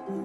Where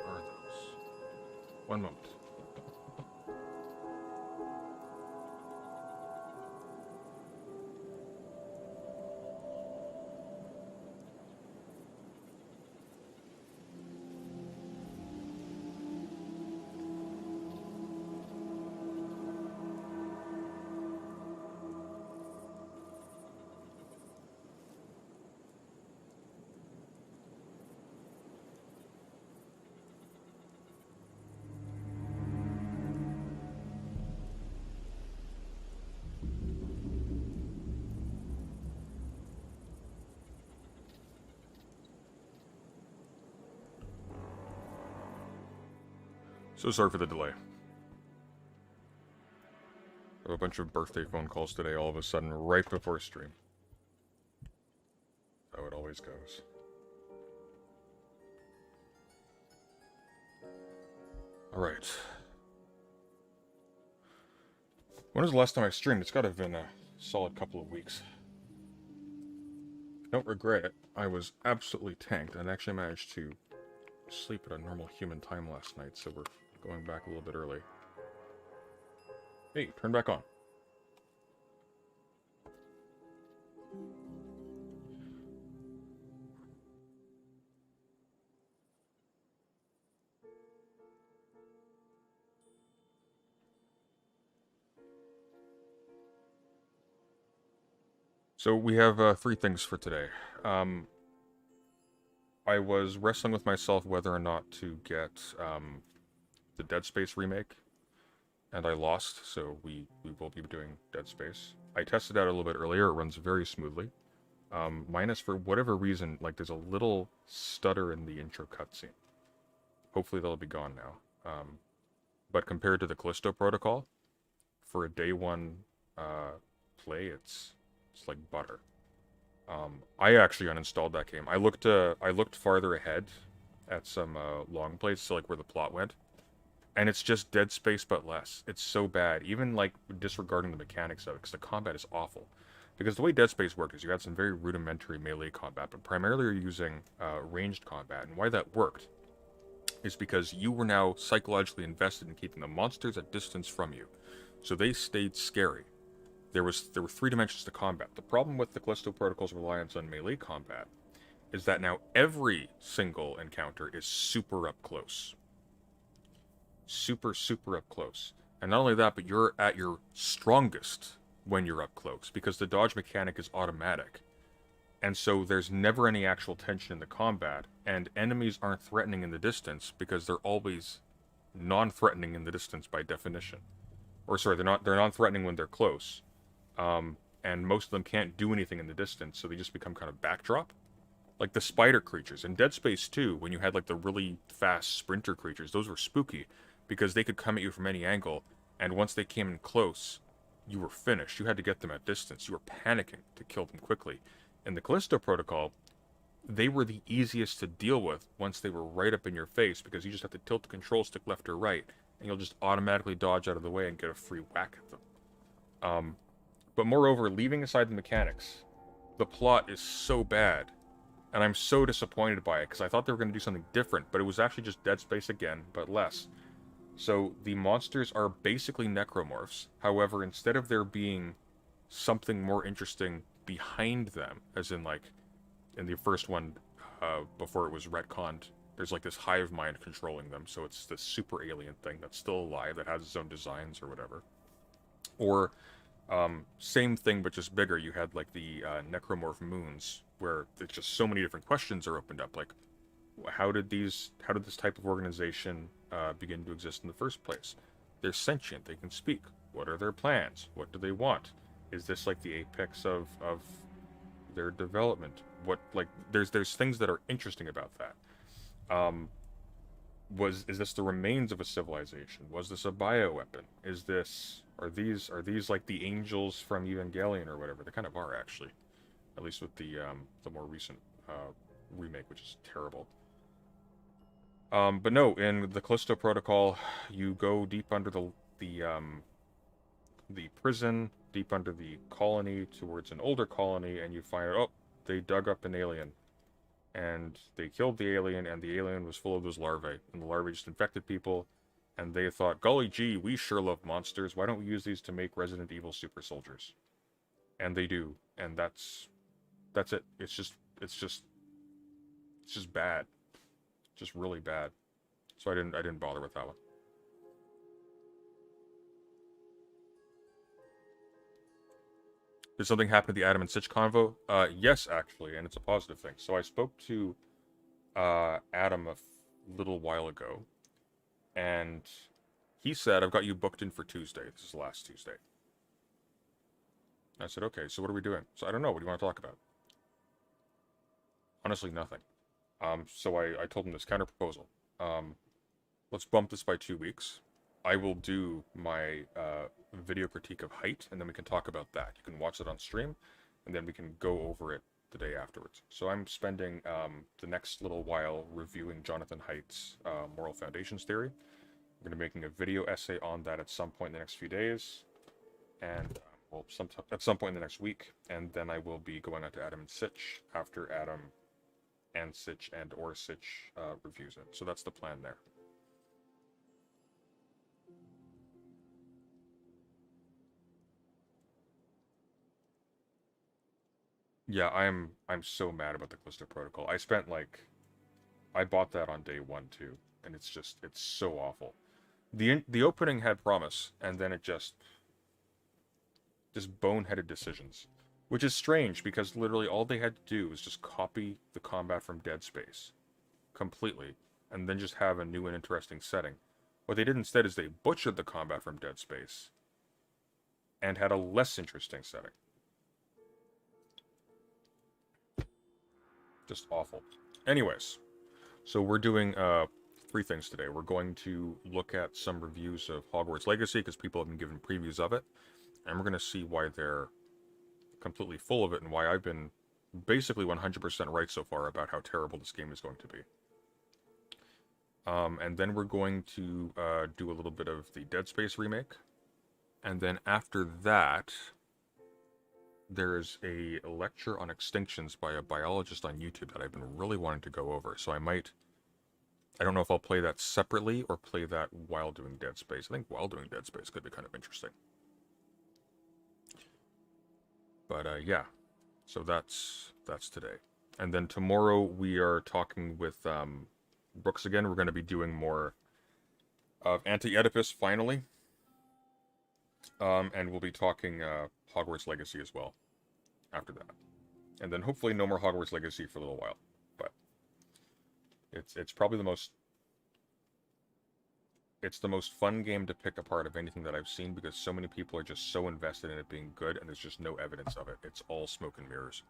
are those? One moment. So sorry for the delay. I have a bunch of birthday phone calls today all of a sudden right before stream. How it always goes. Alright. When was the last time I streamed? It's gotta have been a solid couple of weeks. Don't regret it. I was absolutely tanked and actually managed to sleep at a normal human time last night, so we're going back a little bit early. Hey, turn back on. So we have 3 things for today. I was wrestling with myself whether or not to get the Dead Space remake, and I lost, so we will be doing Dead Space. I tested it out a little bit earlier, it runs very smoothly. Minus, for whatever reason, like there's a little stutter in the intro cutscene. Hopefully that'll be gone now. But compared to the Callisto Protocol, for a day 1 play, it's like butter. I actually uninstalled that game. I looked farther ahead at some long plays, so like where the plot went, and it's just Dead Space but less. It's so bad, even like disregarding the mechanics of it, because the combat is awful. Because the way Dead Space worked is you had some very rudimentary melee combat, but primarily you're using ranged combat. And why that worked is because you were now psychologically invested in keeping the monsters at distance from you, so they stayed scary. There were 3 dimensions to combat. The problem with the Callisto Protocol's reliance on melee combat is that now every single encounter is super up close. Super up close. And not only that, but you're at your strongest when you're up close, because the dodge mechanic is automatic. And so there's never any actual tension in the combat, and enemies aren't threatening in the distance because they're always non-threatening in the distance by definition. Or sorry, they're non-threatening when they're close. And most of them can't do anything in the distance, so they just become kind of backdrop. Like the spider creatures. In Dead Space 2, when you had like the really fast sprinter creatures, those were spooky, because they could come at you from any angle, and once they came in close, you were finished. You had to get them at distance. You were panicking to kill them quickly. In the Callisto Protocol, they were the easiest to deal with once they were right up in your face, because you just have to tilt the control stick left or right, and you'll just automatically dodge out of the way and get a free whack at them. But moreover, leaving aside the mechanics, the plot is so bad, and I'm so disappointed by it, because I thought they were going to do something different, but it was actually just Dead Space again, but less. So the monsters are basically necromorphs. However, instead of there being something more interesting behind them, as in like in the first one, before it was retconned, there's like this hive mind controlling them, so it's this super alien thing that's still alive, that has its own designs or whatever. Or same thing but just bigger. You had like the necromorph moons, where there's just so many different questions are opened up, like how did this type of organization begin to exist in the first place? They're sentient, they can speak. What are their plans? What do they want? Is this like the apex of their development? What, like, there's things that are interesting about that. Is this the remains of a civilization? Was this a bioweapon? Are these like the angels from Evangelion or whatever? They kind of are, actually. At least with the more recent remake, which is terrible. But no, in the Callisto Protocol, you go deep under the prison, deep under the colony, towards an older colony, and you find out, oh, they dug up an alien. And they killed the alien, and the alien was full of those larvae. And the larvae just infected people, and they thought, golly gee, we sure love monsters, why don't we use these to make Resident Evil super soldiers? And they do, and that's it. It's just bad. Just really bad. So I didn't bother with that one. Did something happen to the Adam and Sitch convo? Yes, actually, and it's a positive thing. So I spoke to Adam a little while ago, and he said, I've got you booked in for Tuesday. This is last Tuesday. I said, okay, so what are we doing? So I don't know, what do you want to talk about? Honestly, nothing. So I told him this counter proposal. Let's bump this by 2 weeks. I will do my video critique of Height, and then we can talk about that. You can watch it on stream, and then we can go over it the day afterwards. So I'm spending the next little while reviewing Jonathan Haidt's Moral Foundations theory. I'm going to be making a video essay on that at some point in the next few days, and well, at some point in the next week, and then I will be going on to Adam and Sitch after Adam and Sitch or Sitch reviews it. So that's the plan there. Yeah, I'm so mad about the Callisto Protocol. I bought that on day one too, and it's so awful. The opening had promise, and then it just boneheaded decisions, which is strange because literally all they had to do was just copy the combat from Dead Space completely, and then just have a new and interesting setting. What they did instead is they butchered the combat from Dead Space and had a less interesting setting. Just awful. Anyways, so we're doing 3 things today. We're going to look at some reviews of Hogwarts Legacy because people have been given previews of it, and we're going to see why they're completely full of it and why I've been basically 100% right so far about how terrible this game is going to be. And then we're going to do a little bit of the Dead Space remake, and then after that, there's a lecture on Extinctions by a biologist on YouTube that I've been really wanting to go over, so I don't know if I'll play that separately or play that while doing Dead Space. I think while doing Dead Space could be kind of interesting. But yeah, so that's today. And then tomorrow we are talking with Brooks again. We're going to be doing more of Anti-Oedipus finally. And we'll be talking Hogwarts Legacy as well after that. And then hopefully no more Hogwarts Legacy for a little while. But it's probably the most fun game to pick apart of anything that I've seen because so many people are just so invested in it being good and there's just no evidence of it. It's all smoke and mirrors.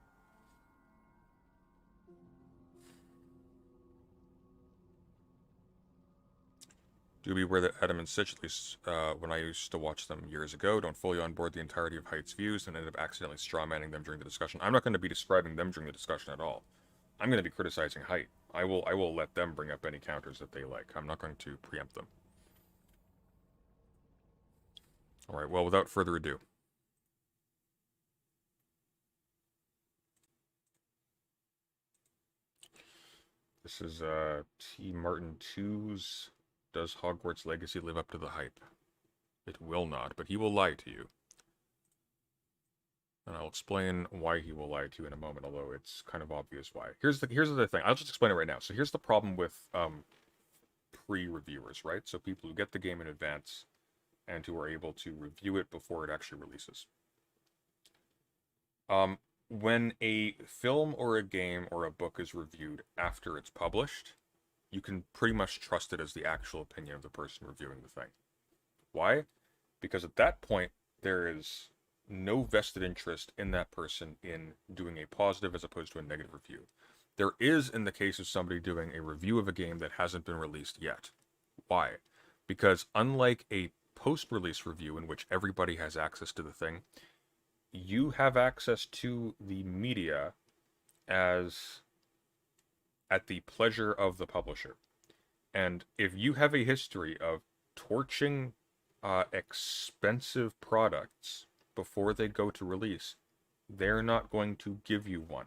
Do be aware that Adam and Sitch, at least when I used to watch them years ago, don't fully onboard the entirety of Height's views and end up accidentally strawmanning them during the discussion. I'm not going to be describing them during the discussion at all. I'm going to be criticizing Height. I will let them bring up any counters that they like. I'm not going to preempt them. Alright, well, without further ado. This is T. Martin 2's Does Hogwarts Legacy Live Up to the Hype? It will not, but he will lie to you. And I'll explain why he will lie to you in a moment, although it's kind of obvious why. Here's the thing. I'll just explain it right now. So here's the problem with pre-reviewers, right? So people who get the game in advance and who are able to review it before it actually releases. When a film or a game or a book is reviewed after it's published, you can pretty much trust it as the actual opinion of the person reviewing the thing. Why? Because at that point, there is no vested interest in that person in doing a positive as opposed to a negative review. There is in the case of somebody doing a review of a game that hasn't been released yet. Why? Because unlike a post-release review in which everybody has access to the thing, you have access to the media as at the pleasure of the publisher. And if you have a history of torching expensive products before they go to release, they're not going to give you one.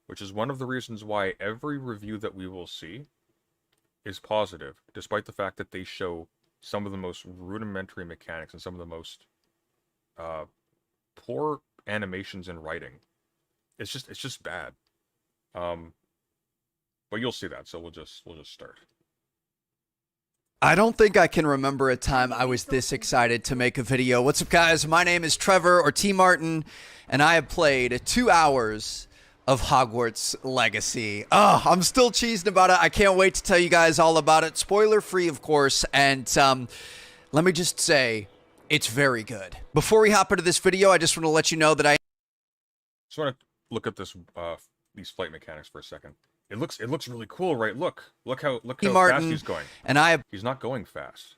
Which is one of the reasons why every review that we will see is positive, despite the fact that they show some of the most rudimentary mechanics and some of the most poor animations and writing. It's just bad. But you'll see that, so we'll just start. I don't think I can remember a time I was this excited to make a video. What's up, guys? My name is Trevor, or T. Martin, and I have played 2 hours of Hogwarts Legacy. Oh, I'm still cheesed about it. I can't wait to tell you guys all about it. Spoiler free, of course, and let me just say, it's very good. Before we hop into this video, I just want to let you know that I just want to look at this these flight mechanics for a second. It looks really cool, right? Look how Martin, fast he's going. And he's not going fast.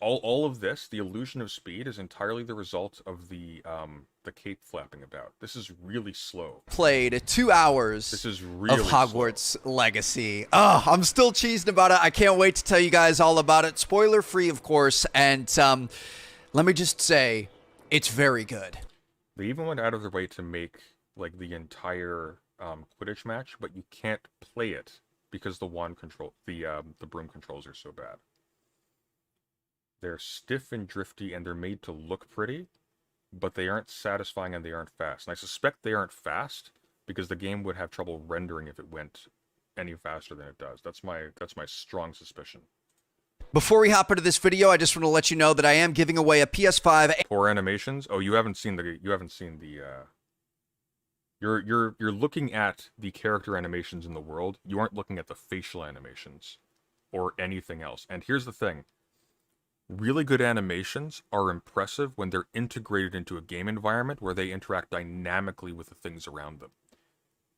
all of this, the illusion of speed, is entirely the result of the cape flapping about. This is really slow. Played 2 hours This is really of Hogwarts Legacy. Oh, I'm still cheesing about it. I can't wait to tell you guys all about it. Spoiler free, of course. And let me just say, it's very good. They even went out of their way to make like the entire Quidditch match, but you can't play it because the broom controls are so bad. They're stiff and drifty, and they're made to look pretty, but they aren't satisfying and they aren't fast. And I suspect they aren't fast because the game would have trouble rendering if it went any faster than it does. That's my strong suspicion. Before we hop into this video, I just want to let you know that I am giving away a PS5. Poor animations. Oh, you're looking at the character animations in the world. You aren't looking at the facial animations or anything else. And here's the thing. Really good animations are impressive when they're integrated into a game environment where they interact dynamically with the things around them.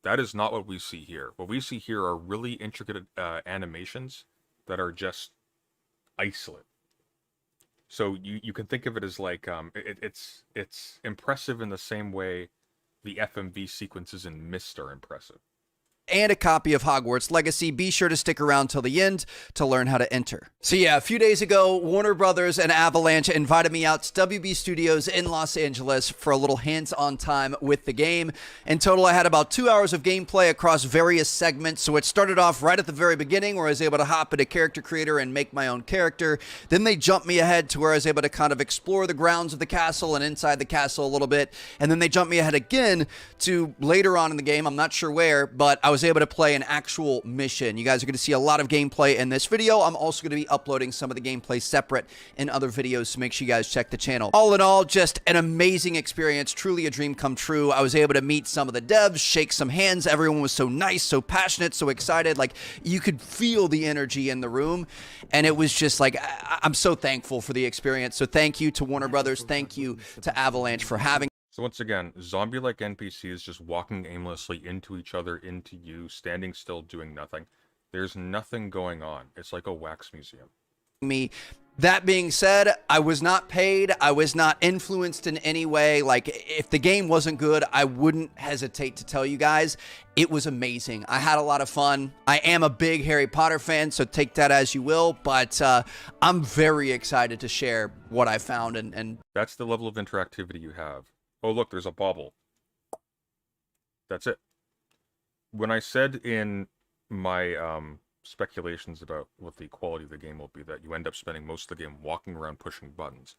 That is not what we see here. What we see here are really intricate animations that are just isolate. So you can think of it as like it's impressive in the same way the FMV sequences in Myst are impressive. And a copy of Hogwarts Legacy. Be sure to stick around till the end to learn how to enter. So yeah, a few days ago, Warner Brothers and Avalanche invited me out to WB Studios in Los Angeles for a little hands-on time with the game. In total, I had about 2 hours of gameplay across various segments. So it started off right at the very beginning where I was able to hop into Character Creator and make my own character. Then they jumped me ahead to where I was able to kind of explore the grounds of the castle and inside the castle a little bit. And then they jumped me ahead again to later on in the game, I'm not sure where, but I was able to play an actual mission. You guys are going to see a lot of gameplay in this video. I'm also going to be uploading some of the gameplay separate in other videos, so make sure you guys check the channel. All in all, just an amazing experience, truly a dream come true. I was able to meet some of the devs, shake some hands. Everyone was so nice, so passionate, so excited. Like, you could feel the energy in the room, and it was just like, I'm so thankful for the experience. So thank you to Warner Brothers. Thank you to Avalanche for having. So once again, zombie-like NPCs just walking aimlessly into each other, into you, standing still, doing nothing. There's nothing going on. It's like a wax museum. Me. That being said, I was not paid. I was not influenced in any way. Like, if the game wasn't good, I wouldn't hesitate to tell you guys. It was amazing. I had a lot of fun. I am a big Harry Potter fan, so take that as you will. But I'm very excited to share what I found. And that's the level of interactivity you have. Oh, look, there's a bauble. That's it. When I said in my speculations about what the quality of the game will be, that you end up spending most of the game walking around pushing buttons,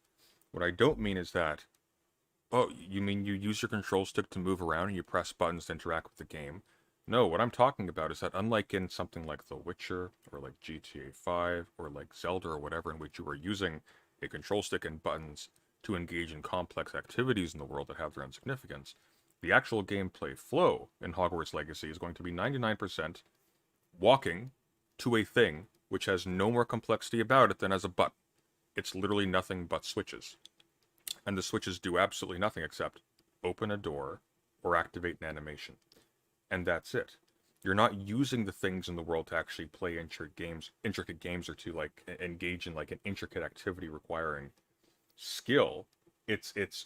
what I don't mean is that, oh, you mean you use your control stick to move around and you press buttons to interact with the game? No, what I'm talking about is that unlike in something like The Witcher, or like GTA 5, or like Zelda or whatever, in which you are using a control stick and buttons to engage in complex activities in the world that have their own significance, the actual gameplay flow in Hogwarts Legacy is going to be 99% walking to a thing which has no more complexity about it than as a button. It's literally nothing but switches. And the switches do absolutely nothing except open a door or activate an animation. And that's it. You're not using the things in the world to actually play intricate games or to like engage in like an intricate activity requiring skill,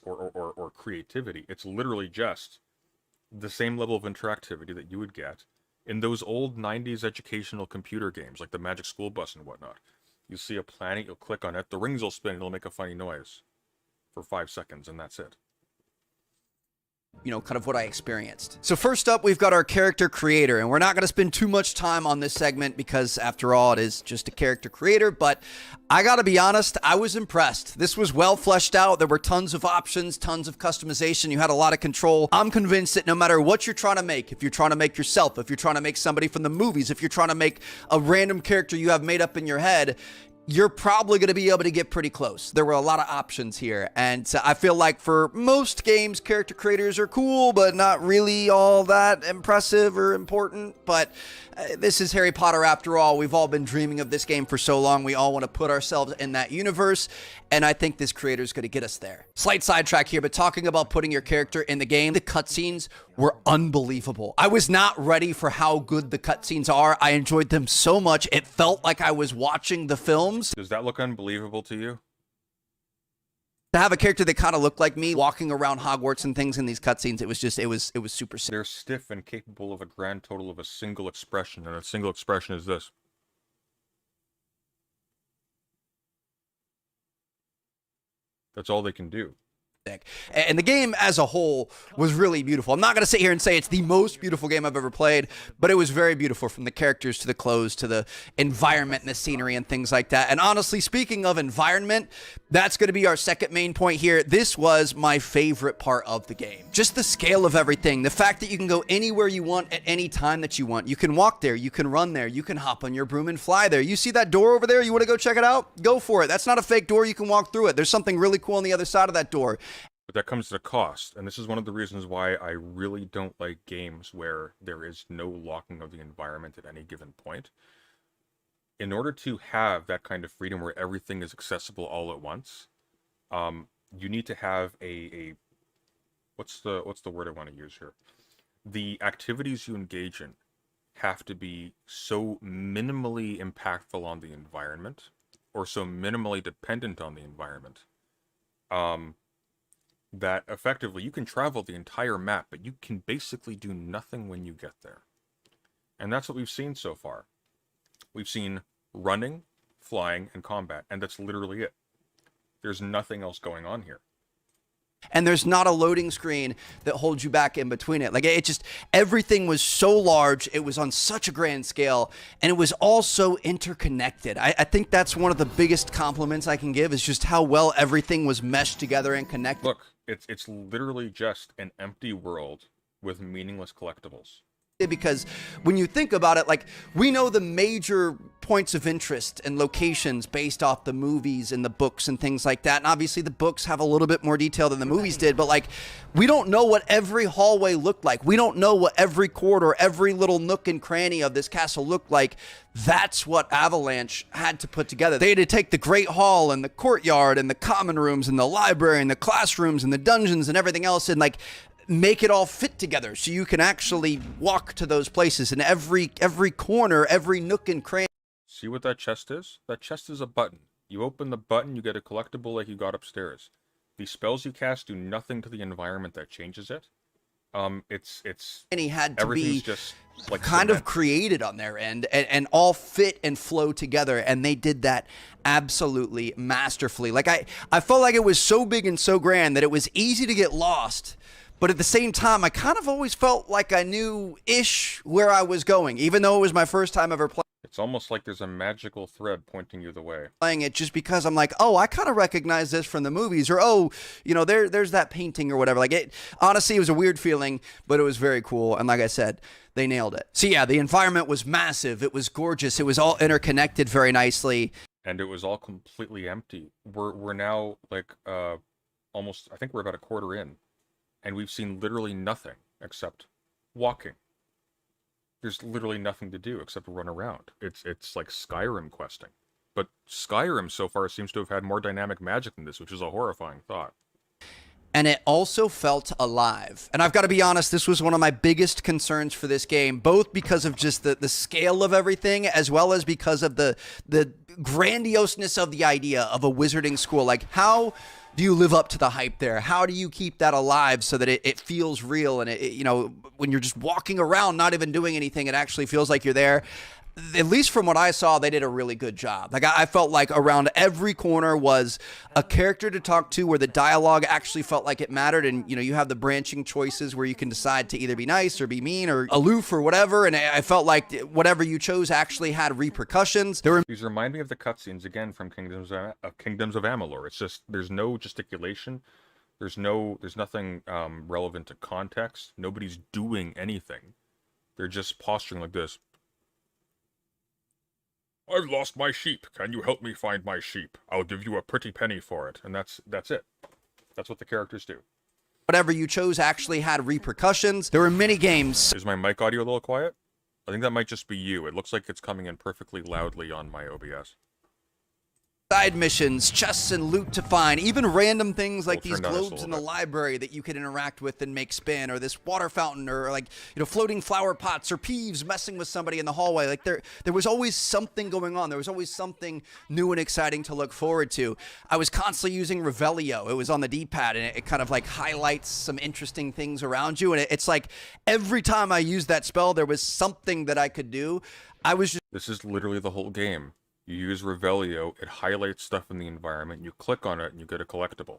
or creativity. It's literally just the same level of interactivity that you would get in those old 90s educational computer games like the Magic School Bus and whatnot. You see a planet, you'll click on it, the rings will spin, it'll make a funny noise for 5 seconds, and that's it. You know, kind of what I experienced. So first up, we've got our character creator, and we're not going to spend too much time on this segment because after all, it is just a character creator, but I got to be honest, I was impressed. This was well fleshed out. There were tons of options, tons of customization. You had a lot of control. I'm convinced that no matter what you're trying to make, if you're trying to make yourself, if you're trying to make somebody from the movies, if you're trying to make a random character you have made up in your head, you're probably going to be able to get pretty close. There were a lot of options here, and I feel like for most games, character creators are cool, but not really all that impressive or important. But this is Harry Potter after all. We've all been dreaming of this game for so long. We all want to put ourselves in that universe, and I think this creator is going to get us there. Slight sidetrack here, but talking about putting your character in the game, the cutscenes were unbelievable. I was not ready for how good the cutscenes are. I enjoyed them so much. It felt like I was watching the films. Does that look unbelievable to you? To have a character that kind of looked like me walking around Hogwarts and things in these cutscenes, it was super sick. They're stiff and capable of a grand total of a single expression, and a single expression is this. That's all they can do. And the game as a whole was really beautiful. I'm not going to sit here and say it's the most beautiful game I've ever played, but it was very beautiful, from the characters to the clothes to the environment and the scenery and things like that. And honestly, speaking of environment, that's going to be our second main point here. This was my favorite part of the game. Just the scale of everything. The fact that you can go anywhere you want at any time that you want. You can walk there. You can run there. You can hop on your broom and fly there. You see that door over there? You want to go check it out? Go for it. That's not a fake door. You can walk through it. There's something really cool on the other side of that door. But that comes at a cost, and this is one of the reasons why I really don't like games where there is no locking of the environment at any given point. In order to have that kind of freedom where everything is accessible all at once, you need to have what's the word I want to use here? The activities you engage in have to be so minimally impactful on the environment, or so minimally dependent on the environment, that effectively you can travel the entire map, but you can basically do nothing when you get there. And that's what we've seen so far. We've seen running, flying, and combat, and that's literally it. There's nothing else going on here. And there's not a loading screen that holds you back in between it. Like, it just, everything was so large, it was on such a grand scale, and it was all so interconnected. I think that's one of the biggest compliments I can give, is just how well everything was meshed together and connected. Look, it's literally just an empty world with meaningless collectibles. Because when you think about it, like, we know the major points of interest and locations based off the movies and the books and things like that. And obviously the books have a little bit more detail than the movies did, but like, we don't know what every hallway looked like. We don't know what every corridor, every little nook and cranny of this castle looked like. That's what Avalanche had to put together. They had to take the Great Hall and the courtyard and the common rooms and the library and the classrooms and the dungeons and everything else, and like, make it all fit together so you can actually walk to those places, and every corner, every nook and cranny. See what that chest is? That chest is a button. You open the button, you get a collectible like you got upstairs. The spells you cast do nothing to the environment that changes it. It's and he had to be just like kind of created on their end, and all fit and flow together, and they did that absolutely masterfully. Like, I felt like it was so big and so grand that it was easy to get lost. But at the same time, I kind of always felt like I knew-ish where I was going, even though it was my first time ever It's almost like there's a magical thread pointing you the way. Playing it, just because I'm like, oh, I kind of recognize this from the movies, or oh, you know, there's that painting or whatever. Like, it honestly, it was a weird feeling, but it was very cool. And like I said, they nailed it. So yeah, the environment was massive. It was gorgeous. It was all interconnected very nicely. And it was all completely empty. We're now like almost, I think we're about a quarter in. And we've seen literally nothing except walking. There's literally nothing to do except run around. It's like Skyrim questing. But Skyrim so far seems to have had more dynamic magic than this, which is a horrifying thought. And it also felt alive. And I've got to be honest, this was one of my biggest concerns for this game, both because of just the scale of everything, as well as because of the grandioseness of the idea of a wizarding school. Like, how do you live up to the hype there? How do you keep that alive so that it feels real, and it, you know, when you're just walking around not even doing anything, it actually feels like you're there? At least from what I saw, they did a really good job. Like, I felt like around every corner was a character to talk to, where the dialogue actually felt like it mattered. And, you know, you have the branching choices where you can decide to either be nice or be mean or aloof or whatever. And I felt like whatever you chose actually had repercussions. These remind me of the cutscenes, again, from Kingdoms of Amalur. It's just, there's no gesticulation. There's nothing relevant to context. Nobody's doing anything. They're just posturing like this. I've lost my sheep. Can you help me find my sheep? I'll give you a pretty penny for it. And that's it. That's what the characters do. Whatever you chose actually had repercussions. There were mini games. Is my mic audio a little quiet? I think that might just be you. It looks like it's coming in perfectly loudly on my OBS. Side missions, chests and loot to find, even random things like We'll these turn down this a globes in little the bit. library that you could interact with and make spin, or this water fountain, or like, you know, floating flower pots, or Peeves messing with somebody in the hallway. Like there was always something going on. There was always something new and exciting to look forward to. I was constantly using Revelio. It was on the D-pad, and it kind of like highlights some interesting things around you. And it's like every time I used that spell, there was something that I could do. I was just This is literally the whole game. You use Revelio, it highlights stuff in the environment, you click on it, and you get a collectible.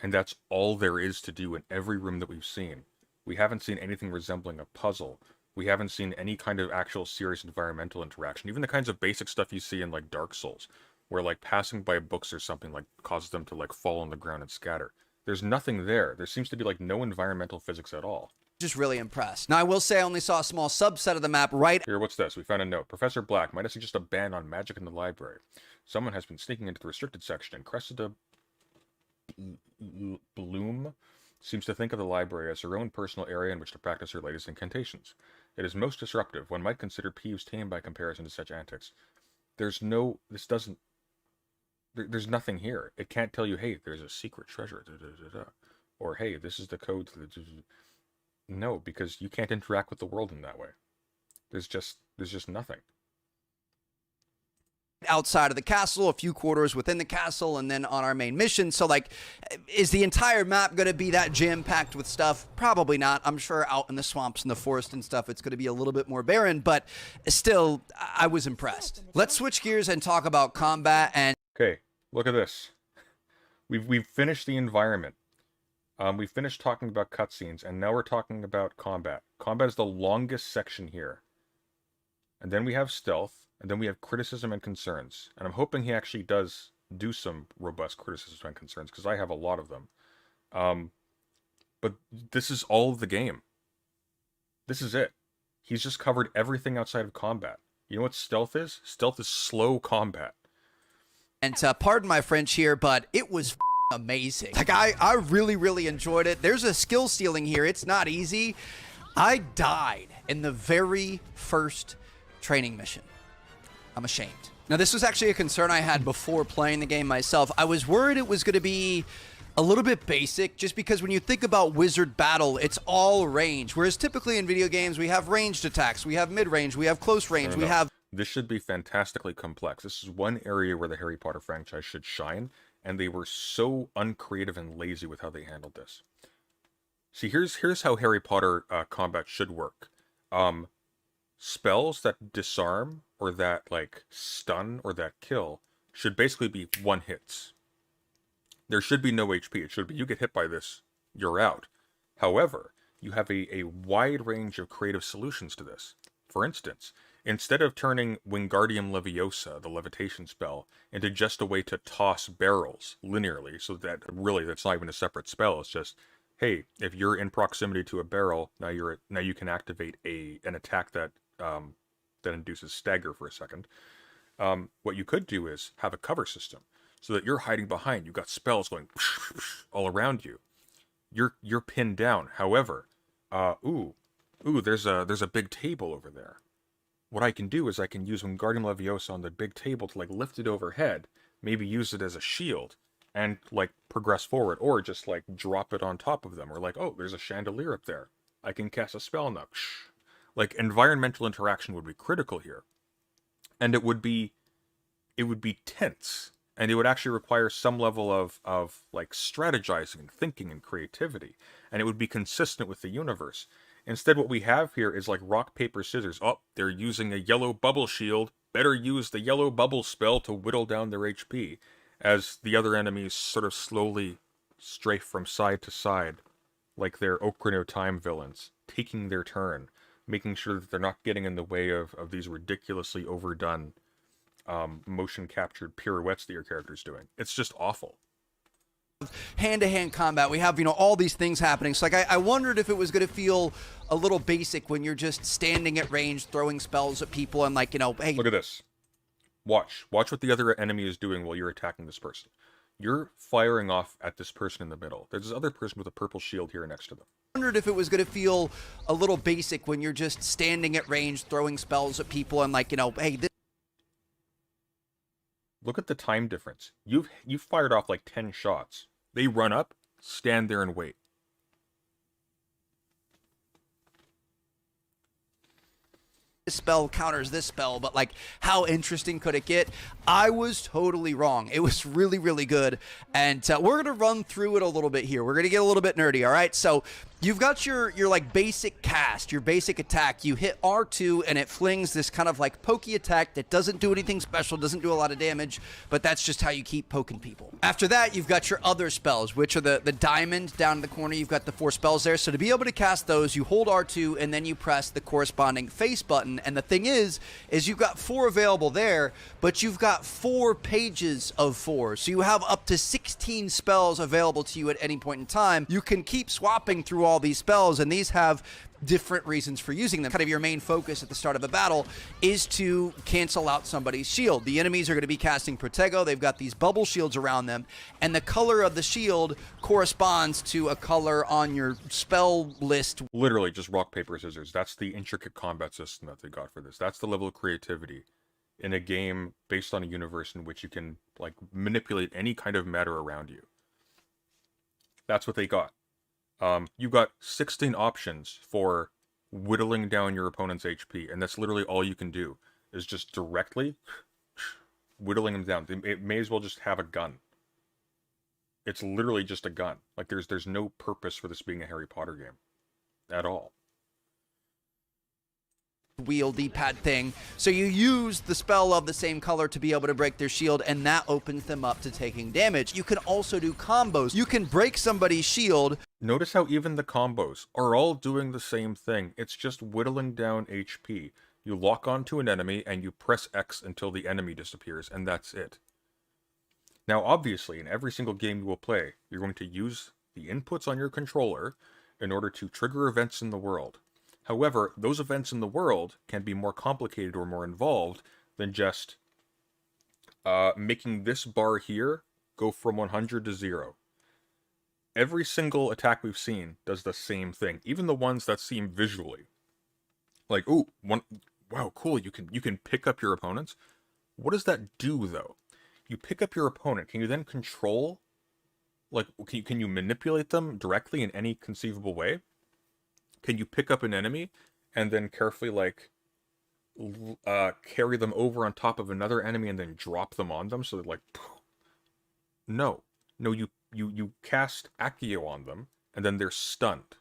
And that's all there is to do in every room that we've seen. We haven't seen anything resembling a puzzle. We haven't seen any kind of actual serious environmental interaction. Even the kinds of basic stuff you see in like Dark Souls, where like passing by books or something like causes them to like fall on the ground and scatter. There's nothing there. There seems to be like no environmental physics at all. really impressed. Now, I will say I only saw a small subset of the map right Here, what's this? We found a note. Professor Black might have suggested a ban on magic in the library. Someone has been sneaking into the restricted section, and Cressida Bloom seems to think of the library as her own personal area in which to practice her latest incantations. It is most disruptive. One might consider Peeves tame by comparison to such antics. There's nothing here. It can't tell you, hey, there's a secret treasure, or hey, this is the code to the... No, because you can't interact with the world in that way. There's just nothing. outside of the castle, a few quarters within the castle, and then on our main mission. So, like, is the entire map going to be that jam-packed with stuff? Probably not. I'm sure out in the swamps and the forest and stuff, it's going to be a little bit more barren, but still, I was impressed. Let's switch gears and talk about combat. And Okay, look at this. We've finished the environment. We finished talking about cutscenes, and now we're talking about combat. Combat is the longest section here. And then we have stealth, and then we have criticism and concerns. And I'm hoping he actually does do some robust criticism and concerns, because I have a lot of them. But this is all of the game. This is it. He's just covered everything outside of combat. You know what stealth is? Stealth is slow combat. Pardon my French here, but it was amazing. Like, I really, really enjoyed it. There's a skill ceiling here. It's not easy. I died in the very first training mission. I'm ashamed. Now, this was actually a concern I had before playing the game myself. I was worried it was going to be a little bit basic, just because when you think about wizard battle, it's all range. Whereas typically in video games, we have ranged attacks, we have mid-range, we have close range, we have... This should be fantastically complex. This is one area where the Harry Potter franchise should shine, and they were so uncreative and lazy with how they handled this. See, here's how Harry Potter combat should work. Spells that disarm, or that, like, stun, or that kill, should basically be one hits. There should be no HP. It should be, you get hit by this, you're out. However, you have a wide range of creative solutions to this. For instance, instead of turning Wingardium Leviosa, the levitation spell, into just a way to toss barrels linearly, so that really that's not even a separate spell, it's just, hey, if you're in proximity to a barrel, now you can activate an attack that that induces stagger for a second. What you could do is have a cover system, so that you're hiding behind. You've got spells going all around you. You're pinned down. However, there's a big table over there. What I can do is I can use Wingardium Leviosa on the big table to, like, lift it overhead, maybe use it as a shield, and, like, progress forward, or just, like, drop it on top of them, or like, oh, there's a chandelier up there. I can cast a spell now. Like, environmental interaction would be critical here. And it would be tense, and it would actually require some level of like strategizing and thinking and creativity, and it would be consistent with the universe. Instead, what we have here is like rock, paper, scissors. Oh, they're using a yellow bubble shield. Better use the yellow bubble spell to whittle down their HP, as the other enemies sort of slowly strafe from side to side, like they're Ocarina of Time villains, taking their turn, making sure that they're not getting in the way of these ridiculously overdone motion captured pirouettes that your character's doing. It's just awful. Hand-to-hand combat, we have, you know, all these things happening. So, like, I wondered if it was going to feel a little basic when you're just standing at range, throwing spells at people, and, like, you know, hey, look at this. Watch what the other enemy is doing while you're attacking this person. You're firing off at this person in the middle. There's this other person with a purple shield here next to them. I wondered if it was going to feel a little basic when you're just standing at range, throwing spells at people, and, like, you know, hey, Look at the time difference. You've fired off like 10 shots. They run up, stand there and wait. This spell counters this spell, but like, how interesting could it get? I was totally wrong. It was really, really good. And we're going to run through it a little bit here. We're going to get a little bit nerdy, all right? So you've got your like basic cast, your basic attack. You hit R2 and it flings this kind of like pokey attack that doesn't do anything special, doesn't do a lot of damage, but that's just how you keep poking people. After that, you've got your other spells, which are the diamond down in the corner. You've got the 4 spells there. So to be able to cast those, you hold R2 and then you press the corresponding face button. And the thing is you've got 4 available there, but you've got 4 pages of 4. So you have up to 16 spells available to you at any point in time. You can keep swapping through all these spells, and these have different reasons for using them. Kind of your main focus at the start of a battle is to cancel out somebody's shield. The enemies are going to be casting Protego. They've got these bubble shields around them, and the color of the shield corresponds to a color on your spell list. Literally just rock, paper, scissors. That's the intricate combat system that they got for this. That's the level of creativity in a game based on a universe in which you can like manipulate any kind of matter around you. That's what they got. You've got 16 options for whittling down your opponent's HP, and that's literally all you can do, is just directly whittling them down. It may as well just have a gun. It's literally just a gun. Like, there's no purpose for this being a Harry Potter game. At all. Wheel D-pad thing. So you use the spell of the same color to be able to break their shield, and that opens them up to taking damage. You can also do combos. You can break somebody's shield. Notice how even the combos are all doing the same thing. It's just whittling down HP. You lock onto an enemy and you press X until the enemy disappears, and that's it. Now, obviously, in every single game you will play, you're going to use the inputs on your controller in order to trigger events in the world. However, those events in the world can be more complicated or more involved than just making this bar here go from 100 to 0. Every single attack we've seen does the same thing, even the ones that seem visually like, ooh, wow, cool, you can pick up your opponents. What does that do, though? You pick up your opponent. Can you then control, like, can you manipulate them directly in any conceivable way? Can you pick up an enemy and then carefully, like, carry them over on top of another enemy and then drop them on them so that, like, no, you cast Accio on them and then they're stunned.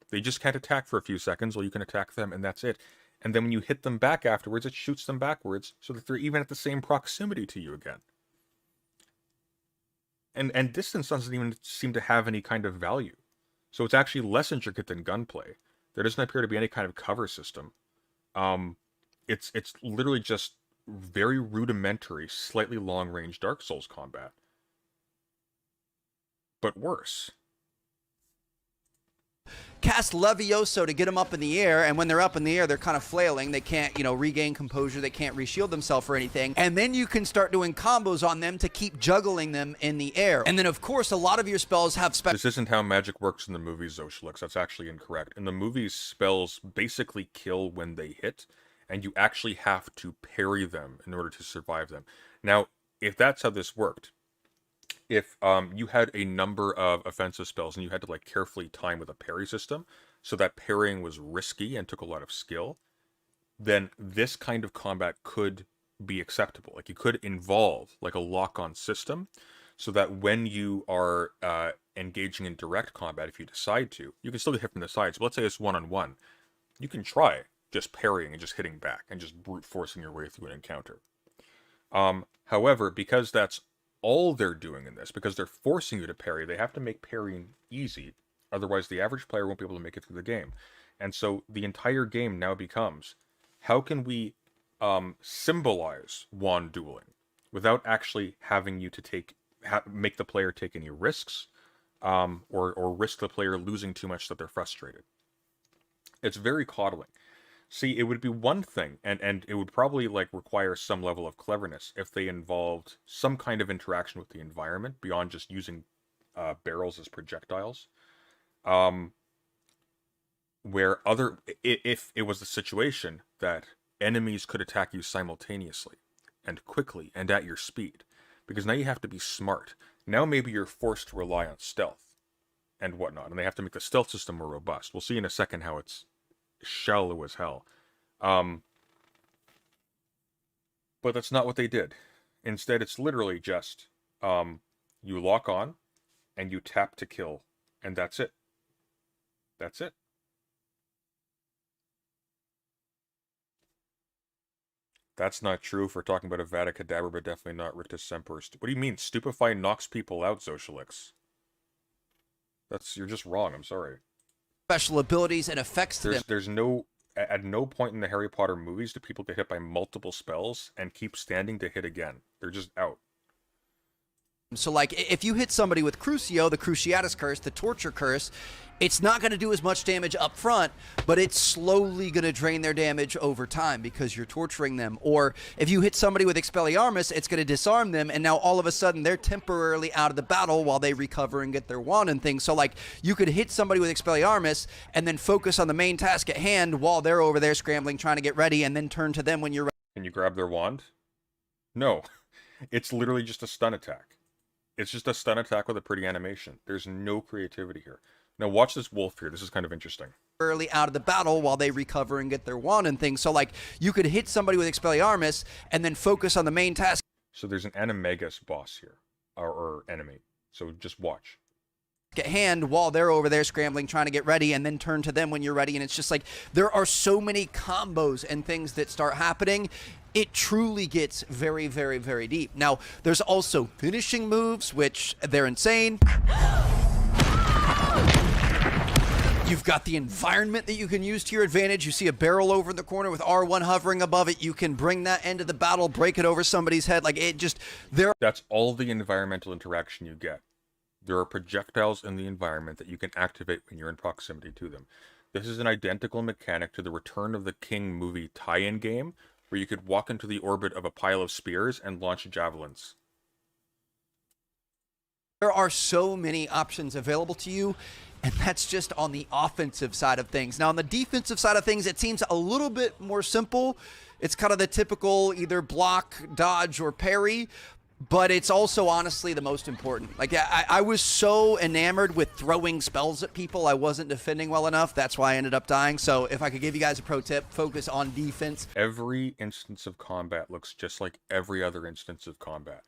They just can't attack for a few seconds while you can attack them, and that's it. And then when you hit them back afterwards, it shoots them backwards so that they're even at the same proximity to you again. And distance doesn't even seem to have any kind of value. So it's actually less intricate than gunplay. There doesn't appear to be any kind of cover system. It's literally just very rudimentary, slightly long-range Dark Souls combat. But worse. Cast Levioso to get them up in the air, and when they're up in the air, they're kind of flailing. They can't, regain composure. They can't reshield themselves or anything. And then you can start doing combos on them to keep juggling them in the air. And then, of course, a lot of your spells have This isn't how magic works in the movies, Zoshlix. That's actually incorrect. In the movies, spells basically kill when they hit, and you actually have to parry them in order to survive them. Now, if that's how this worked, if you had a number of offensive spells and you had to, like, carefully time with a parry system, so that parrying was risky and took a lot of skill, then this kind of combat could be acceptable. Like, you could involve, like, a lock-on system, so that when you are engaging in direct combat, if you decide to, you can still get hit from the sides. But let's say it's one-on-one. You can try just parrying and just hitting back and just brute forcing your way through an encounter. However, because that's all they're doing in this, because they're forcing you to parry, they have to make parrying easy. Otherwise, the average player won't be able to make it through the game. And so the entire game now becomes, how can we symbolize wand dueling without actually having you to make the player take any risks, or risk the player losing too much that they're frustrated. It's very coddling. See, it would be one thing, and it would probably, like, require some level of cleverness if they involved some kind of interaction with the environment beyond just using barrels as projectiles. Where if it was the situation that enemies could attack you simultaneously and quickly and at your speed, because now you have to be smart. Now maybe you're forced to rely on stealth and whatnot, and they have to make the stealth system more robust. We'll see in a second how it's shallow as hell. But that's not what they did. Instead, it's literally just you lock on and you tap to kill, and that's it. That's it. That's not true if we're talking about Avada Kedavra, but definitely not Rictus Semper. What do you mean? Stupefy knocks people out, Socialix. You're just wrong, I'm sorry. Special abilities and effects to them. There's no... At no point in the Harry Potter movies do people get hit by multiple spells and keep standing to hit again. They're just out. So, like, if you hit somebody with Crucio, the Cruciatus Curse, the Torture Curse, it's not going to do as much damage up front, but it's slowly going to drain their damage over time because you're torturing them. Or if you hit somebody with Expelliarmus, it's going to disarm them, and now all of a sudden they're temporarily out of the battle while they recover and get their wand and things. So, like, you could hit somebody with Expelliarmus and then focus on the main task at hand while they're over there scrambling, trying to get ready, and then turn to them when you're ready. Can you grab their wand? No. It's literally just a stun attack. It's just a stun attack with a pretty animation. There's no creativity here. Now watch this wolf here. This is kind of interesting. Early out of the battle while they recover and get their wand and things. So, like, you could hit somebody with Expelliarmus and then focus on the main task. So there's an Animagus boss here, or enemy. So just watch. At hand while they're over there scrambling, trying to get ready, and then turn to them when you're ready. And it's just like there are so many combos and things that start happening. It truly gets very, very, very deep. Now, there's also finishing moves, which they're insane. You've got the environment that you can use to your advantage. You see a barrel over in the corner with R1 hovering above it. You can bring that into the battle, break it over somebody's head. Like, it just... That's all the environmental interaction you get. There are projectiles in the environment that you can activate when you're in proximity to them. This is an identical mechanic to the Return of the King movie tie-in game, where you could walk into the orbit of a pile of spears and launch javelins. There are so many options available to you, and that's just on the offensive side of things. Now, on the defensive side of things, it seems a little bit more simple. It's kind of the typical either block, dodge, or parry, but it's also honestly the most important. Like, I was so enamored with throwing spells at people, I wasn't defending well enough. That's why I ended up dying. So if I could give you guys a pro tip, focus on defense. Every instance of combat looks just like every other instance of combat.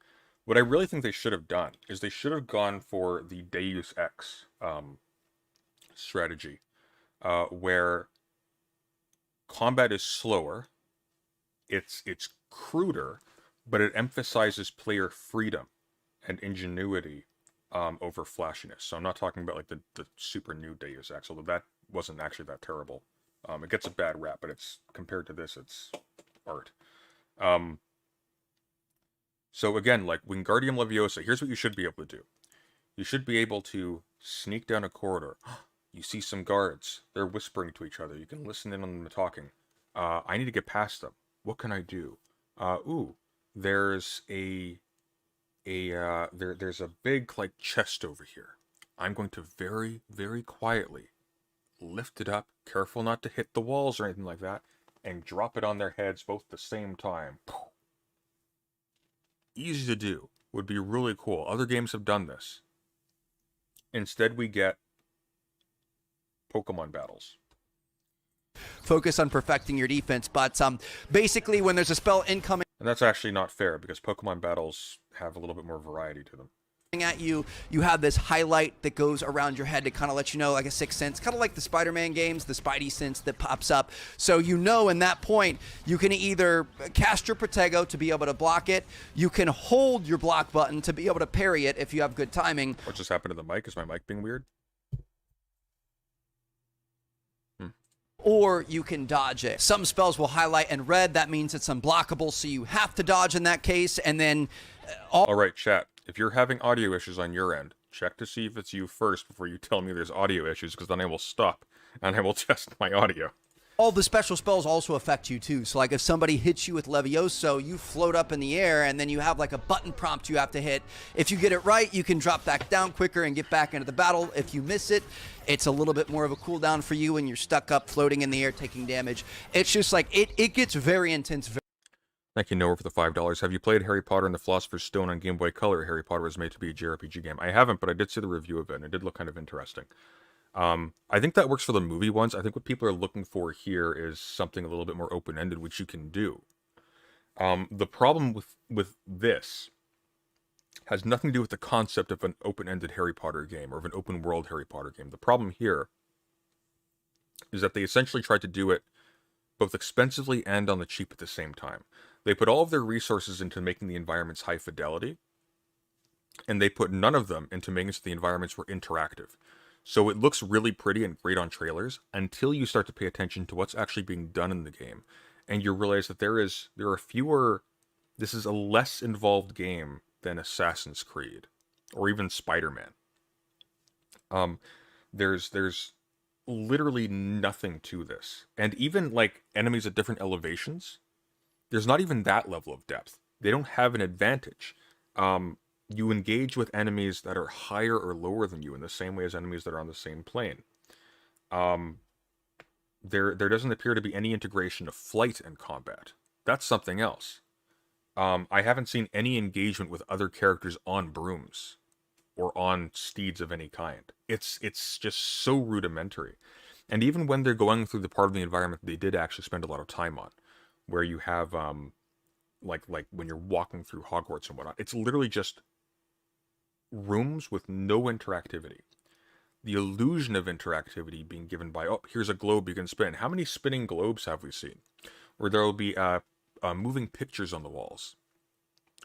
What I really think they should have done is they should have gone for the Deus Ex strategy, where combat is slower, it's cruder, but it emphasizes player freedom and ingenuity over flashiness. So I'm not talking about like the super new Deus Ex, although that wasn't actually that terrible. It gets a bad rap, but it's compared to this, it's art. So again, like Wingardium Leviosa, here's what you should be able to do. You should be able to sneak down a corridor. You see some guards. They're whispering to each other. You can listen in on them talking. I need to get past them. What can I do? There's there's a big like chest over here. I'm going to very, very quietly lift it up, careful not to hit the walls or anything like that, and drop it on their heads both at the same time. Easy to do. Would be really cool. Other games have done this. Instead, we get Pokemon battles. Focus on perfecting your defense, but basically when there's a spell incoming... And that's actually not fair, because Pokemon battles have a little bit more variety to them. At you have this highlight that goes around your head to kind of let you know, like a sixth sense, kind of like the Spider-Man games, the Spidey sense that pops up. So you know in that point, you can either cast your Protego to be able to block it, you can hold your block button to be able to parry it if you have good timing. What just happened to the mic? Is my mic being weird? Or you can dodge it. Some spells will highlight in red, that means it's unblockable, so you have to dodge in that case, and then... Alright, chat. If you're having audio issues on your end, check to see if it's you first before you tell me there's audio issues, because then I will stop and I will test my audio. All the special spells also affect you too. So like if somebody hits you with Levioso, you float up in the air and then you have like a button prompt you have to hit. If you get it right, you can drop back down quicker and get back into the battle. If you miss it, it's a little bit more of a cooldown for you and you're stuck up floating in the air taking damage. It's just like, it gets very intense. Thank you, Noah, for the $5. Have you played Harry Potter and the Philosopher's Stone on Game Boy Color? Harry Potter was made to be a JRPG game. I haven't, but I did see the review of it, and it did look kind of interesting. I think that works for the movie ones. I think what people are looking for here is something a little bit more open-ended, which you can do. The problem with this has nothing to do with the concept of an open-ended Harry Potter game or of an open-world Harry Potter game. The problem here is that they essentially tried to do it both expensively and on the cheap at the same time. They put all of their resources into making the environments high fidelity, and they put none of them into making so the environments were interactive. So it looks really pretty and great on trailers until you start to pay attention to what's actually being done in the game, and you realize that there are fewer. This is a less involved game than Assassin's Creed or even Spider-Man. There's literally nothing to this, and even like enemies at different elevations, there's not even that level of depth. They don't have an advantage. You engage with enemies that are higher or lower than you in the same way as enemies that are on the same plane. There doesn't appear to be any integration of flight and combat. That's something else. I haven't seen any engagement with other characters on brooms or on steeds of any kind. It's just so rudimentary. And even when they're going through the part of the environment they did actually spend a lot of time on, where you have like when you're walking through Hogwarts and whatnot, it's literally just rooms with no interactivity. The illusion of interactivity being given by, oh, here's a globe you can spin. How many spinning globes have we seen? Where there will be moving pictures on the walls.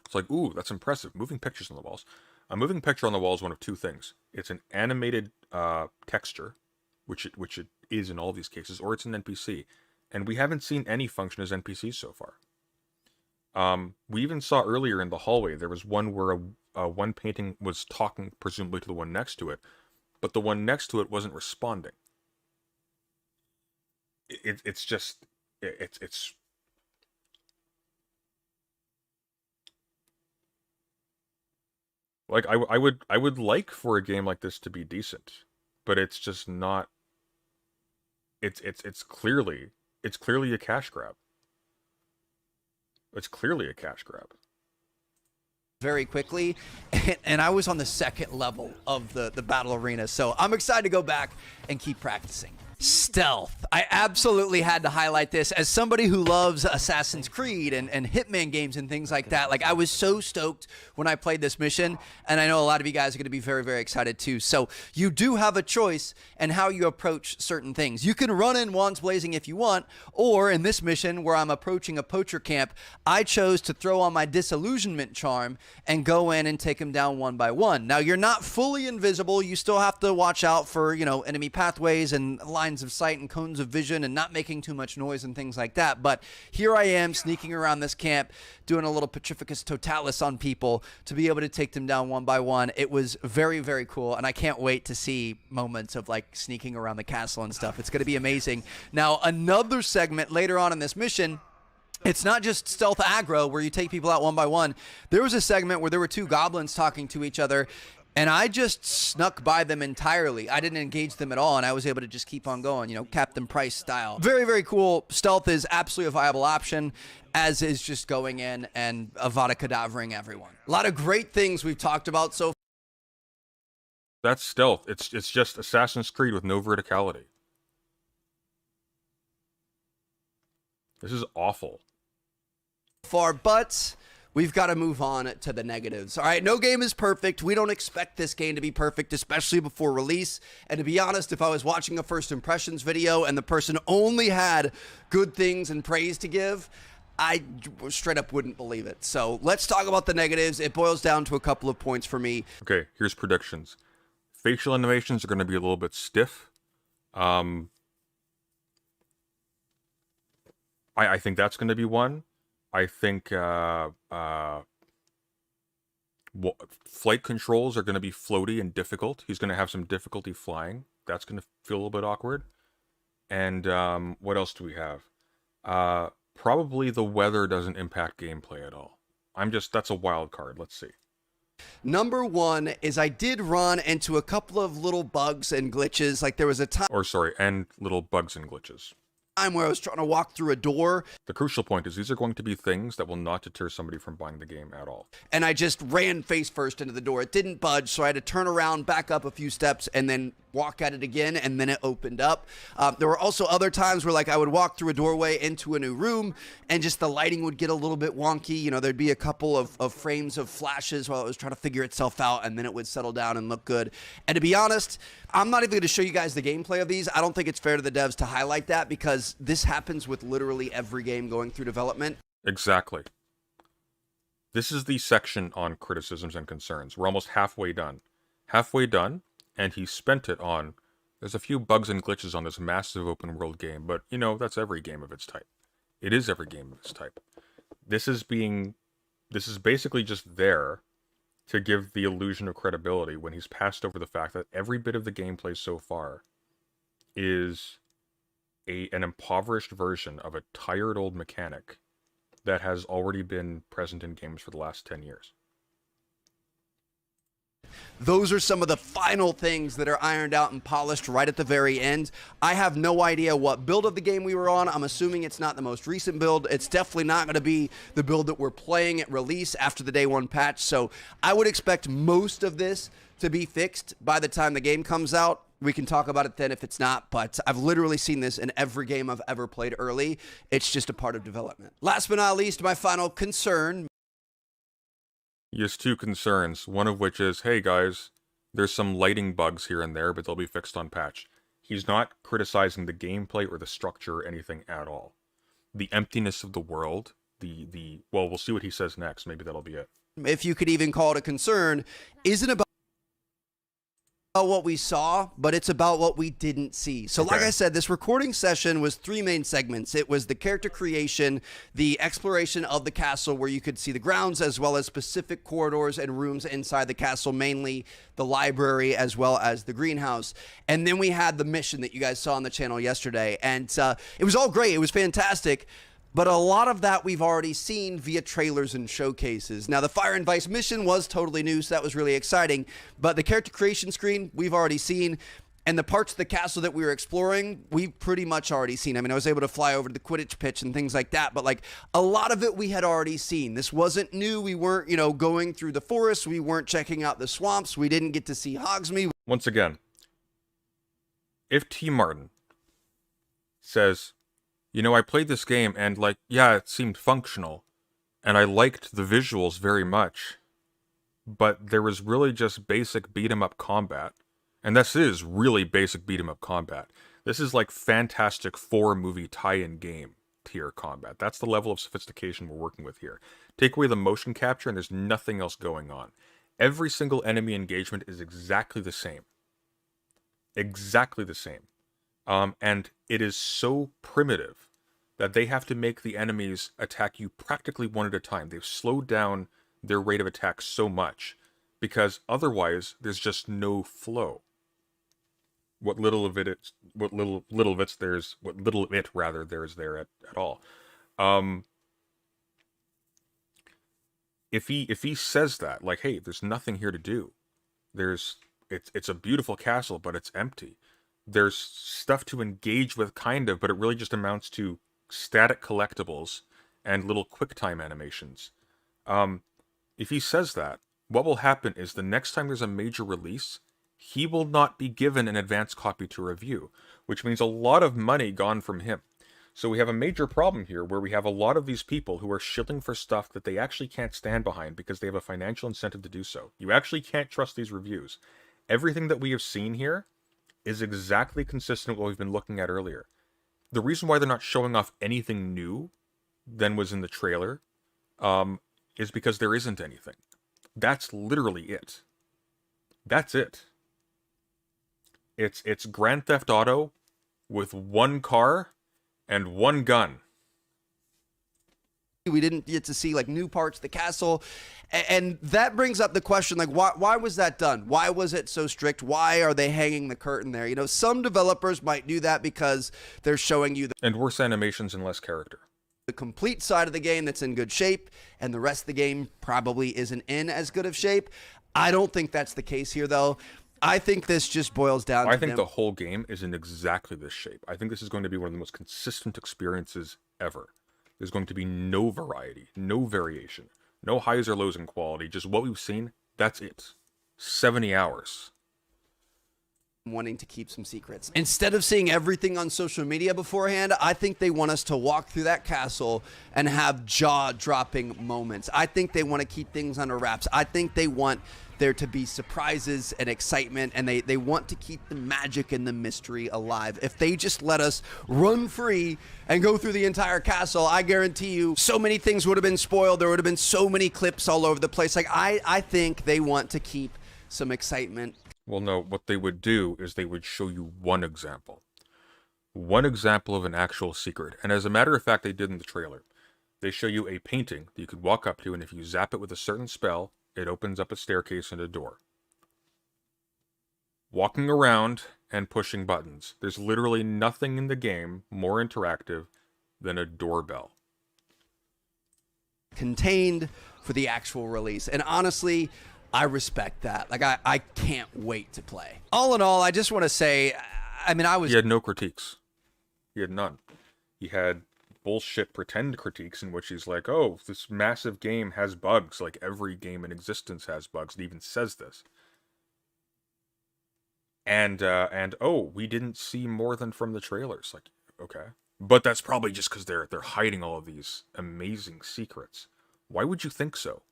It's like, ooh, that's impressive. Moving pictures on the walls. A moving picture on the wall is one of two things. It's an animated texture, which it is in all these cases, or it's an NPC. And we haven't seen any function as NPCs so far. We even saw earlier in the hallway, there was one where one painting was talking, presumably to the one next to it, but the one next to it wasn't responding. It's like I would like for a game like this to be decent, but it's just not. It's clearly a cash grab. It's clearly a cash grab. Very quickly, and I was on the second level of the battle arena, so I'm excited to go back and keep practicing. Stealth. I absolutely had to highlight this as somebody who loves Assassin's Creed and Hitman games and things like that. Like, I was so stoked when I played this mission, and I know a lot of you guys are going to be very, very excited too. So you do have a choice in how you approach certain things. You can run in wands blazing if you want, or in this mission where I'm approaching a poacher camp, I chose to throw on my disillusionment charm and go in and take them down one by one. Now, you're not fully invisible. You still have to watch out for, you know, enemy pathways and lines of sight and cones of vision and not making too much noise and things like that. But here I am sneaking around this camp doing a little Petrificus Totalis on people to be able to take them down one by one. It was very, very cool, and I can't wait to see moments of like sneaking around the castle and stuff. It's going to be amazing. Now, another segment later on in this mission, it's not just stealth aggro where you take people out one by one. There was a segment where there were two goblins talking to each other, and I just snuck by them entirely. I didn't engage them at all, and I was able to just keep on going, you know, Captain Price style. Very, very cool. Stealth is absolutely a viable option, as is just going in and Avada Kedavraing everyone. A lot of great things we've talked about so far. That's stealth. It's just Assassin's Creed with no verticality. This is awful. But we've got to move on to the negatives. All right, no game is perfect. We don't expect this game to be perfect, especially before release. And to be honest, if I was watching a first impressions video and the person only had good things and praise to give, I straight up wouldn't believe it. So let's talk about the negatives. It boils down to a couple of points for me. Okay, here's predictions. Facial animations are going to be a little bit stiff. I think that's going to be one. I think flight controls are going to be floaty and difficult. He's going to have some difficulty flying. That's going to feel a little bit awkward. And what else do we have? Probably the weather doesn't impact gameplay at all. That's a wild card. Let's see. Number one is I did run into a couple of little bugs and glitches. Like there was a time. And little bugs and glitches. where I was trying to walk through a door. The crucial point is these are going to be things that will not deter somebody from buying the game at all. And I just ran face first into the door. It didn't budge, so I had to turn around, back up a few steps, and then walk at it again, and then it opened up. There were also other times where like I would walk through a doorway into a new room, and just the lighting would get a little bit wonky. You know, there'd be a couple of frames of flashes while it was trying to figure itself out, and then it would settle down and look good. And to be honest, I'm not even going to show you guys the gameplay of these. I don't think it's fair to the devs to highlight that, because this happens with literally every game going through development. Exactly. This is the section on criticisms and concerns. We're almost halfway done. And he spent it on, there's a few bugs and glitches on this massive open world game, but, you know, that's every game of its type. It is every game of its type. This is basically just there to give the illusion of credibility when he's passed over the fact that every bit of the gameplay so far is an impoverished version of a tired old mechanic that has already been present in games for the last 10 years. Those are some of the final things that are ironed out and polished right at the very end. I have no idea what build of the game we were on. I'm assuming it's not the most recent build. It's definitely not going to be the build that we're playing at release after the day one patch. So I would expect most of this to be fixed by the time the game comes out. We can talk about it then if it's not, but I've literally seen this in every game I've ever played early. It's just a part of development. Last but not least, my final concern. He has two concerns, one of which is, hey guys, there's some lighting bugs here and there, but they'll be fixed on patch. He's not criticizing the gameplay or the structure or anything at all. The emptiness of the world, well, we'll see what he says next, maybe that'll be it. If you could even call it a concern, isn't about what we saw, but it's about what we didn't see. So like I said, this recording session was three main segments. It was the character creation, the exploration of the castle where you could see the grounds, as well as specific corridors and rooms inside the castle, mainly the library as well as the greenhouse. And then we had the mission that you guys saw on the channel yesterday. And it was all great. It was fantastic. But a lot of that we've already seen via trailers and showcases. Now, the Fire and Vice mission was totally new, so that was really exciting. But the character creation screen, we've already seen. And the parts of the castle that we were exploring, we've pretty much already seen. I mean, I was able to fly over to the Quidditch pitch and things like that. But, like, a lot of it we had already seen. This wasn't new. We weren't, you know, going through the forest. We weren't checking out the swamps. We didn't get to see Hogsmeade. Once again, if T. Martin says, you know, I played this game and, like, yeah, it seemed functional, and I liked the visuals very much, but there was really just basic beat-em-up combat, and this is really basic beat-em-up combat. This is like Fantastic Four movie tie-in game tier combat. That's the level of sophistication we're working with here. Take away the motion capture and there's nothing else going on. Every single enemy engagement is exactly the same. Exactly the same. And it is so primitive that they have to make the enemies attack you practically one at a time. They've slowed down their rate of attack so much because otherwise there's just no flow. What little of it there is there at all. If he says that, like, hey, there's nothing here to do. It's a beautiful castle, but it's empty. There's stuff to engage with, kind of, but it really just amounts to static collectibles and little QuickTime animations. If he says that, what will happen is the next time there's a major release, he will not be given an advance copy to review, which means a lot of money gone from him. So we have a major problem here where we have a lot of these people who are shilling for stuff that they actually can't stand behind because they have a financial incentive to do so. You actually can't trust these reviews. Everything that we have seen here is exactly consistent with what we've been looking at earlier. The reason why they're not showing off anything new than was in the trailer is because there isn't anything. That's literally it. That's it. It's Grand Theft Auto with one car and one gun. We didn't get to see like new parts of the castle, and that brings up the question, like, why was that done? Why was it so strict? Why are they hanging the curtain there? You know, some developers might do that because they're showing you and worse animations and less character. The complete side of the game that's in good shape, and the rest of the game probably isn't in as good of shape. I don't think that's the case here, though. I think this just boils down to I think them. the whole game is in exactly this shape. I think this is going to be one of the most consistent experiences ever. There's going to be no variety, no variation, no highs or lows in quality. Just what we've seen, that's it. 70 hours. Wanting to keep some secrets. Instead of seeing everything on social media beforehand, I think they want us to walk through that castle and have jaw-dropping moments. I think they want to keep things under wraps. I think they want there to be surprises and excitement, and they want to keep the magic and the mystery alive. If they just let us run free and go through the entire castle, I guarantee you so many things would have been spoiled. There would have been so many clips all over the place. Like, I think they want to keep some excitement. Well, no, what they would do is they would show you one example. One example of an actual secret. And as a matter of fact, they did in the trailer. They show you a painting that you could walk up to, and if you zap it with a certain spell, it opens up a staircase and a door. Walking around and pushing buttons. There's literally nothing in the game more interactive than a doorbell. Contained for the actual release. And honestly, I respect that. Like, I can't wait to play. All in all, I just want to say, I mean, He had no critiques. He had none. He had bullshit pretend critiques in which he's like, oh, this massive game has bugs. Like, every game in existence has bugs. It even says this. And oh, we didn't see more than from the trailers. Like, okay. But that's probably just because they're hiding all of these amazing secrets. Why would you think so?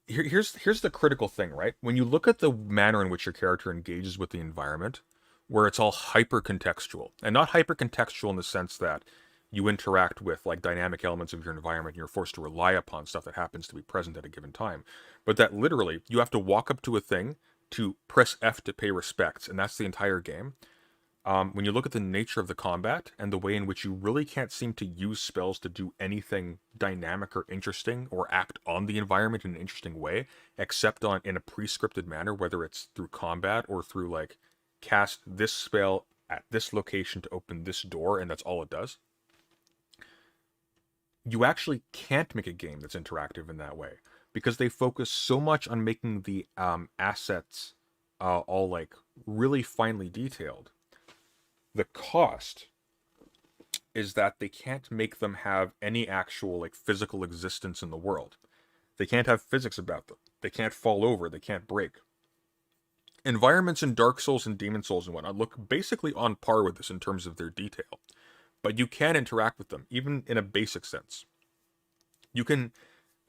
Here's the critical thing, right? When you look at the manner in which your character engages with the environment, where it's all hyper-contextual, and not hyper-contextual in the sense that you interact with like dynamic elements of your environment and you're forced to rely upon stuff that happens to be present at a given time, but that literally you have to walk up to a thing to press F to pay respects, and that's the entire game. When you look at the nature of the combat and the way in which you really can't seem to use spells to do anything dynamic or interesting or act on the environment in an interesting way, except in a pre-scripted manner, whether it's through combat or through like cast this spell at this location to open this door and that's all it does, you actually can't make a game that's interactive in that way because they focus so much on making the assets all like really finely detailed. The cost is that they can't make them have any actual like physical existence in the world. They can't have physics about them. They can't fall over. They can't break. Environments in Dark Souls and Demon Souls and whatnot look basically on par with this in terms of their detail. But you can interact with them, even in a basic sense. You can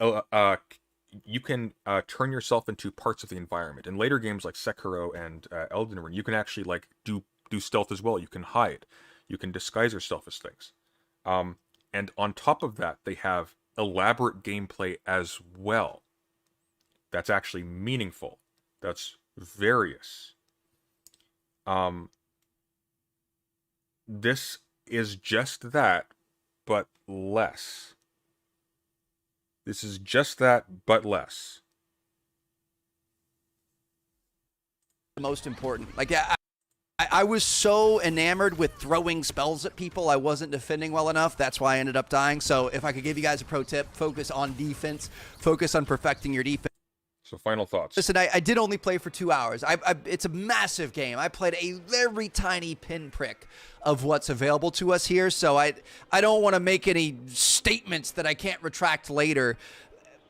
turn yourself into parts of the environment. In later games like Sekiro and Elden Ring, you can actually like do stealth as well. You can hide. You can disguise yourself as things. And on top of that, they have elaborate gameplay as well. That's actually meaningful. That's various. This is just that, but less. This is just that, but less. Most important. Like, I was so enamored with throwing spells at people, I wasn't defending well enough. That's why I ended up dying. So if I could give you guys a pro tip, focus on defense. Focus on perfecting your defense. So final thoughts. Listen, I did only play for 2 hours. It's a massive game. I played a very tiny pinprick of what's available to us here. So I don't want to make any statements that I can't retract later.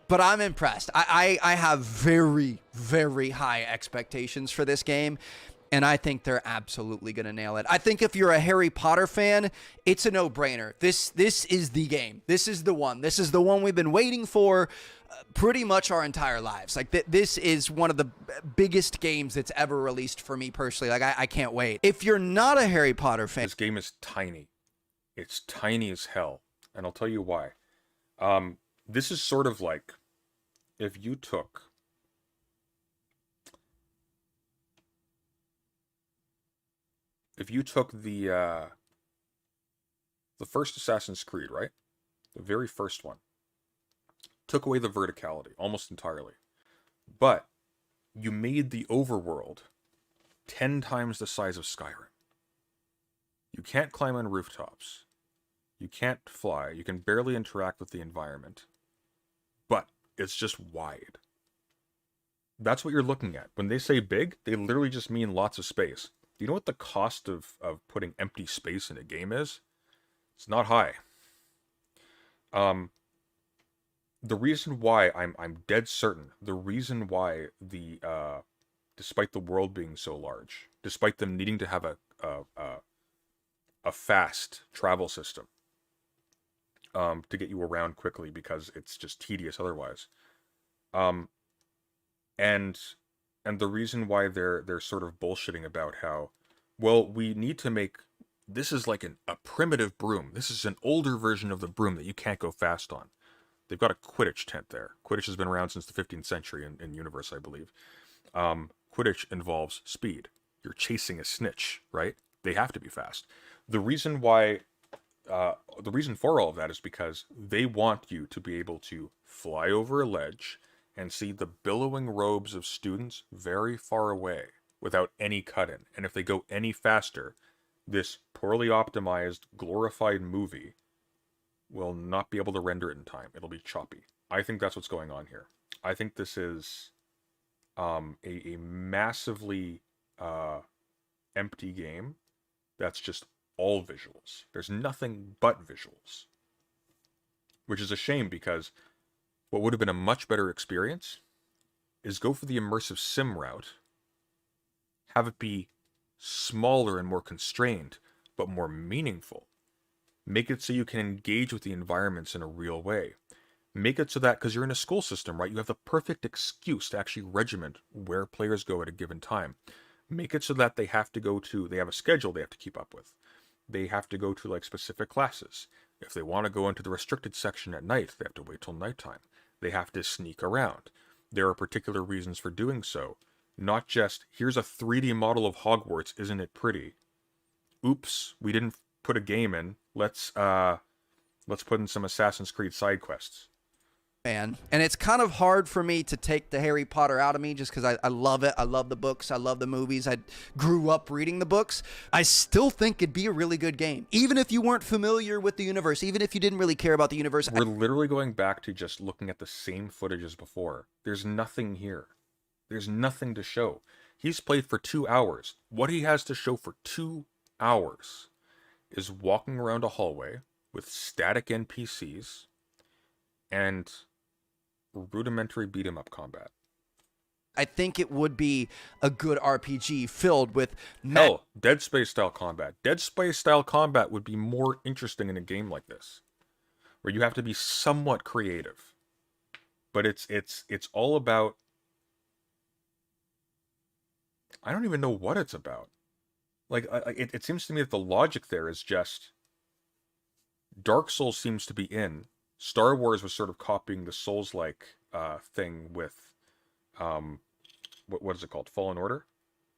But I'm impressed. I have very, very high expectations for this game. And I think they're absolutely going to nail it. I think if you're a Harry Potter fan, it's a no-brainer. This is the game. This is the one. This is the one we've been waiting for pretty much our entire lives. Like, this is one of the biggest games that's ever released for me personally. Like, I can't wait. If you're not a Harry Potter fan... This game is tiny. It's tiny as hell. And I'll tell you why. This is sort of like if you took... If you took the first Assassin's Creed, right? The very first one. Took away the verticality almost entirely. But you made the overworld 10 times the size of Skyrim. You can't climb on rooftops. You can't fly. You can barely interact with the environment. But it's just wide. That's what you're looking at. When they say big, they literally just mean lots of space. Do you know what the cost of putting empty space in a game is? It's not high. Um, the reason why I'm dead certain, the reason why despite the world being so large, despite them needing to have a fast travel system, to get you around quickly because it's just tedious otherwise. Um, and and the reason why they're sort of bullshitting about how, well, we need to make this is like a primitive broom. This is an older version of the broom that you can't go fast on. They've got a Quidditch tent there. Quidditch has been around since the 15th century in universe, I believe. Quidditch involves speed. You're chasing a snitch, right? They have to be fast. The reason why, the reason for all of that is because they want you to be able to fly over a ledge and see the billowing robes of students very far away without any cut-in. And if they go any faster, this poorly optimized, glorified movie will not be able to render it in time. It'll be choppy. I think that's what's going on here. I think this is a massively empty game that's just all visuals. There's nothing but visuals, which is a shame because what would have been a much better experience is go for the immersive sim route, have it be smaller and more constrained, but more meaningful. Make it so you can engage with the environments in a real way. Make it so that, because you're in a school system, right, you have the perfect excuse to actually regiment where players go at a given time. Make it so that they have a schedule they have to keep up with. They have to go to like specific classes. If they want to go into the restricted section at night, they have to wait till nighttime. They have to sneak around. There are particular reasons for doing so. Not just, here's a 3D model of Hogwarts, isn't it pretty? Oops, we didn't put a game in. Let's put in some Assassin's Creed side quests. Man. And it's kind of hard for me to take the Harry Potter out of me just because I love it. I love the books. I love the movies. I grew up reading the books. I still think it'd be a really good game. Even if you weren't familiar with the universe, even if you didn't really care about the universe. We're literally going back to just looking at the same footage as before. There's nothing here. There's nothing to show. He's played for 2 hours. What he has to show for 2 hours is walking around a hallway with static NPCs and rudimentary beat-em-up combat. I think it would be a good RPG filled with... Hell, Dead Space style combat. Dead Space style combat would be more interesting in a game like this, where you have to be somewhat creative. But it's all about... I don't even know what it's about. Like, it seems to me that the logic there is just... Dark Souls seems to be in. Star Wars was sort of copying the Souls-like thing with, what is it called? Fallen Order?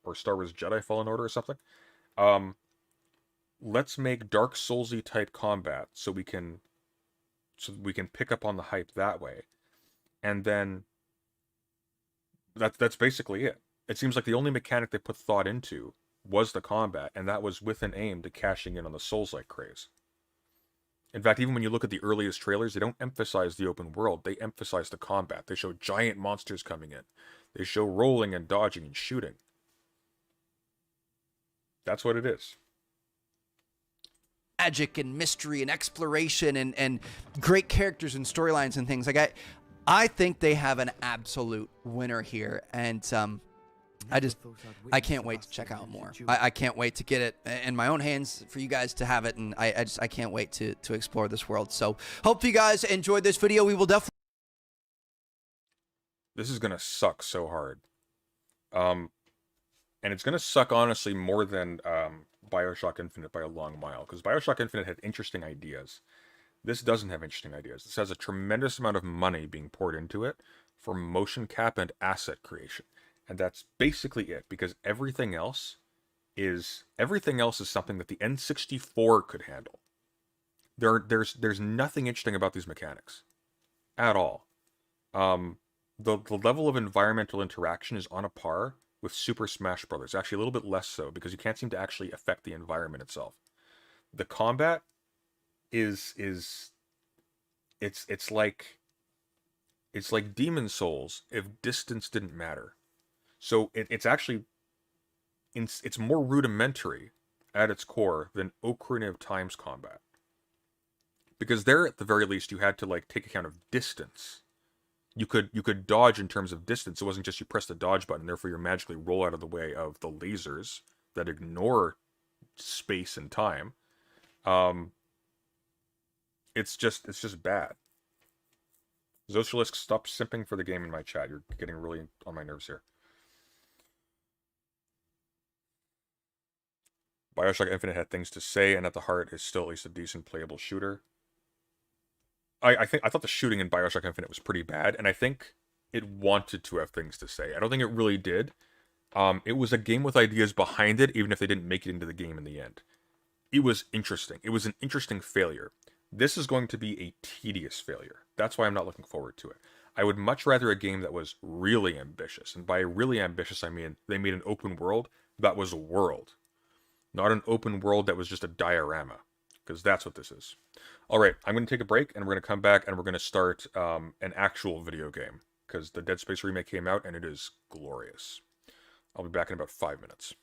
Or Star Wars Jedi Fallen Order or something? Let's make Dark Soulsy type combat so we can pick up on the hype that way. And then that's basically it. It seems like the only mechanic they put thought into was the combat, and that was with an aim to cashing in on the Souls-like craze. In fact, even when you look at the earliest trailers, they don't emphasize the open world. They emphasize the combat. They show giant monsters coming in. They show rolling and dodging and shooting. That's what it is. Magic and mystery and exploration and great characters and storylines and things. Like I think they have an absolute winner here. And I can't wait to check out more. I can't wait to get it in my own hands for you guys to have it, and I can't wait to explore this world. So hope you guys enjoyed this video. We will definitely... This is gonna suck so hard. And it's gonna suck honestly more than BioShock Infinite by a long mile, because BioShock Infinite had interesting ideas. This doesn't have interesting ideas. This has a tremendous amount of money being poured into it for motion cap and asset creation. And that's basically it, because everything else is something that the N64 could handle. There's nothing interesting about these mechanics at all. The level of environmental interaction is on a par with Super Smash Bros. Actually, a little bit less so, because you can't seem to actually affect the environment itself. The combat is it's like It's like Demon Souls if distance didn't matter. So it's actually it's more rudimentary at its core than Ocarina of Time's combat. Because there, at the very least, you had to like take account of distance. You could dodge in terms of distance. It wasn't just you press the dodge button, therefore you magically roll out of the way of the lasers that ignore space and time. Um, it's just bad. Zoshalisk, stop simping for the game in my chat. You're getting really on my nerves here. Bioshock Infinite had things to say, and at the heart is still at least a decent playable shooter. I thought the shooting in Bioshock Infinite was pretty bad, and I think it wanted to have things to say. I don't think it really did. It was a game with ideas behind it, even if they didn't make it into the game in the end. It was interesting. It was an interesting failure. This is going to be a tedious failure. That's why I'm not looking forward to it. I would much rather a game that was really ambitious. And by really ambitious, I mean they made an open world that was a world, not an open world that was just a diorama, because that's what this is. All right, I'm going to take a break, and we're going to come back, and we're going to start an actual video game, because the Dead Space remake came out, and it is glorious. I'll be back in about 5 minutes.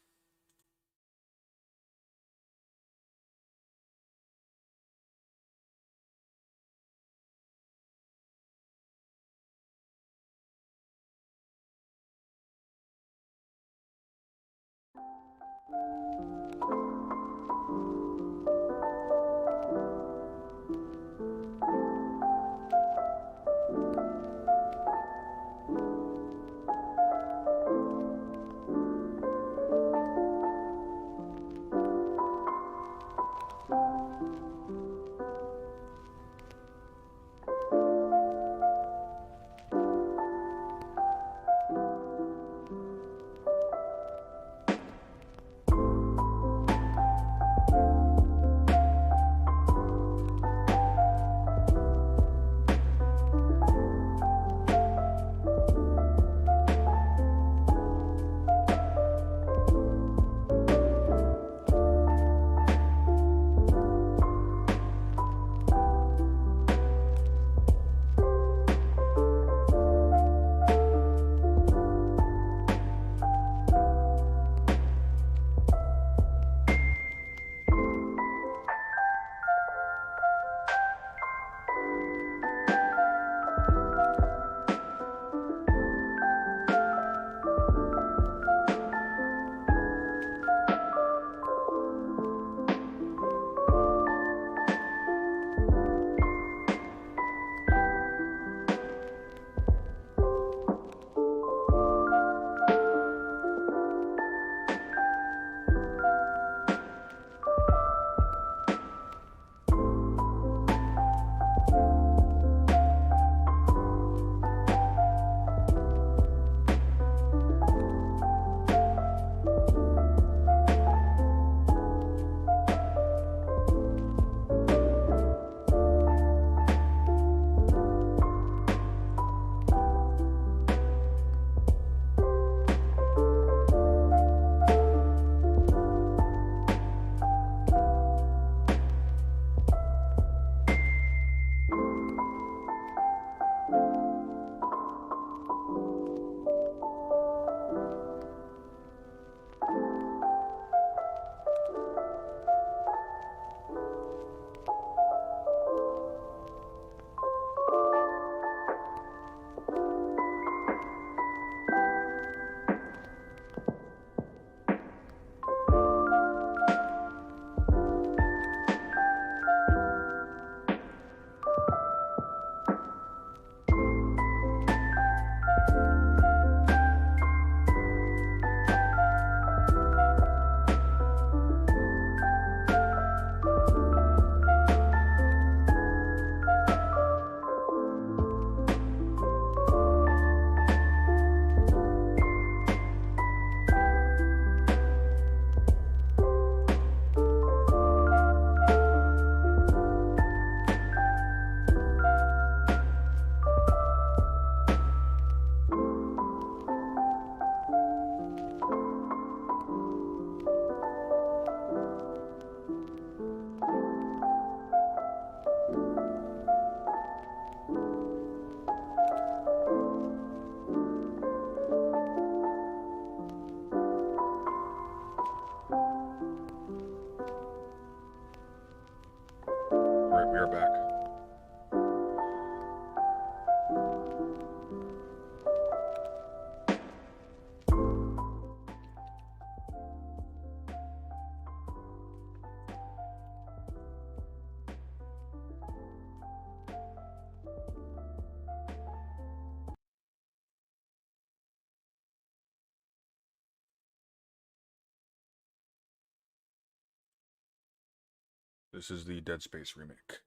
This is the Dead Space remake.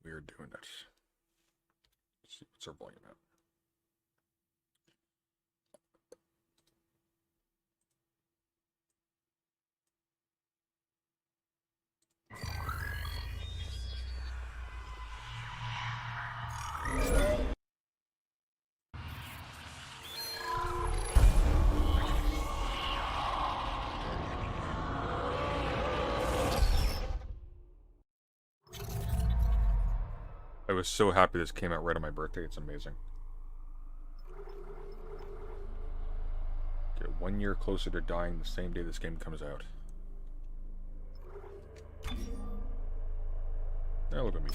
We are doing it. Let's see what's our volume at. I was so happy this came out right on my birthday. It's amazing. Okay, 1 year closer to dying the same day this game comes out. Now look at me.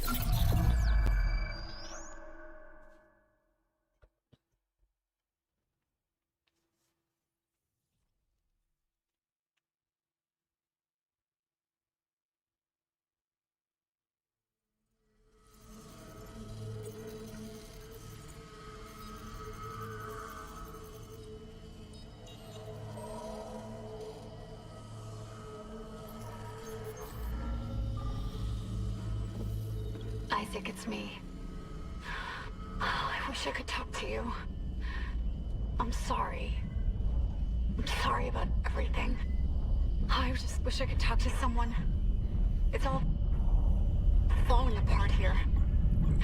Isaac, it's me. Oh, I wish I could talk to you. I'm sorry. I'm sorry about everything. Oh, I just wish I could talk to someone. It's all falling apart here.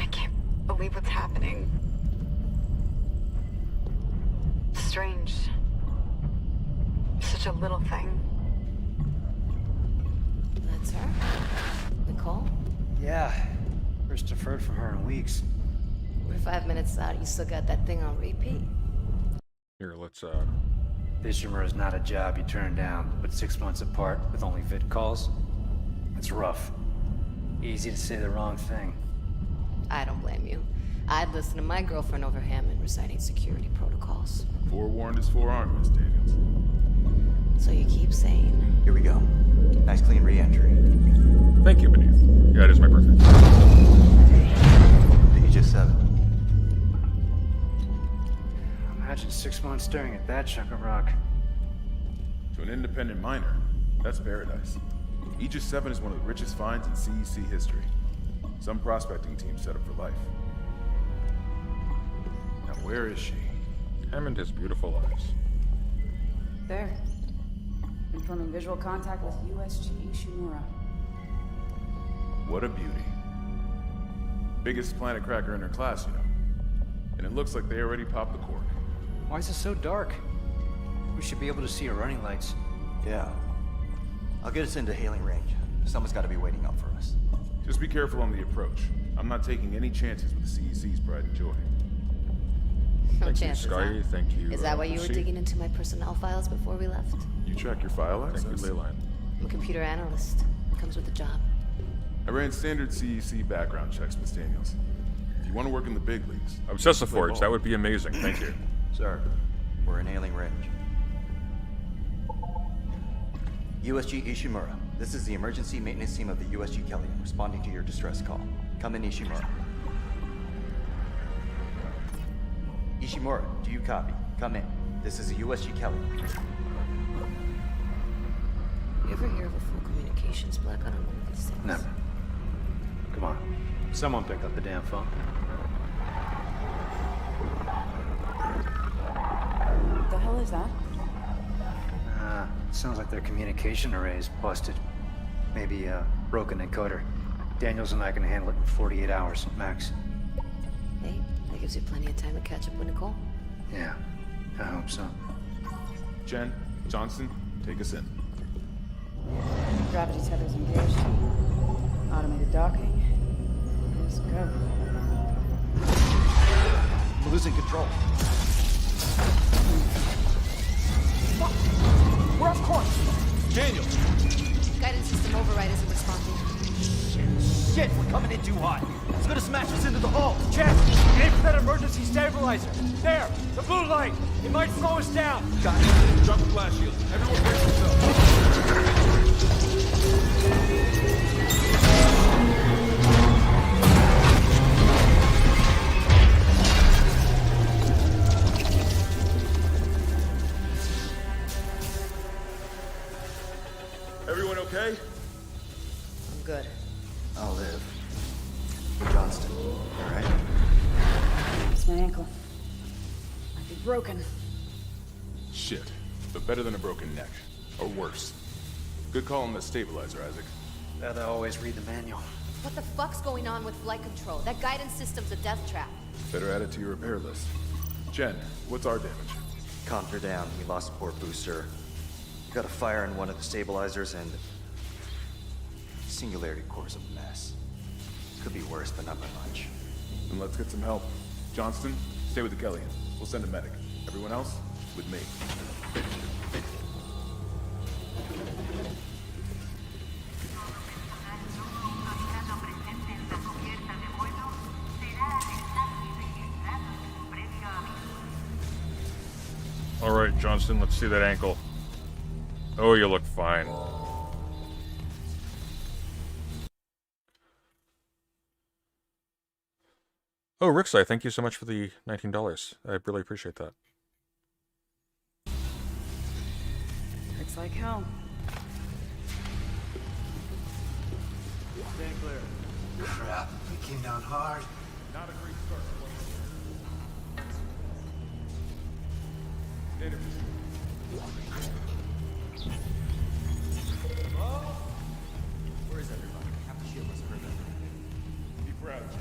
I can't believe what's happening. Strange. Such a little thing. That's her? Nicole? Yeah. First deferred from her in weeks. We're 5 minutes out. You still got that thing on repeat? Here, let's Fishermer is not a job you turn down, but 6 months apart with only vid calls? That's rough. Easy to say the wrong thing. I don't blame you. I'd listen to my girlfriend over Hammond reciting security protocols. Forewarned is forearmed, Miss Davies. So you keep saying... Here we go. Nice clean re-entry. Thank you, Beneath. Yeah, it is my birthday. Age of 7. Imagine 6 months staring at that chunk of rock. To an independent miner, that's paradise. Aegis 7 is one of the richest finds in CEC history. Some prospecting teams set up for life. Now where is she? Hammond has beautiful eyes. There. Confirming visual contact with USG Ishimura. What a beauty. Biggest planet cracker in her class, you know. And it looks like they already popped the cork. Why is it so dark? We should be able to see her running lights. Yeah. I'll get us into hailing range. Someone's got to be waiting up for us. Just be careful on the approach. I'm not taking any chances with the CEC's pride and joy. No Thank chances, you, Sky. huh? Thank you. Is that why you were Lucy. digging into my personnel files before we left? You track your file Thank access? you, Leyline. I'm a computer analyst. Comes with the job. I ran standard CEC background checks, Miss Daniels. If you want to work in the big leagues... Obsessive play Forge, ball. that would be amazing. Thank you. Sir, we're in hailing range. USG Ishimura. This is the emergency maintenance team of the USG Kellyan responding to your distress call. Come in, Ishimura. Ishimura, do you copy? Come in. This is the USG Kellyan. You ever hear of a full communications blackout on one of these things? Never. Come on. Someone pick up the damn phone. What the hell is that? Sounds like their communication array is busted. Maybe a broken encoder. Daniels and I can handle it in 48 hours, max. Hey, that gives you plenty of time to catch up with Nicole. Yeah, I hope so. Jen, Johnson, take us in. Gravity tethers engaged. Automated docking. Let's go. We're losing control. We're off course! Daniel! Guidance system override isn't responding. Shit, we're coming in too hot. It's gonna smash us into the hull. Check! Aim for that emergency stabilizer. There! The blue light! It might slow us down! Got it. Drop the flash shield. Everyone brace yourself. Everyone okay? Good. I'll live. For Johnston, alright? It's my ankle. Might be broken. Shit. But better than a broken neck. Or worse. Good call on the stabilizer, Isaac. Gotta always read the manual. What the fuck's going on with flight control? That guidance system's a death trap. Better add it to your repair list. Jen, what's our damage? Comms are down. We lost a port booster. Got a fire in one of the stabilizers and... Singularity core's a mess. Could be worse, but not by much. Then let's get some help. Johnston, stay with the Kellyan. We'll send a medic. Everyone else, with me. Alright, Johnston, let's see that ankle. Oh, you look fine. Oh, Rixai, thank you so much for the $19. I really appreciate that. Looks like hell. Stand clear. Crap, we came down hard. Not a great start. Native. Where is everybody? Half the shield must have heard that. Be proud, Jen.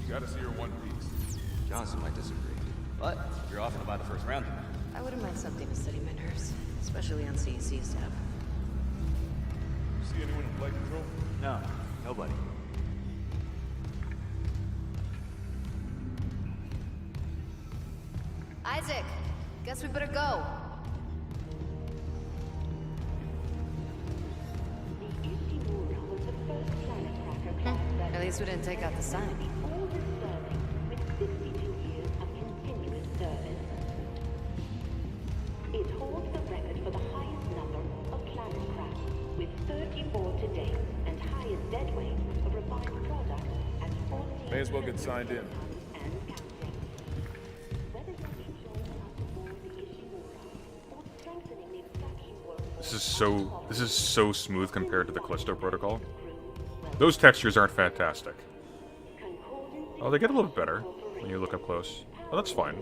You gotta see her one piece. Johnson might disagree. But you're offering to buy the first round. I wouldn't mind something to steady my nerves, especially on CEC staff. See anyone in flight control? No, nobody. Isaac, guess we better go. At least we didn't take out the sign. It holds the record for the highest number of planet crashes, with 34 to date, and highest dead weight of refined product at 14. May as well get signed in. And counting. Whether you're enjoying aboard the Ishimura or strengthening the extraction work, This is so smooth compared to the Callisto Protocol. Those textures aren't fantastic. Oh, they get a little bit better when you look up close. Oh, that's fine.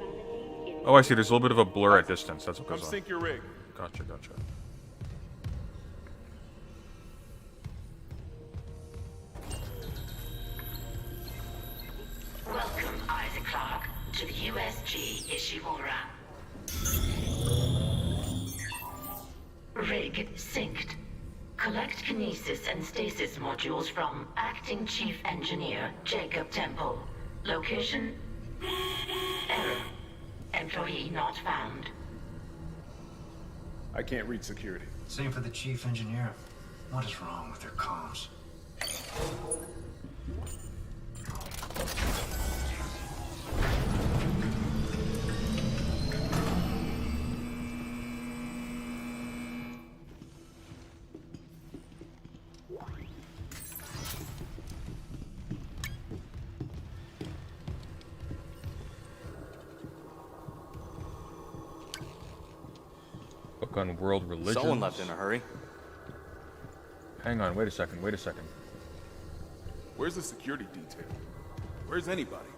Oh, I see. There's a little bit of a blur at distance. That's what Come goes on. sync your rig. Gotcha, gotcha. welcome, Isaac Clarke, to the USG Ishimura. Rig synced. Collect kinesis and stasis modules from Acting Chief Engineer Jacob Temple. Location? Error. Employee not found. I can't reach security. Same for the chief engineer. What is wrong with their comms? Book on world religions. Someone left in a hurry. Hang on, wait a second, wait a second. Where's the security detail? Where's anybody?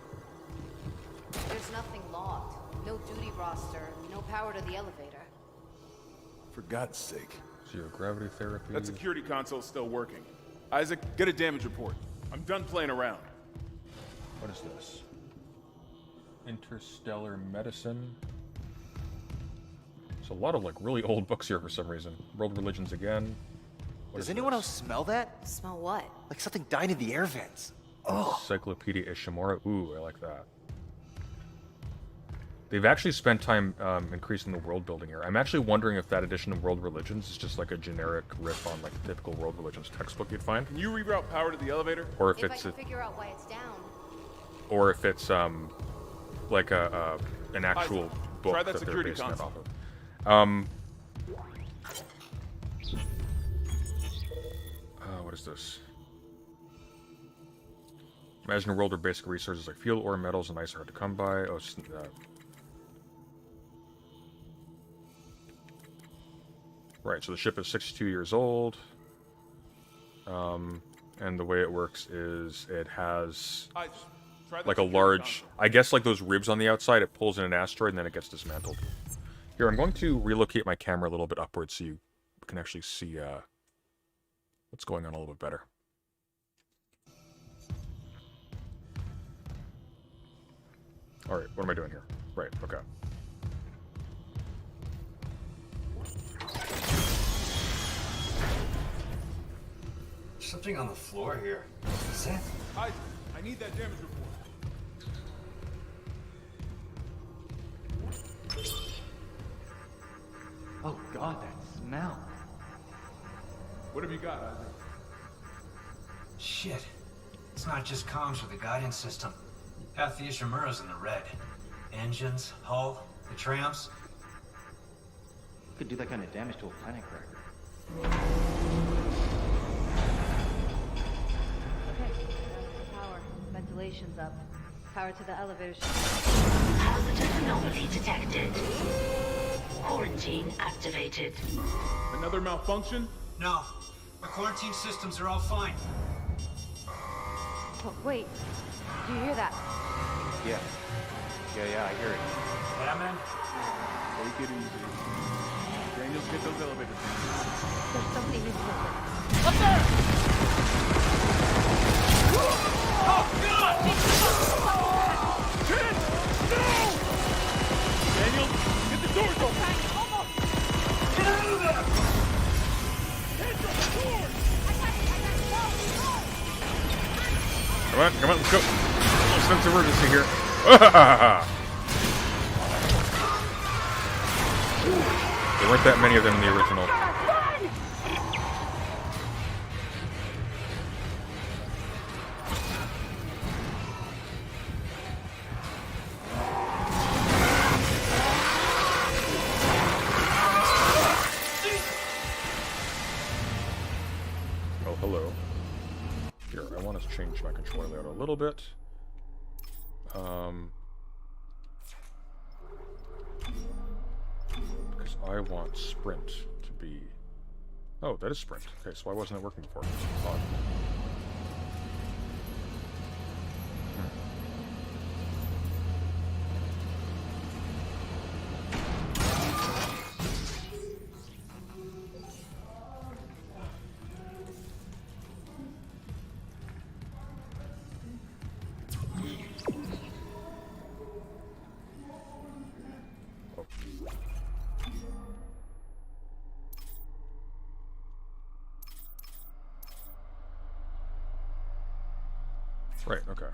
There's nothing logged. No duty roster, no power to the elevator. For God's sake. Zero gravity therapy. That security console's still working. Isaac, get a damage report. I'm done playing around. What is this? Interstellar medicine. There's a lot of like really old books here for some reason. World religions again. What Does is anyone this? else smell that? Smell what? Like something died in the air vents. Oh, Encyclopedia Ishimura. Ooh, I like that. They've actually spent time increasing the world building here. I'm actually wondering if that edition of World Religions is just like a generic riff on like a typical World Religions textbook you'd find, Can you reroute power to the elevator? or if If I it's can figure out why it's down. or if it's like an actual book try that that they're security basing it console. off of. What is this? Imagine a world where basic resources like fuel, ore, metals, and ice are hard to come by. Oh, it's right, so the ship is 62 years old. And the way it works is it has I try the like a security large, console. I guess like those ribs on the outside, it pulls in an asteroid and then it gets dismantled. Here, I'm going to relocate my camera a little bit upwards so you can actually see what's going on a little bit better. Alright, what am I doing here? Right, okay. Something on the floor here. Is it? I need that damage report. Oh god, that smell. What have you got, Isaac? Shit. It's not just comms or the guidance system. Half the Ishimura's in the red. Engines, hull, the trams. Could do that kind of damage to a planet cracker. Okay, power. Ventilation's up. Power to the elevators. Hazardous anomaly detected. Quarantine activated. Another malfunction? No. Our quarantine systems are all fine. Oh, wait. Do you hear that? Yeah. Yeah, I hear it. Yeah, man. Take it easy. Daniels, get those elevators. There's something missing. Up there! Oh, God! Shit! No! Daniels, get the doors open! Almost! Get out of there! Hands on the doors! Come on, let's go. A little sense of urgency here. There weren't that many of them in the original. Oh, hello. Here, I want to change my controller layout a little bit. Because I want sprint to be... Oh, that is sprint. Okay, so why wasn't it working before? Odd. Right, okay.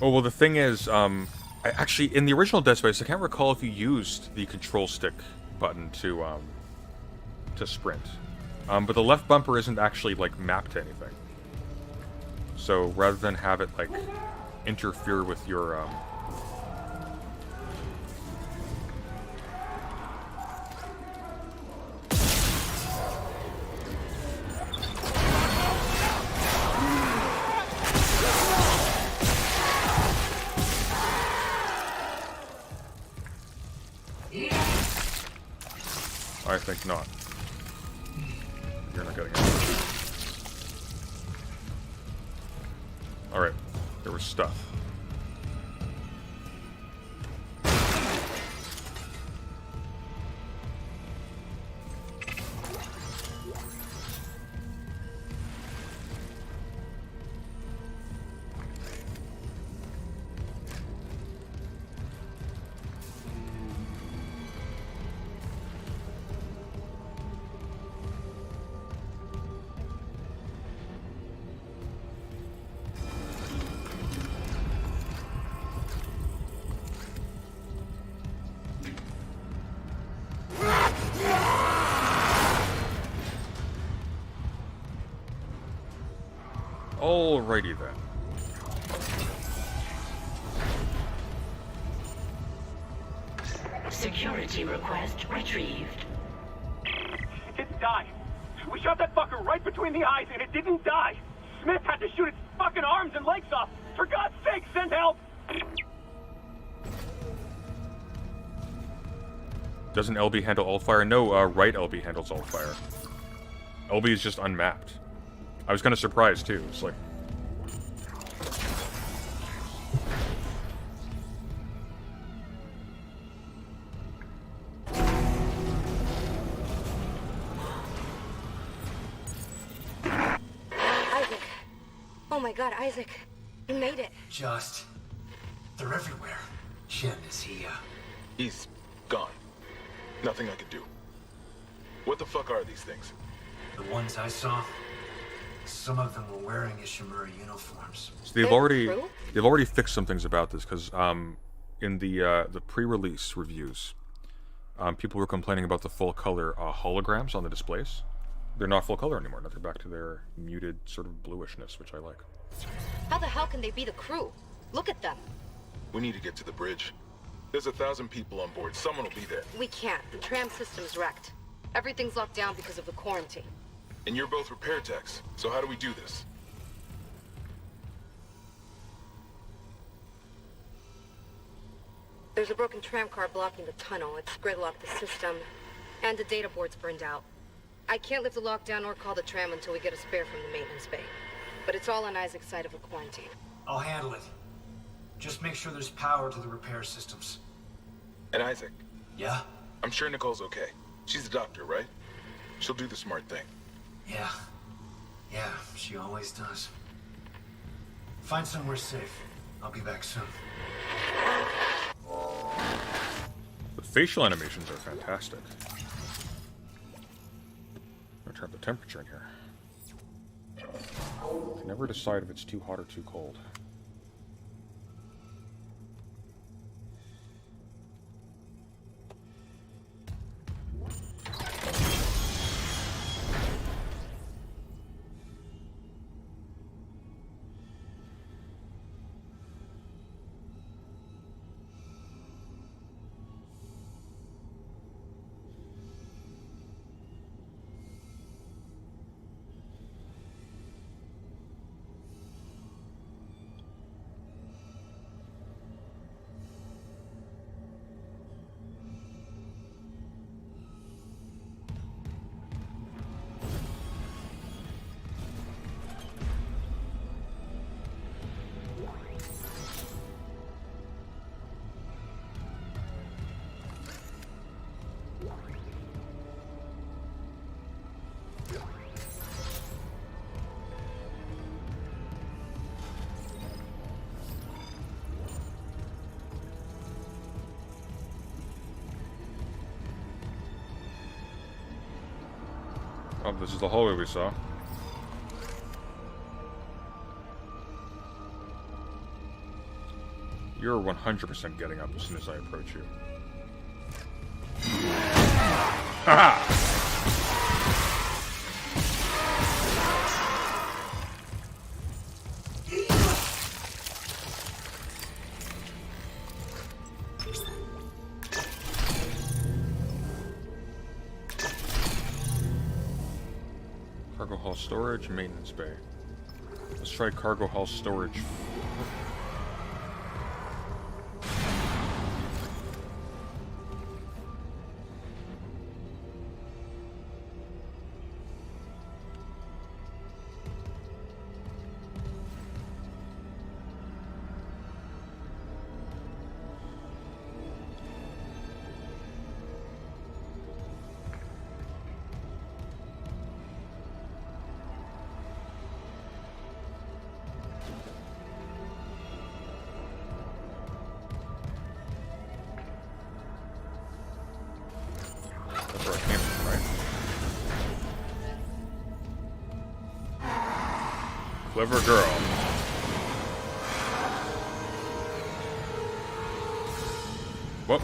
Oh, well, the thing is, actually, in the original Dead Space, I can't recall if you used the control stick button to sprint. But the left bumper isn't actually, like, mapped to anything. So, rather than have it, like, interfere with your, I think not. You're not getting it. Alright. There was stuff. Alrighty then. Security request retrieved. It didn't die. We shot that fucker right between the eyes and it didn't die. Smith had to shoot its fucking arms and legs off. For God's sake, send help! Doesn't LB handle alt fire? No, right LB handles alt fire. LB is just unmapped. I was kind of surprised too. It's like, Isaac. Oh my god, Isaac. You made it. Just... they're everywhere. Shin, is he, He's gone. Nothing I can do. What the fuck are these things? The ones I saw, some of them were wearing Ishimura uniforms. so they've already fixed some things about this because in the pre-release reviews, people were complaining about the full color holograms on the displays. They're not full color anymore. Now they're back to their muted sort of bluishness, which I like. How the hell can they be the crew? Look at them. We need to get to the bridge. There's 1,000 people on board. Someone will be there. We can't. The tram system's wrecked. Everything's locked down because of the quarantine. And you're both repair techs. So how do we do this? There's a broken tram car blocking the tunnel. It's gridlocked the system. And the data board's burned out. I can't lift the lockdown or call the tram until we get a spare from the maintenance bay. But it's all on Isaac's side of the quarantine. I'll handle it. Just make sure there's power to the repair systems. And Isaac. Yeah? I'm sure Nicole's okay. She's a doctor, right? She'll do the smart thing. Yeah. Yeah, she always does. Find somewhere safe. I'll be back soon. The facial animations are fantastic. I'm gonna turn up the temperature in here. I can never decide if it's too hot or too cold. Oh, this is the hallway we saw. You're 100% getting up as soon as I approach you. Haha! Cargo hall storage, maintenance bay. Let's try cargo hall storage. That's where I came from, right? Clever girl. Whoop.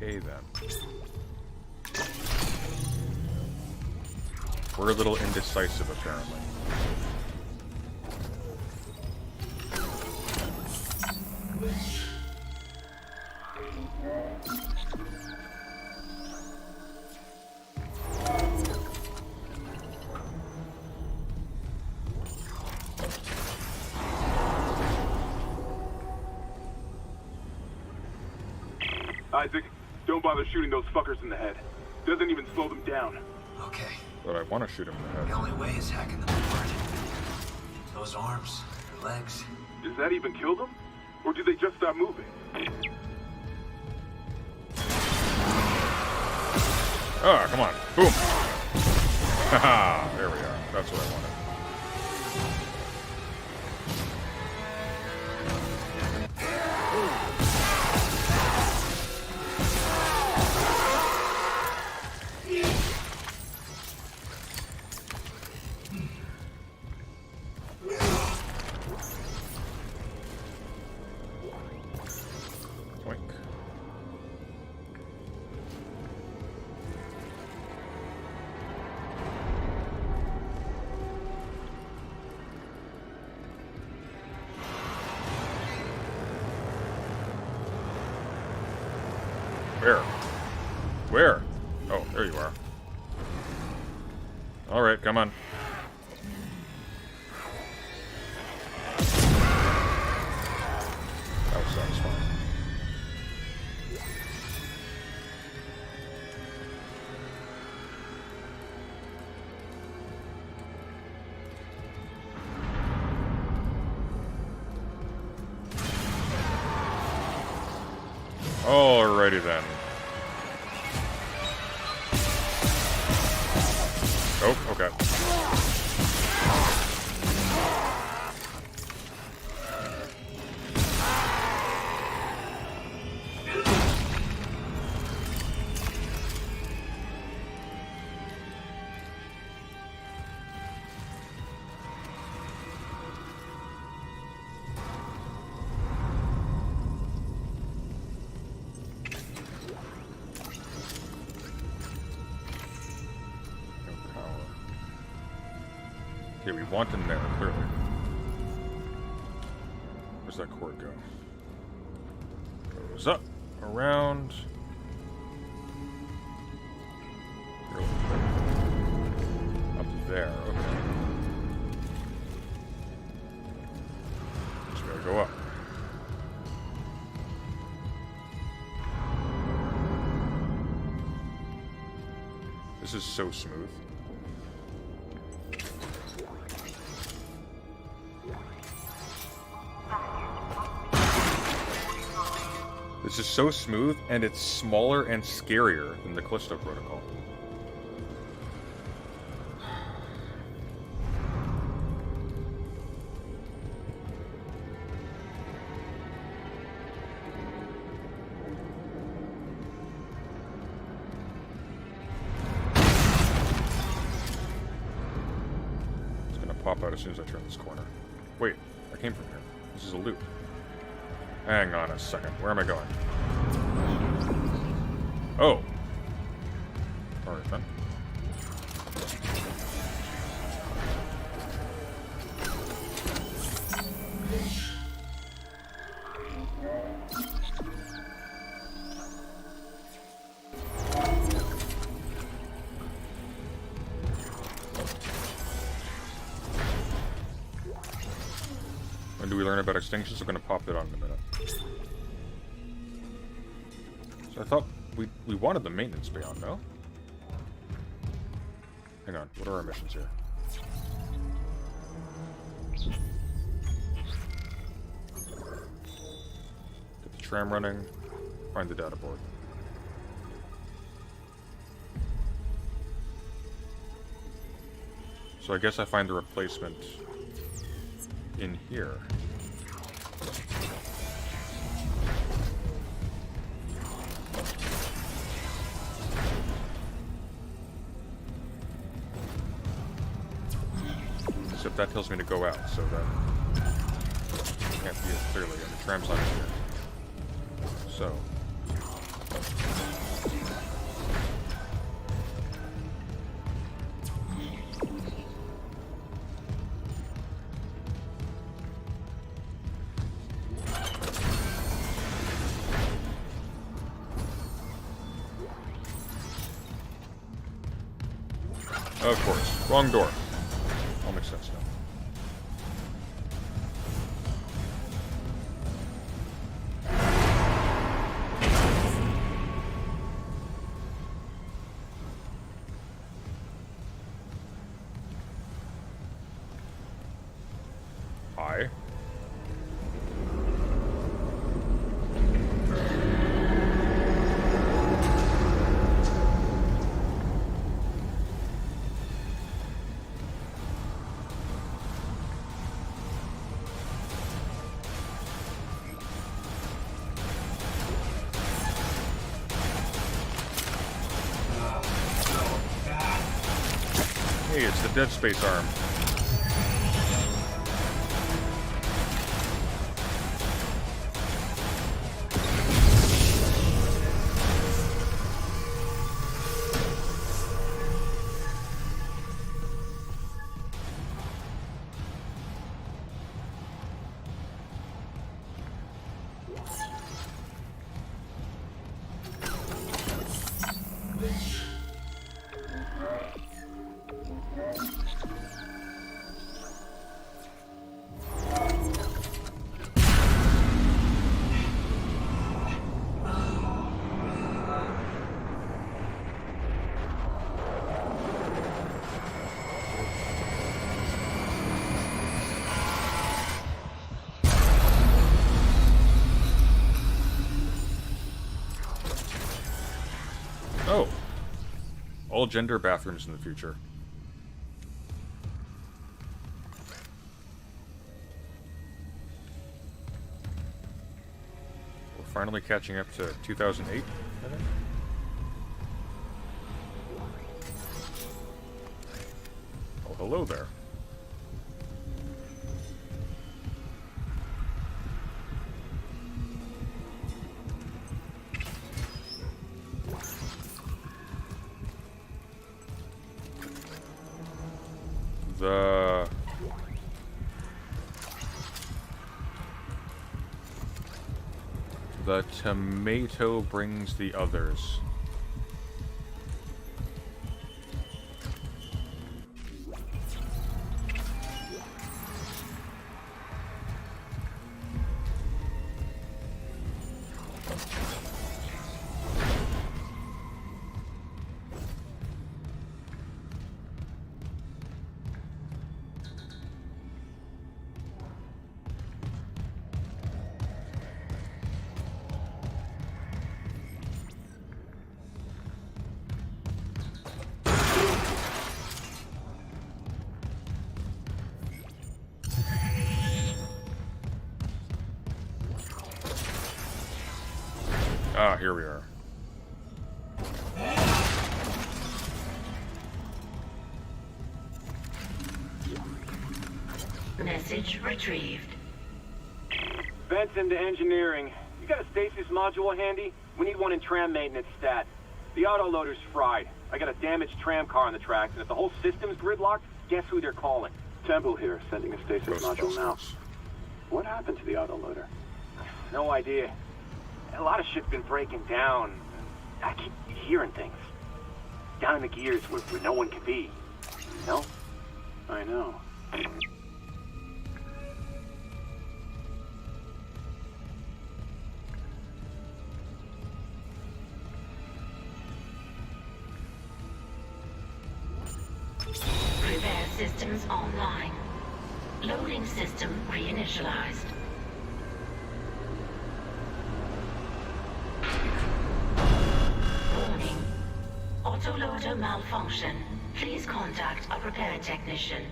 Okay then. We're a little indecisive apparently. Isaac, don't bother shooting those fuckers in the head. Doesn't even slow them down. Okay. But I want to shoot him in the The head. only way is hacking them apart. Those arms, their legs. Does that even kill them? Or do they just stop moving? Ah, come on. Boom. Haha, there we are. That's what I wanted. Oink. Where? Where? Oh, there you are. Alright, come on. That was satisfying. Alrighty then. Oh, okay. Okay, we want him there, clearly. Where's that cord go? Goes up, around. Really quick. Up there, okay. Just gotta go up. This is so smooth. This is so smooth, and it's smaller and scarier than the Callisto Protocol. It's gonna pop out as soon as I turn this corner. Wait, I came from here. This is a loop. Hang on a second. Where am I going? Oh. Alright then. When do we learn about extinctions? I'm going to pop it on in a minute. So I thought we wanted the maintenance beyond, no? Hang on, what are our missions here? Get the tram running, find the data board. So I guess I find the replacement in here. Except that tells me to go out, so that can't see it clearly, and the tram's not in here. So Of course. Wrong door. All makes sense now. Hi. Hey, it's the Dead Space arm. Oh. All gender bathrooms in the future. We're finally catching up to 2008, I think. Oh, hello there. The tomato brings the others. Ah, here we are. Message retrieved. Vents into engineering. You got a stasis module handy? We need one in tram maintenance stat. The autoloader's fried. I got a damaged tram car on the tracks, and if the whole system's gridlocked, guess who they're calling? Temple here, sending a stasis module now. What happened to the autoloader? No idea. A lot of shit's been breaking down. I keep hearing things. Down in the gears where no one can be. No? I know. Repair systems online. Loading system reinitialized. Warning. Autoloader malfunction. Please contact a repair technician.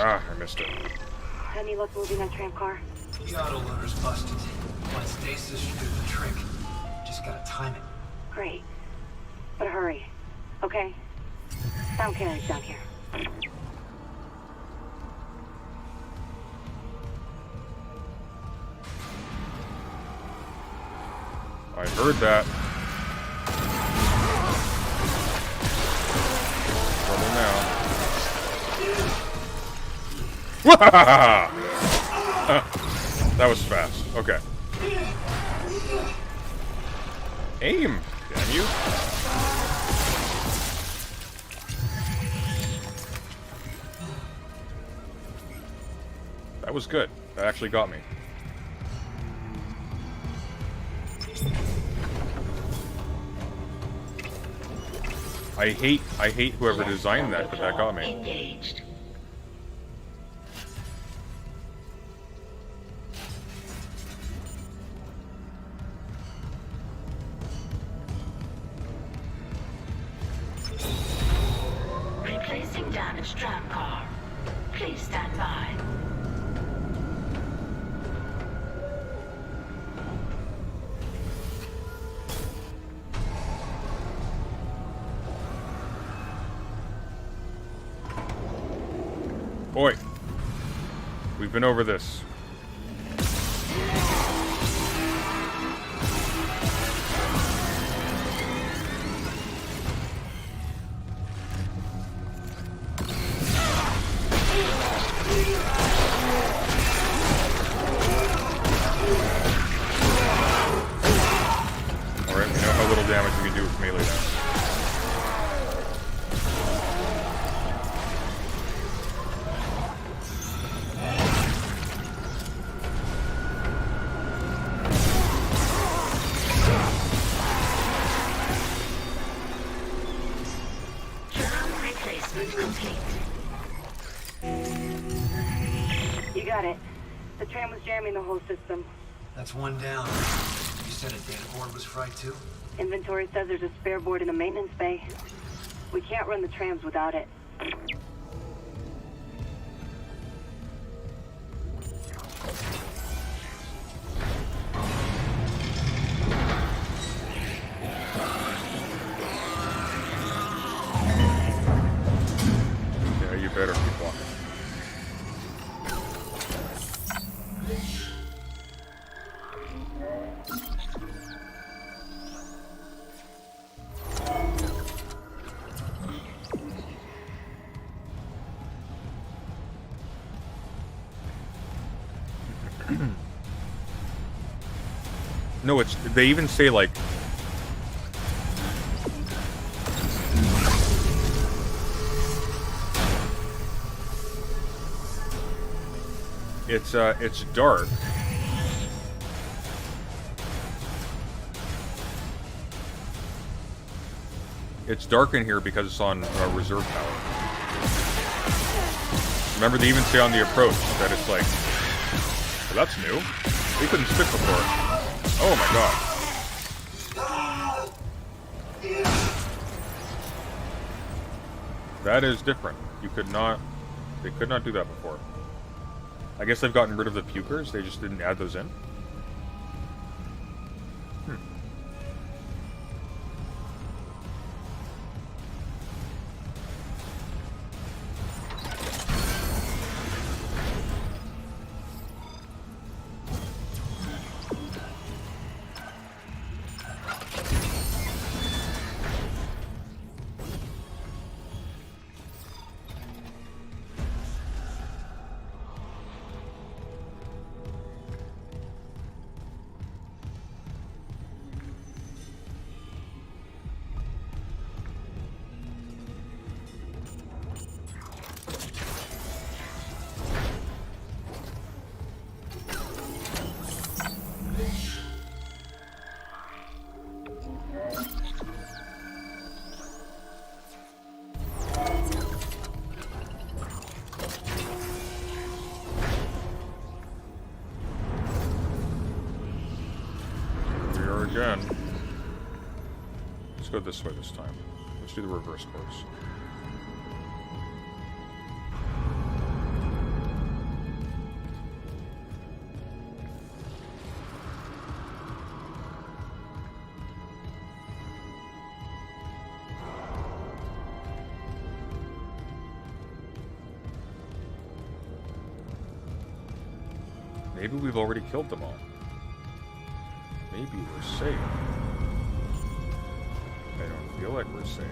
Ah, I missed it. Any luck moving that tram car? The autoloader's busted. One stasis should do the trick. Just gotta time it. Great. But hurry. Okay? Sound carriage down here. I heard that. Trouble now. That was fast. Okay. Aim, damn you. That was good. That actually got me. I hate whoever designed that, but that got me. Engaged. Replacing damaged tram car. Please stand by. Boy, we've been over this. Alright, we know how little damage we can do with melee now. You got it. The tram was jamming the whole system. That's one down. You said a data board was fried too? Inventory says there's a spare board in the maintenance bay. We can't run the trams without it. Yeah, you better keep walking. No, it's, they even say like, it's dark. It's dark in here because it's on reserve power. Remember, they even say on the approach that it's like, well, that's new. We couldn't stick before. Oh my god. That is different. You could not... They could not do that before. I guess they've gotten rid of the pukers, they just didn't add those in. Again. Let's go this way this time. Let's do the reverse course. Maybe we've already killed them all. Maybe we're safe. I don't feel like we're safe.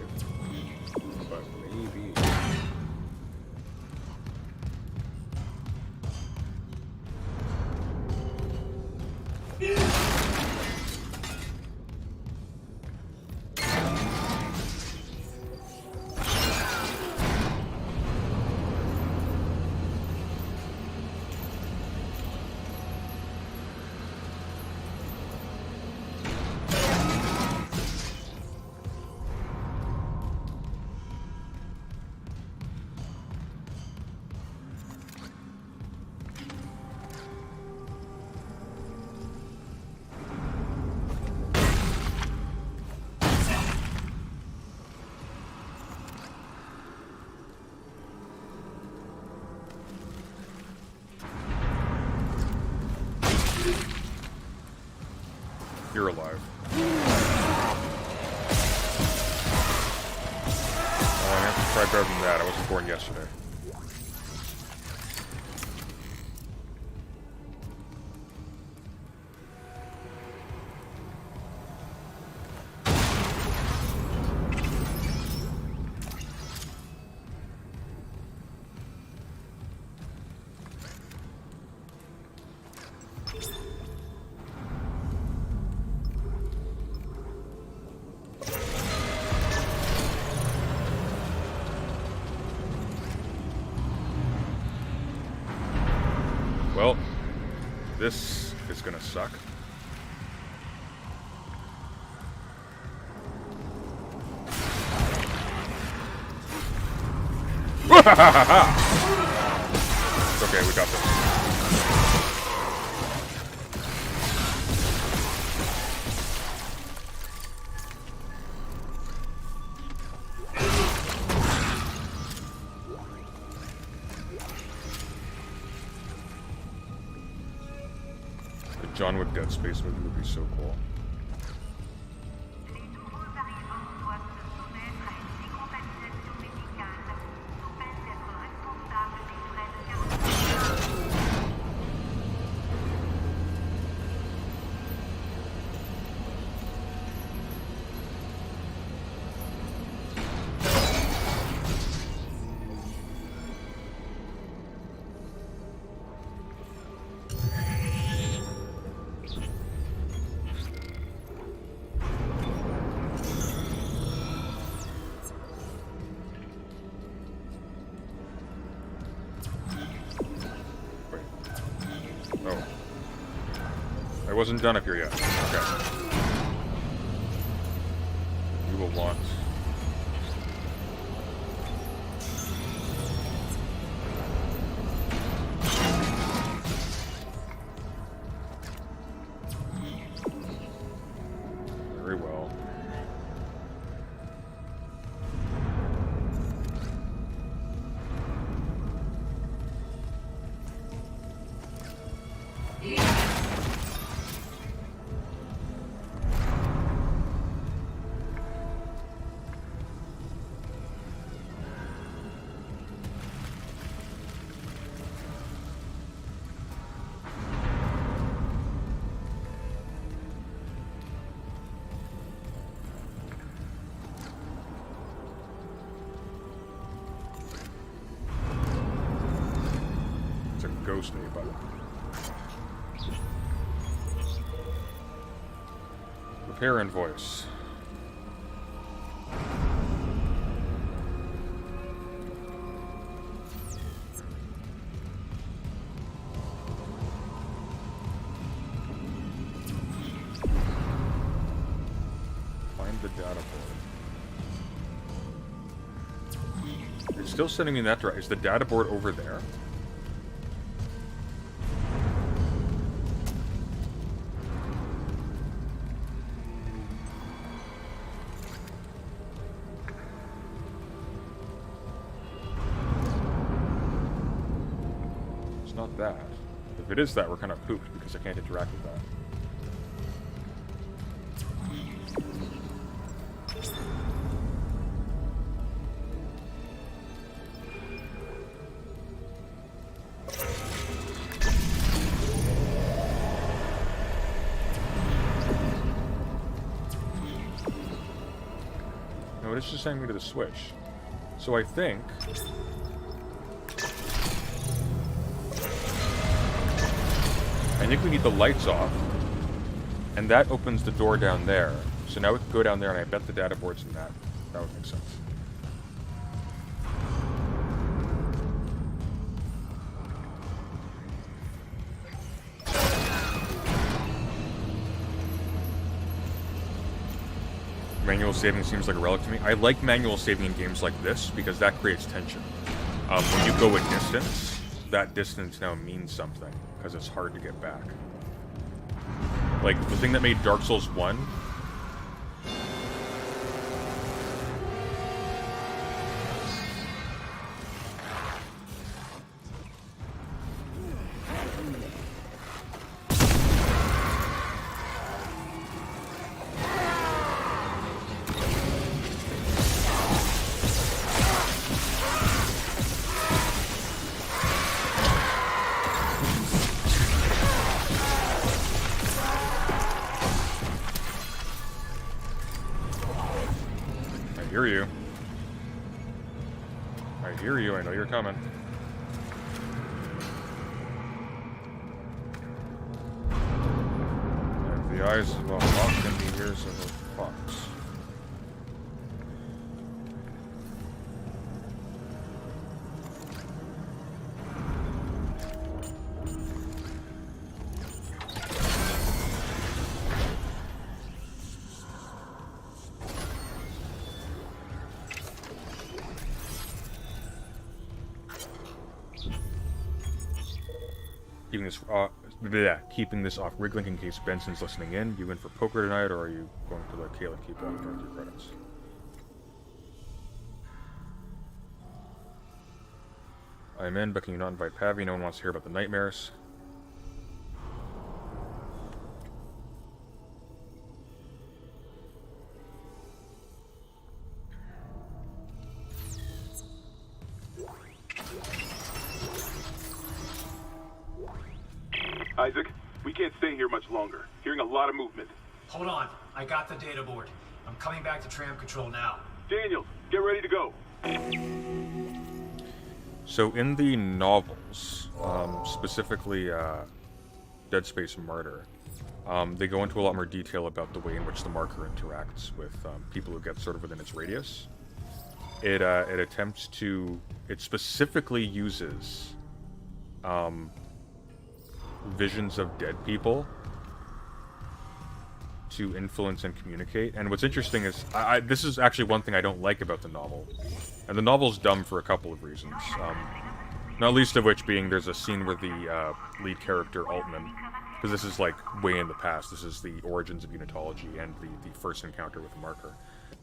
But maybe... You're alive. Oh, I have to try better than that. I wasn't born yesterday. Well, this is gonna suck. It's okay, we got this. John Wick Dead Space movie would be so cool. Oh. I wasn't done up here yet. Okay. We will want... Very well. It's a ghost A button. Repair invoice. Find the data board. It's still sending me in that direction. Is the data board over there? Not that. If it is that, we're kind of pooped because I can't interact with that. No, it's just sending me to the switch. So I think... we need the lights off. And that opens the door down there. So now we can go down there, and I bet the data board's in that. That would make sense. Manual saving seems like a relic to me. I like manual saving in games like this because that creates tension. When you go a distance, that distance now means something because it's hard to get back. Like, the thing that made Dark Souls 1... I hear you, I know you're coming. I have the eyes of a hawk and the ears of a fox. Keeping this off Wriglink in case Benson's listening in. You in for poker tonight, or are you going to let Kayla keep on during your credits? I'm in, but can you not invite Pavi? No one wants to hear about the nightmares. Isaac, we can't stay here much longer. Hearing a lot of movement. Hold on. I got the data board. I'm coming back to tram control now. Daniels, get ready to go. So in the novels, specifically Dead Space Martyr, they go into a lot more detail about the way in which the marker interacts with people who get sort of within its radius. It attempts to... It specifically uses... visions of dead people to influence and communicate. And what's interesting is, this is actually one thing I don't like about the novel. And the novel's dumb for a couple of reasons. Not least of which being there's a scene where the lead character, Altman, because this is like way in the past, this is the origins of Unitology and the first encounter with the marker.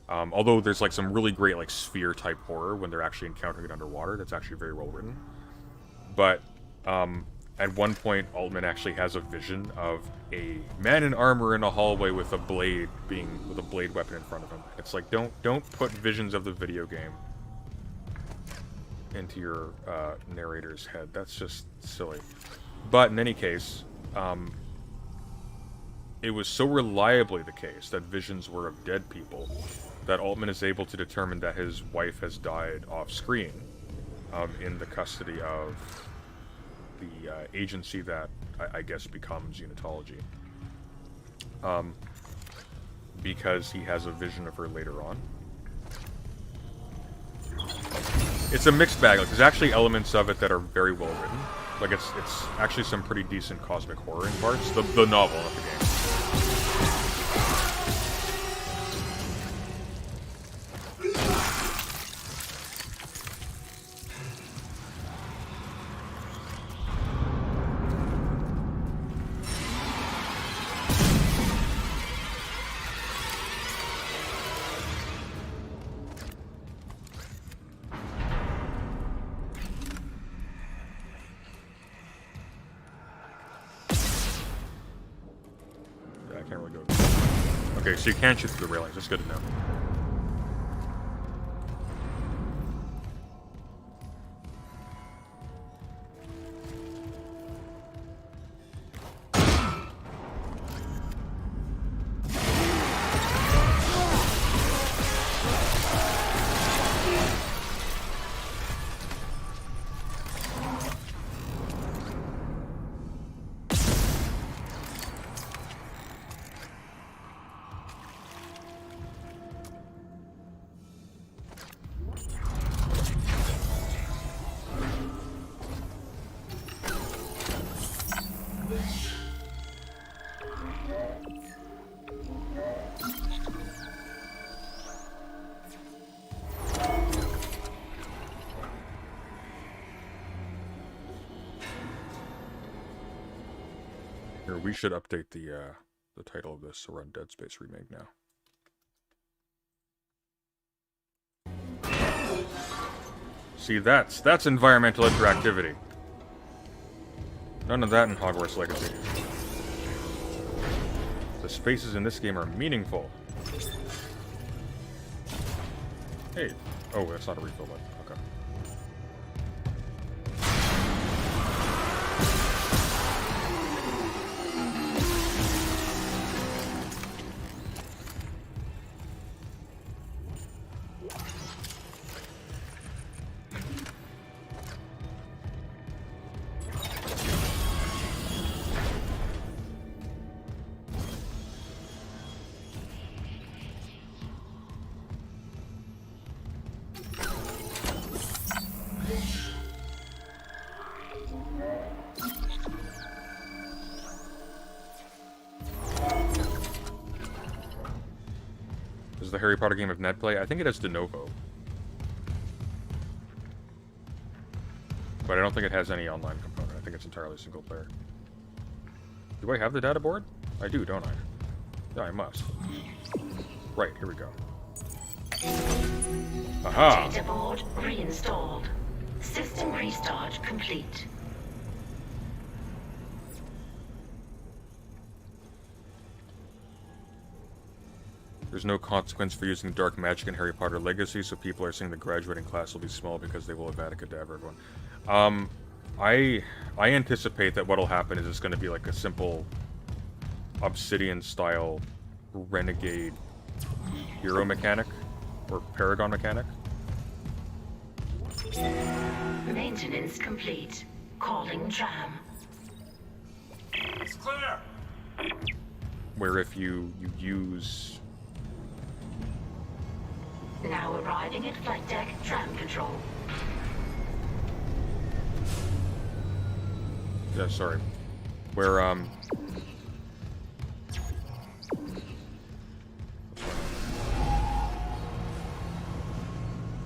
Although there's like some really great like sphere-type horror when they're actually encountering it underwater, that's actually very well written. But, at one point, Altman actually has a vision of a man in armor in a hallway with a blade weapon in front of him. It's like, don't put visions of the video game into your narrator's head. That's just silly. But in any case, it was so reliably the case that visions were of dead people that Altman is able to determine that his wife has died off-screen in the custody of the agency that I guess becomes Unitology. Because he has a vision of her later on. It's a mixed bag. Like, there's actually elements of it that are very well written. Like, it's actually some pretty decent cosmic horror in parts. The novel, not the game. Okay, so you can shoot through the railings. That's good to know. Here, we should update the title of this, so we're on Dead Space Remake now. See, that's environmental interactivity. None of that in Hogwarts Legacy. The spaces in this game are meaningful. Hey. Oh, that's not a refill button. Okay. Is the Harry Potter game of net play? I think it has de novo. But I don't think it has any online component. I think it's entirely single player. Do I have the data board? I do, don't I? Yeah, I must. Right, here we go. Aha! Data board reinstalled. System restart complete. There's no consequence for using dark magic in Harry Potter Legacy, so people are saying the graduating class will be small because they will have Cadaver everyone. I anticipate that what'll happen is it's going to be like a simple Obsidian-style renegade hero mechanic, or Paragon mechanic. Maintenance complete. Calling tram. It's clear! Where if you use... Now arriving at flight deck tram control. Yeah, sorry. Where,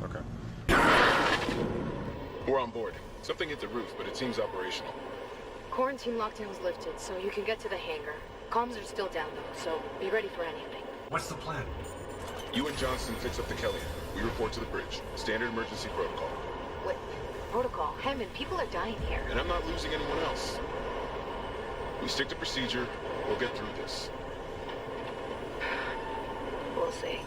Okay. We're on board. Something hit the roof, but it seems operational. Quarantine lockdown was lifted, so you can get to the hangar. Comms are still down though, so be ready for anything. What's the plan? You and Johnston fix up the Kelly. We report to the bridge. Standard emergency protocol. What? Protocol? Hammond, people are dying here. And I'm not losing anyone else. We stick to procedure. We'll get through this. We'll see.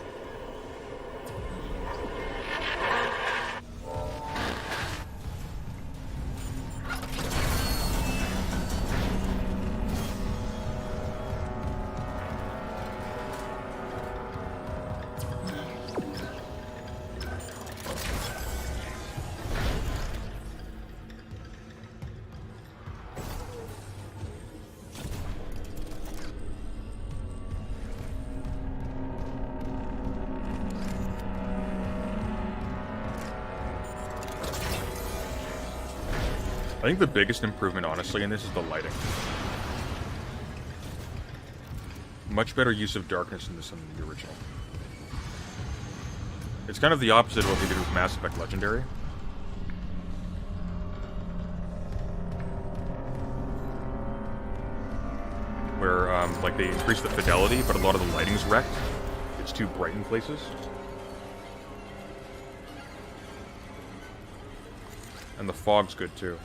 I think the biggest improvement, honestly, in this is the lighting. Much better use of darkness in this than the original. It's kind of the opposite of what they did with Mass Effect Legendary. Where, like, they increased the fidelity, but a lot of the lighting's wrecked. It's too bright in places. And the fog's good, too.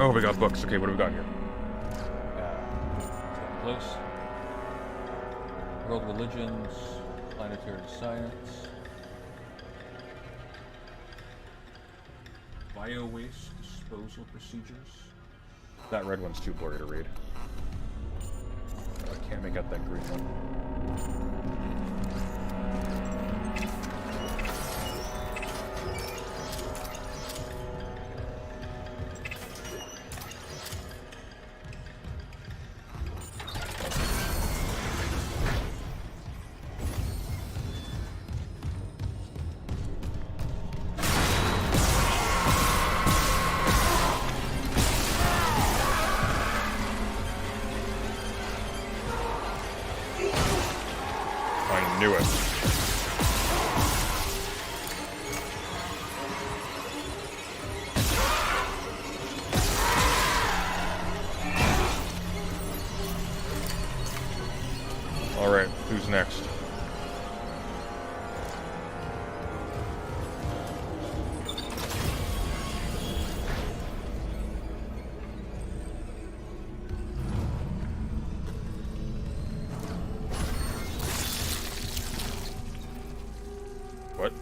Oh, we got books. Okay, what do we got here? Close. World religions, planetary science, bio-waste disposal procedures. That red one's too blurry to read. I can't make out that green one. I knew it. All right, who's next? What?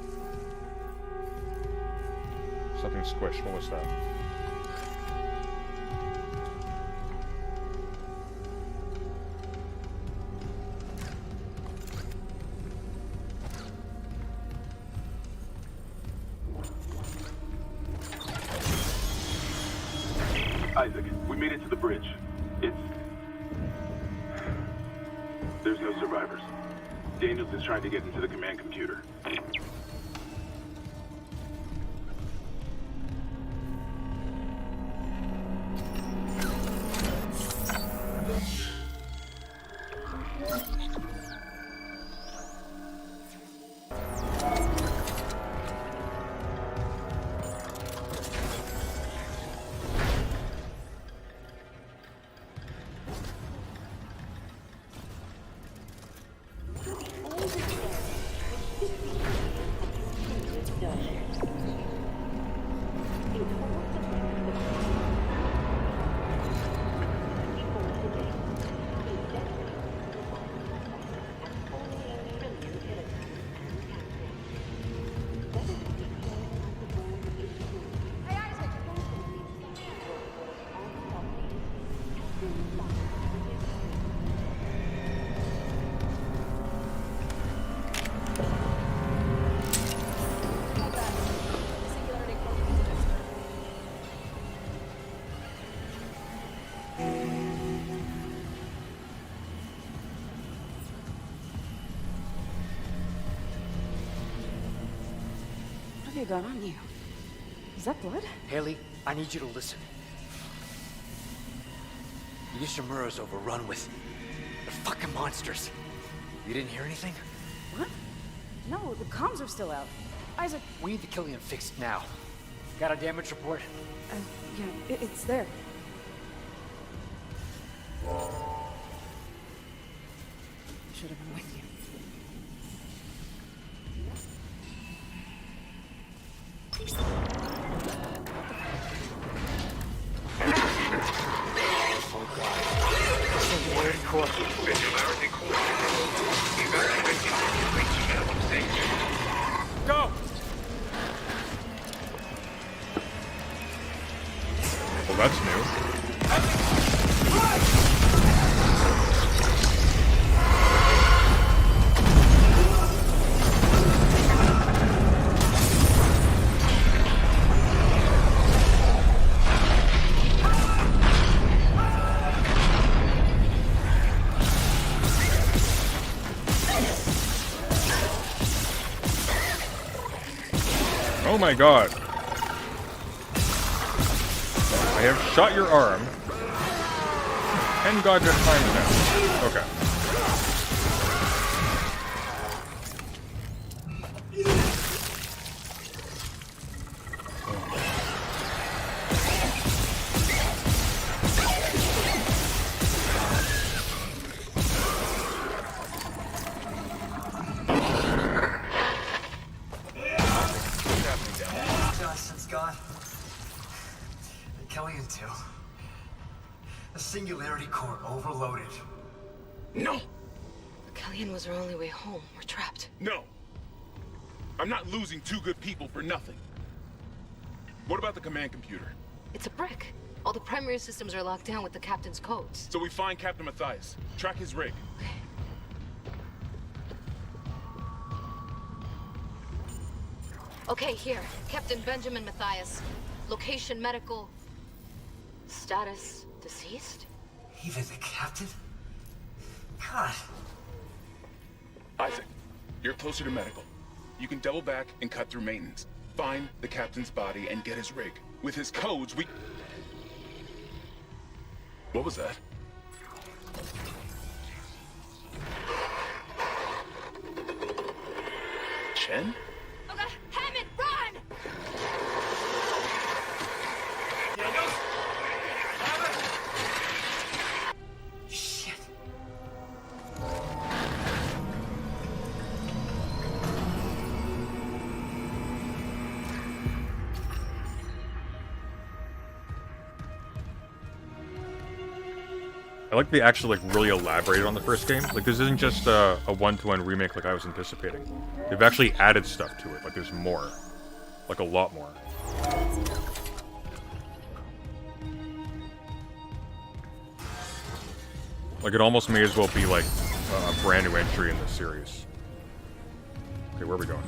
Something squished. What was that? Isaac, we made it to the bridge. There's no survivors. Daniels is trying to get into the command computer. What have you got on you? Is that blood? Haley, I need you to listen. Yoshimura's overrun with the fucking monsters. You didn't hear anything? What? No, the comms are still out. Isaac... We need the Killian fixed now. Got a damage report? Yeah, it's there. Should have been with you. Go! Well, that's new. Oh my god. I have shot your arm 10 goddamn times now. Okay. Johnson's gone. And Killian too. The singularity core overloaded. No! Kellyan was our only way home. We're trapped. No! I'm not losing two good people for nothing. What about the command computer? It's a brick. All the primary systems are locked down with the captain's codes. So we find Captain Matthias, track his rig. Okay, here. Captain Benjamin Matthias. Location medical. Status deceased? Even the captain? God. Isaac, you're closer to medical. You can double back and cut through maintenance. Find the captain's body and get his rig. With his codes, we... What was that? Chen? Okay, Hammond, run! Shit. I like they actually like really elaborated on the first game. Like this isn't just a one-to-one remake like I was anticipating. They've actually added stuff to it. Like there's more, like a lot more. Like it almost may as well be like a brand new entry in the series. Okay, where are we going?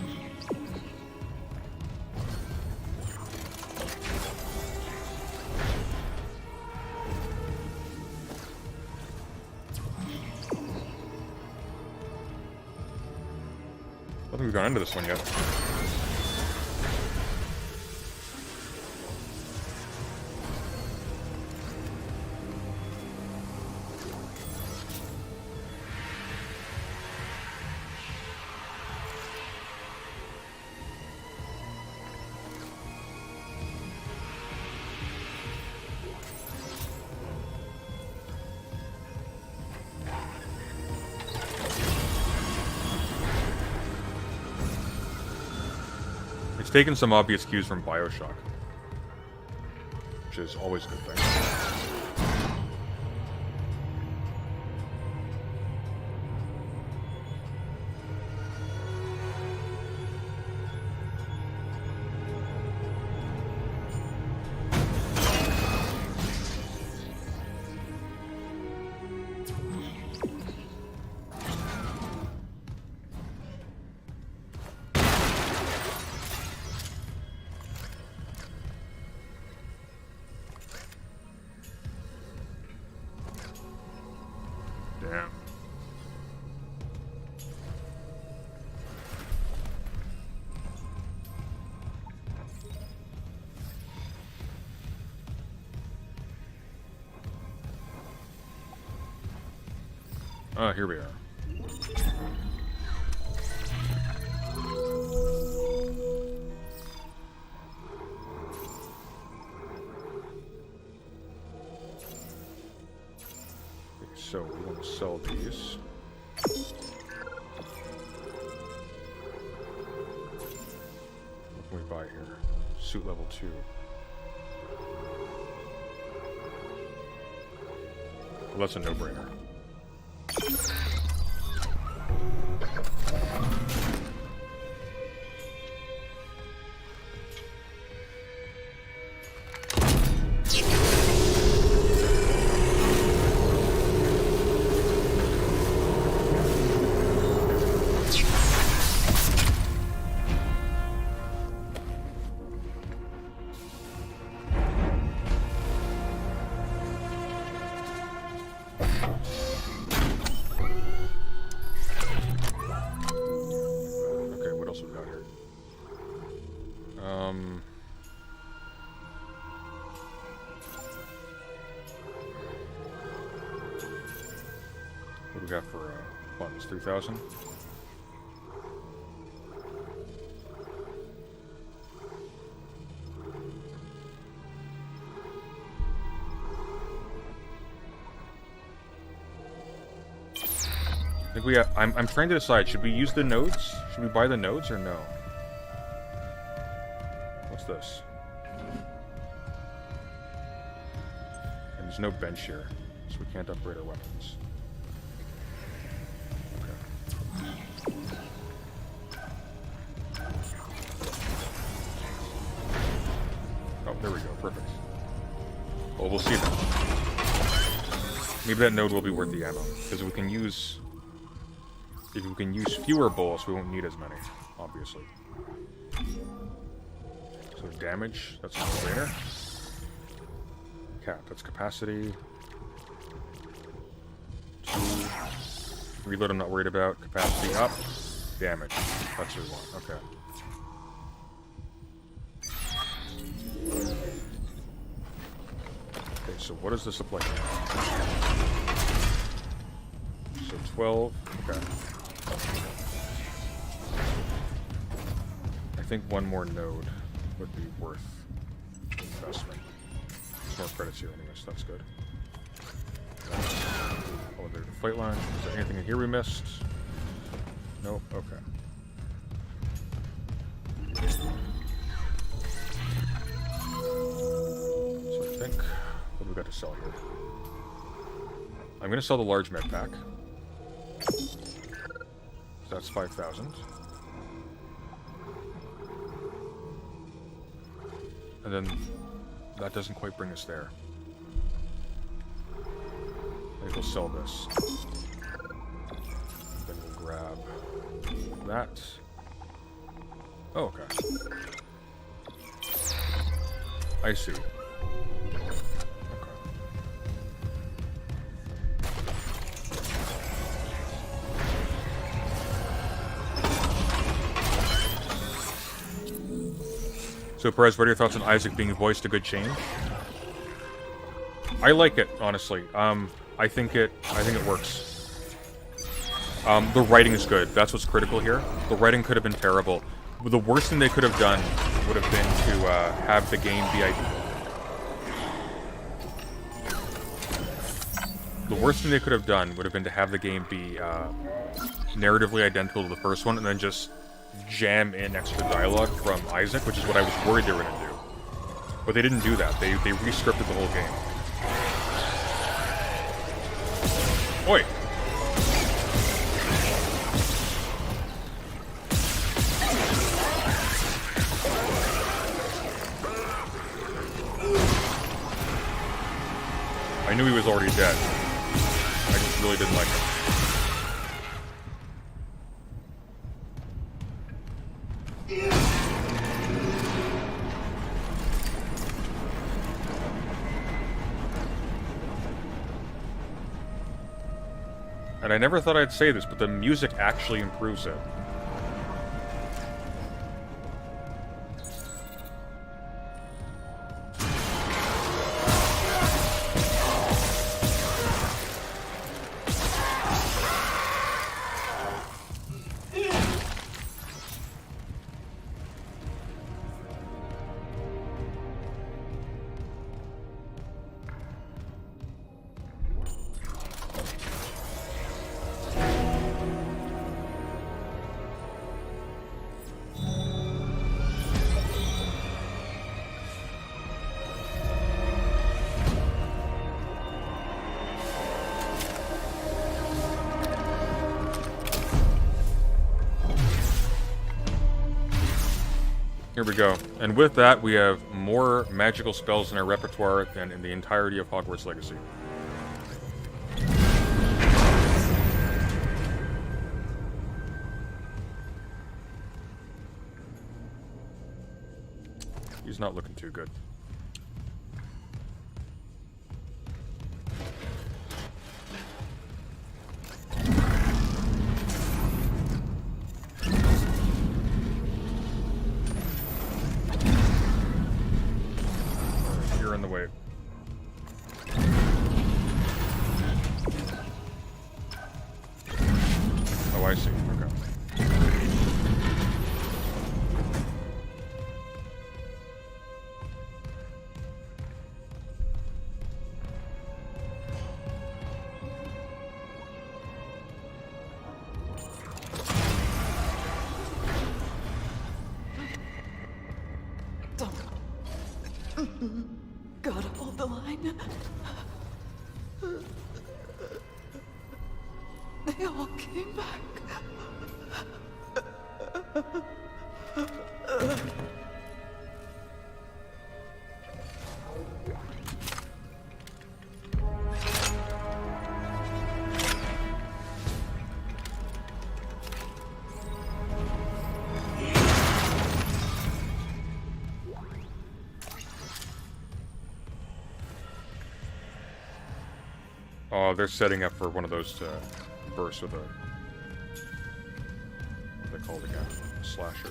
I don't think we've gone into this one yet. It's taken some obvious cues from BioShock, which is always a good thing. Damn. Ah, here we are. So we want to sell these. What can we buy here? Suit level 2. Well, that's a no-brainer. What do we got for funds? 3,000? I think we have, I'm trying to decide, should we use the nodes? Should we buy the nodes or no? What's this? there's no bench here, so we can't upgrade our weapons. Oh, there we go. Perfect. Well, we'll see then. Maybe that node will be worth the ammo, because if we can use fewer bullets, we won't need as many, obviously. So damage, that's a no-brainer. Cap, that's capacity. 2. Reload, I'm not worried about. Capacity up. Damage. That's what we want. Okay. Okay, so what does this look like now? So 12. Okay. I think one more node would be worth investment. There's more credits here anyway, so that's good. Elevator to flight line. Is there anything in here we missed? Nope. Okay. So I think, what do we got to sell here? I'm going to sell the large med pack. So that's 5,000. And then that doesn't quite bring us there. Maybe we'll sell this. Then we'll grab that. Oh, okay. I see. So Perez, what are your thoughts on Isaac being voiced a good change? I like it, honestly. I think it works. The writing is good. That's what's critical here. The writing could have been terrible. The worst thing they could have done would have been to have the game be narratively identical to the first one, and then just jam in extra dialogue from Isaac, which is what I was worried they were going to do. But they didn't do that. They re-scripted the whole game. Oi! I knew he was already dead. I just really didn't like him. And I never thought I'd say this, but the music actually improves it. Here we go. And with that, we have more magical spells in our repertoire than in the entirety of Hogwarts Legacy. He's not looking too good. You're in the way. Oh, I see. Okay. Gotta hold the line. They all came back. Oh, they're setting up for one of those to burst with a... What are they called again? Slasher.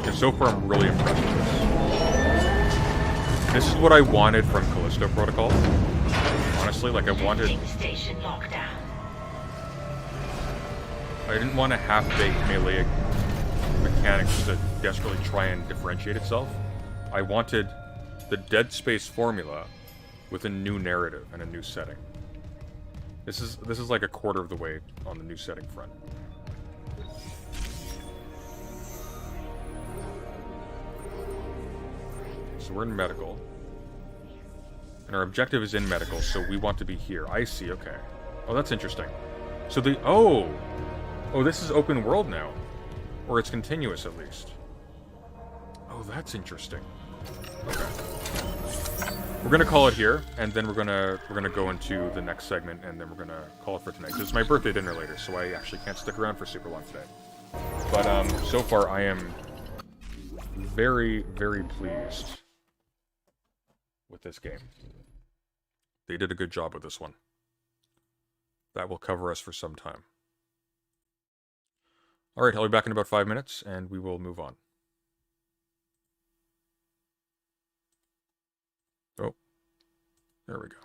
And so far, I'm really impressed with this. This is what I wanted from Callisto Protocol. Honestly, like I wanted... Station lockdown. I didn't want a half-baked melee mechanics to desperately try and differentiate itself. I wanted the Dead Space formula with a new narrative and a new setting. This is like a quarter of the way on the new setting front. So we're in medical. And our objective is in medical, so we want to be here. I see, okay. Oh, that's interesting. So the... Oh! Oh, this is open world now. Or it's continuous, at least. Oh, that's interesting. Okay. We're gonna call it here, and then we're gonna go into the next segment, and then we're gonna call it for tonight. 'Cause it's my birthday dinner later, so I actually can't stick around for super long today. But so far I am very, very pleased with this game. They did a good job with this one. That will cover us for some time. Alright, I'll be back in about 5 minutes, and we will move on. Oh. There we go.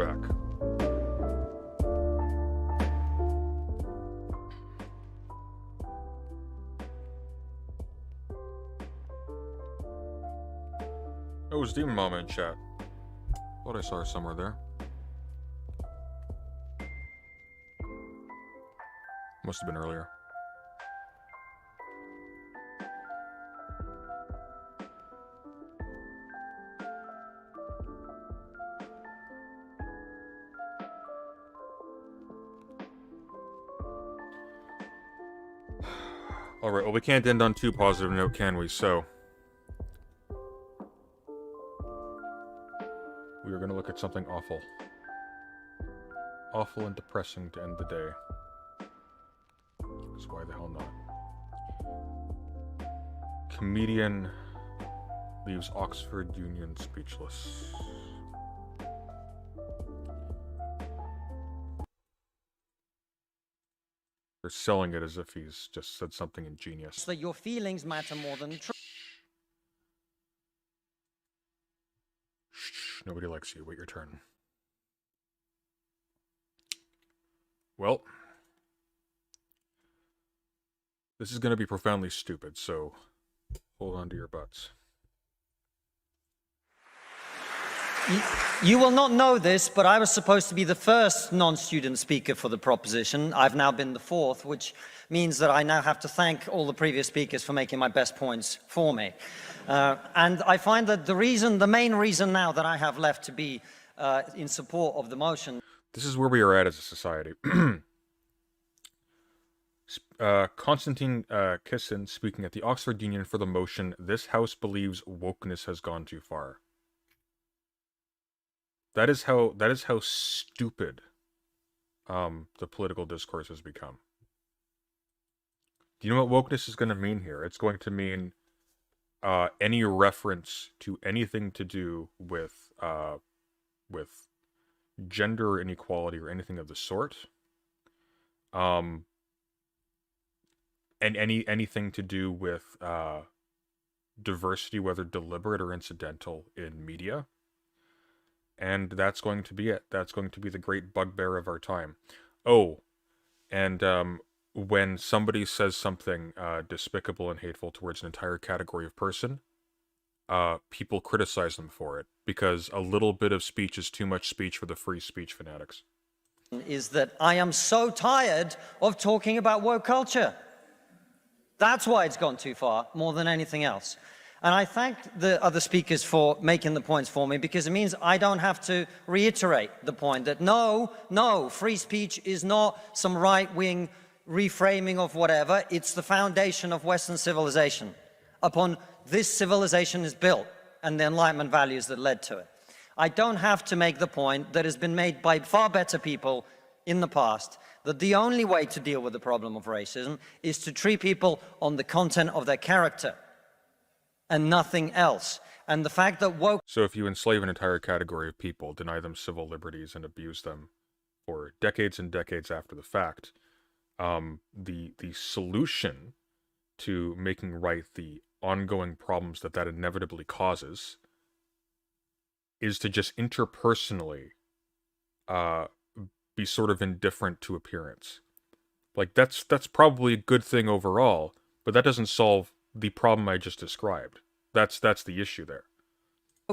back. Oh, it was Demon Mama in chat. Thought I saw her somewhere there. Must have been earlier. Alright, well we can't end on too positive note, can we? So we are going to look at something awful. Awful and depressing to end the day. Because why the hell not? Comedian leaves Oxford Union speechless. They're selling it as if he's just said something ingenious. So your feelings matter more than the truth. Shh, nobody likes you. Wait your turn. Well, this is going to be profoundly stupid, so hold on to your butts. You will not know this, but I was supposed to be the first non-student speaker for the proposition. I've now been the fourth, which means that I now have to thank all the previous speakers for making my best points for me. And I find that the main reason now that I have left to be in support of the motion... This is where we are at as a society. Konstantin Kissin speaking at the Oxford Union for the motion, "This House believes wokeness has gone too far." That is how stupid the political discourse has become. Do you know what wokeness is going to mean here? It's going to mean any reference to anything to do with gender inequality or anything of the sort, and anything to do with diversity, whether deliberate or incidental, in media. And that's going to be it. That's going to be the great bugbear of our time. Oh, and when somebody says something despicable and hateful towards an entire category of person, people criticize them for it, because a little bit of speech is too much speech for the free speech fanatics. ...is that I am so tired of talking about woke culture. That's why it's gone too far, more than anything else. And I thank the other speakers for making the points for me, because it means I don't have to reiterate the point that no, free speech is not some right-wing reframing of whatever. It's the foundation of Western civilization. Upon this civilization is built, and the Enlightenment values that led to it. I don't have to make the point that has been made by far better people in the past, that the only way to deal with the problem of racism is to treat people on the content of their character and nothing else. And the fact that woke... So if you enslave an entire category of people, deny them civil liberties, and abuse them for decades and decades after the fact, the solution to making right the ongoing problems that inevitably causes is to just interpersonally be sort of indifferent to appearance. Like, that's probably a good thing overall, but that doesn't solve the problem I just described. That's the issue there.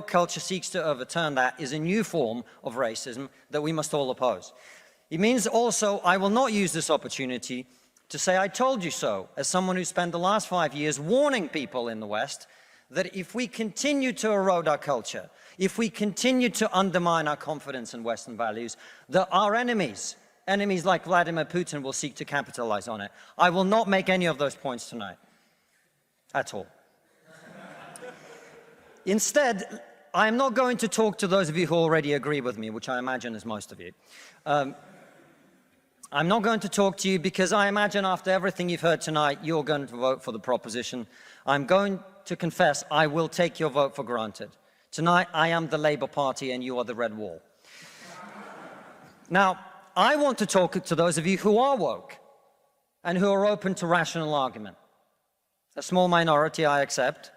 Culture seeks to overturn that is a new form of racism that we must all oppose. It means also I will not use this opportunity to say I told you so, as someone who spent the last 5 years warning people in the West that if we continue to erode our culture, if we continue to undermine our confidence in Western values, that our enemies like Vladimir Putin, will seek to capitalize on it. I will not make any of those points tonight. At all. Instead, I am not going to talk to those of you who already agree with me, which I imagine is most of you. I'm not going to talk to you because I imagine after everything you've heard tonight, you're going to vote for the proposition. I'm going to confess I will take your vote for granted. Tonight, I am the Labour Party and you are the Red Wall. Now, I want to talk to those of you who are woke and who are open to rational argument. A small minority, I accept.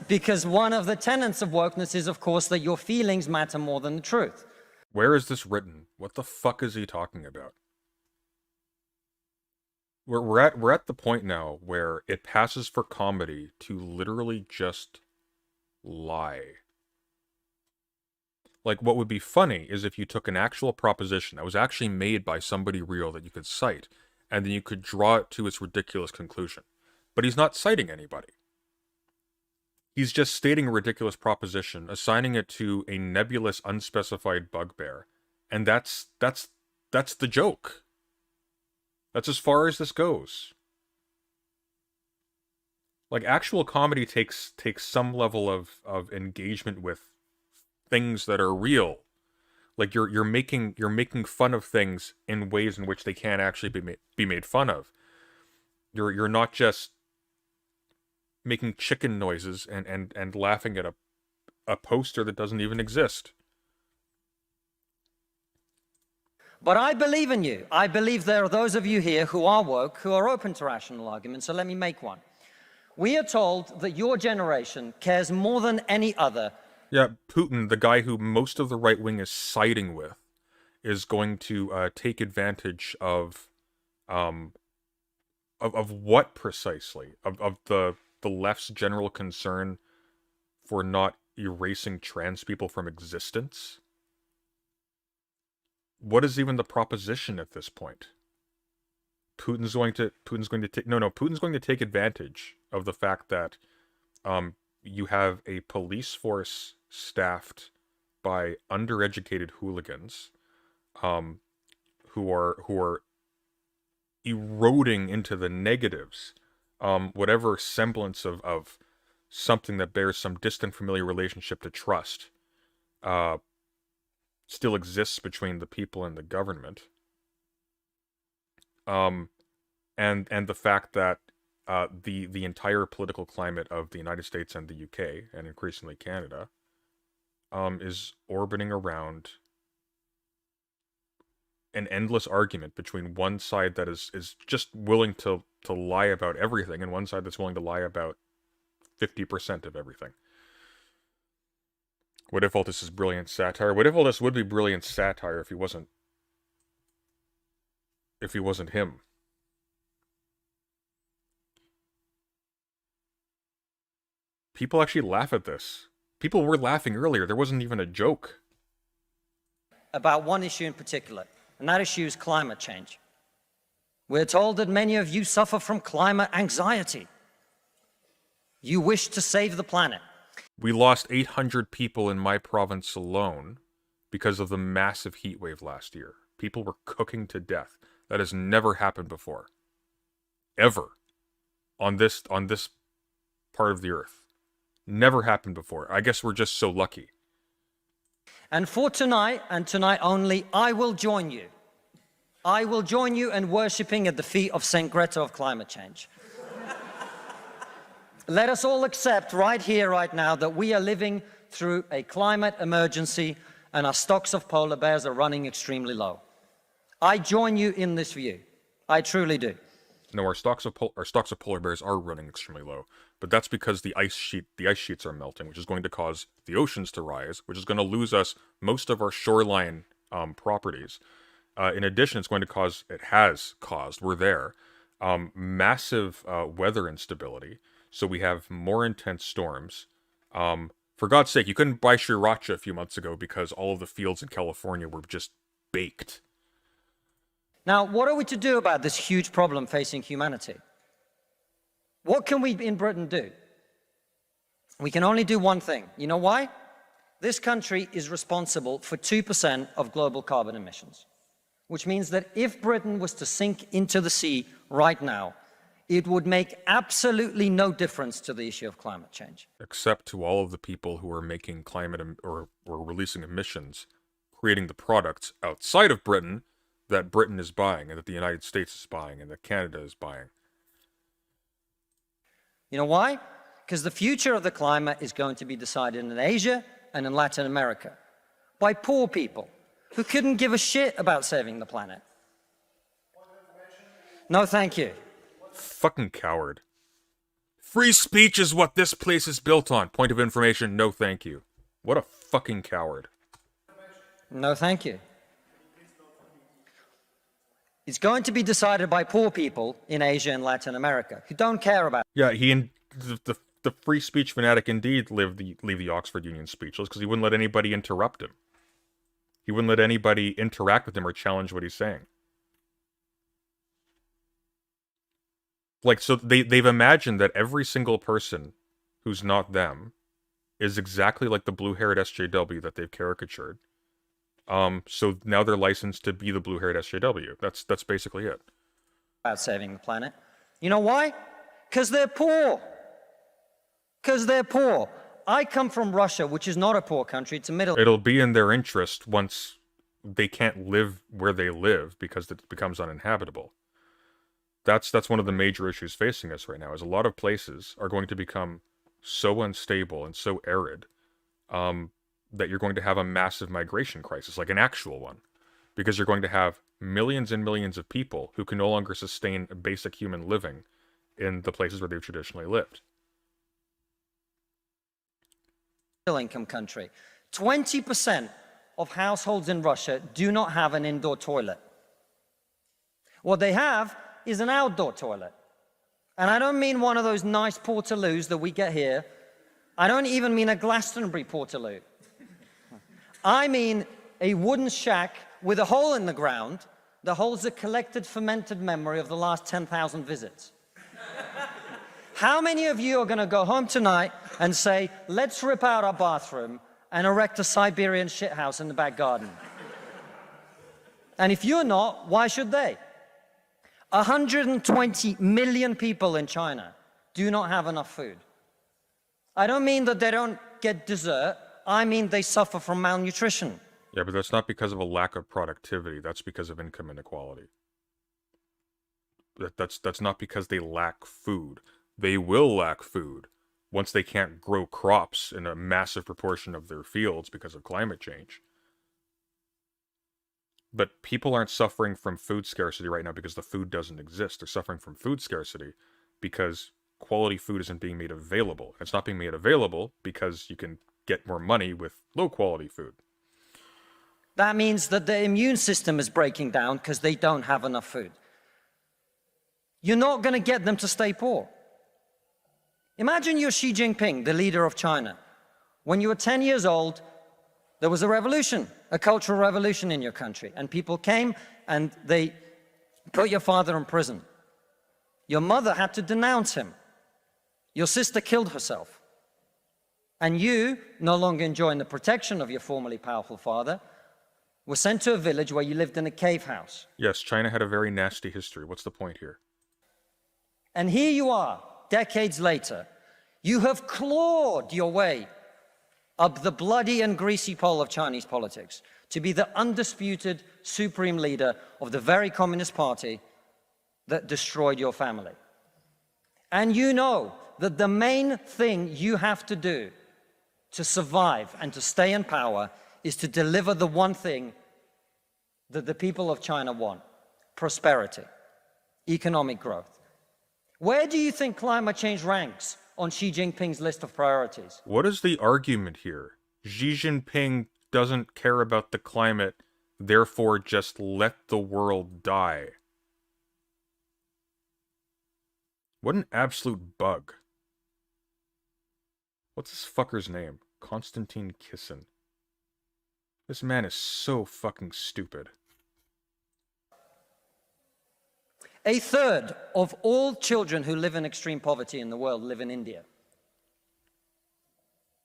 Because one of the tenets of wokeness is, of course, that your feelings matter more than the truth. Where is this written? What the fuck is he talking about? We're at the point now where it passes for comedy to literally just lie. Like, what would be funny is if you took an actual proposition that was actually made by somebody real that you could cite, and then you could draw it to its ridiculous conclusion. But he's not citing anybody. He's just stating a ridiculous proposition, assigning it to a nebulous, unspecified bugbear, and that's the joke. That's as far as this goes. Like, actual comedy takes some level of engagement with things that are real. Like, you're making fun of things in ways in which they can't actually be made fun of. You're not just making chicken noises and laughing at a poster that doesn't even exist. But I believe in you. I believe there are those of you here who are woke, who are open to rational argument, so let me make one. We are told that your generation cares more than any other. Yeah, Putin, the guy who most of the right wing is siding with, is going to take advantage of what precisely? Of the left's general concern for not erasing trans people from existence? What is even the proposition at this point? Putin's going to take advantage of the fact that you have a police force staffed by undereducated hooligans who are eroding into the negatives whatever semblance of something that bears some distant familiar relationship to trust still exists between the people and the government. And the fact that the entire political climate of the United States and the UK, and increasingly Canada, is orbiting around an endless argument between one side that is just willing to lie about everything and one side that's willing to lie about 50% of everything. What if all this is brilliant satire? What if all this would be brilliant satire if he wasn't him? People actually laugh at this. People were laughing earlier. There wasn't even a joke. About one issue in particular, and that issue is climate change. We're told that many of you suffer from climate anxiety. You wish to save the planet. We lost 800 people in my province alone because of the massive heat wave last year. People were cooking to death. That has never happened before. Ever. On this part of the earth. Never happened before. I guess we're just so lucky. And for tonight, and tonight only, I will join you. I will join you in worshipping at the feet of Saint Greta of climate change. Let us all accept right here, right now, that we are living through a climate emergency and our stocks of polar bears are running extremely low. I join you in this view. I truly do. No, our stocks of polar bears are running extremely low, but that's because the ice sheets are melting, which is going to cause the oceans to rise, which is going to lose us most of our shoreline properties. In addition, it has caused, we're there, massive weather instability. So we have more intense storms. For God's sake, you couldn't buy sriracha a few months ago because all of the fields in California were just baked. Now, what are we to do about this huge problem facing humanity? What can we in Britain do? We can only do one thing. You know why? This country is responsible for 2% of global carbon emissions, which means that if Britain was to sink into the sea right now, it would make absolutely no difference to the issue of climate change. Except to all of the people who are making climate or releasing emissions, creating the products outside of Britain that Britain is buying and that the United States is buying and that Canada is buying. You know why? Because the future of the climate is going to be decided in Asia and in Latin America by poor people who couldn't give a shit about saving the planet. No, thank you. Fucking coward. Free speech is what this place is built on. Point of information, no thank you. What a fucking coward. No, thank you. It's going to be decided by poor people in Asia and Latin America who don't care about. Yeah, the free speech fanatic indeed leave the Oxford Union speechless because he wouldn't let anybody interrupt him. He wouldn't let anybody interact with him or challenge what he's saying. Like, so they've imagined that every single person who's not them is exactly like the blue-haired SJW that they've caricatured. So now they're licensed to be the blue-haired SJW. That's basically it. About saving the planet. You know why? Because they're poor. Because they're poor. I come from Russia, which is not a poor country. It's a middle... It'll be in their interest once they can't live where they live because it becomes uninhabitable. That's one of the major issues facing us right now, is a lot of places are going to become so unstable and so arid that you're going to have a massive migration crisis, like an actual one. Because you're going to have millions and millions of people who can no longer sustain a basic human living in the places where they've traditionally lived. Income country. 20% of households in Russia do not have an indoor toilet. What they have is an outdoor toilet. And I don't mean one of those nice portaloos that we get here. I don't even mean a Glastonbury portaloo. I mean a wooden shack with a hole in the ground that holds a collected fermented memory of the last 10,000 visits. How many of you are going to go home tonight and say, let's rip out our bathroom and erect a Siberian shithouse in the back garden? And if you're not, why should they? 120 million people in China do not have enough food. I don't mean that they don't get dessert. I mean they suffer from malnutrition. Yeah, but that's not because of a lack of productivity. That's because of income inequality. That's not because they lack food. They will lack food once they can't grow crops in a massive proportion of their fields because of climate change. But people aren't suffering from food scarcity right now because the food doesn't exist. They're suffering from food scarcity because quality food isn't being made available. It's not being made available because you can get more money with low-quality food. That means that the immune system is breaking down because they don't have enough food. You're not going to get them to stay poor. Imagine you're Xi Jinping, the leader of China. When you were 10 years old, there was a revolution, a cultural revolution in your country, and people came and they put your father in prison. Your mother had to denounce him. Your sister killed herself. And you, no longer enjoying the protection of your formerly powerful father, were sent to a village where you lived in a cave house. Yes, China had a very nasty history. What's the point here? And here you are, decades later. You have clawed your way up the bloody and greasy pole of Chinese politics to be the undisputed supreme leader of the very Communist Party that destroyed your family. And you know that the main thing you have to do to survive and to stay in power is to deliver the one thing that the people of China want: prosperity, economic growth. Where do you think climate change ranks on Xi Jinping's list of priorities? What is the argument here? Xi Jinping doesn't care about the climate, therefore just let the world die. What an absolute bug. What's this fucker's name? Konstantin Kisin. This man is so fucking stupid. A third of all children who live in extreme poverty in the world live in India.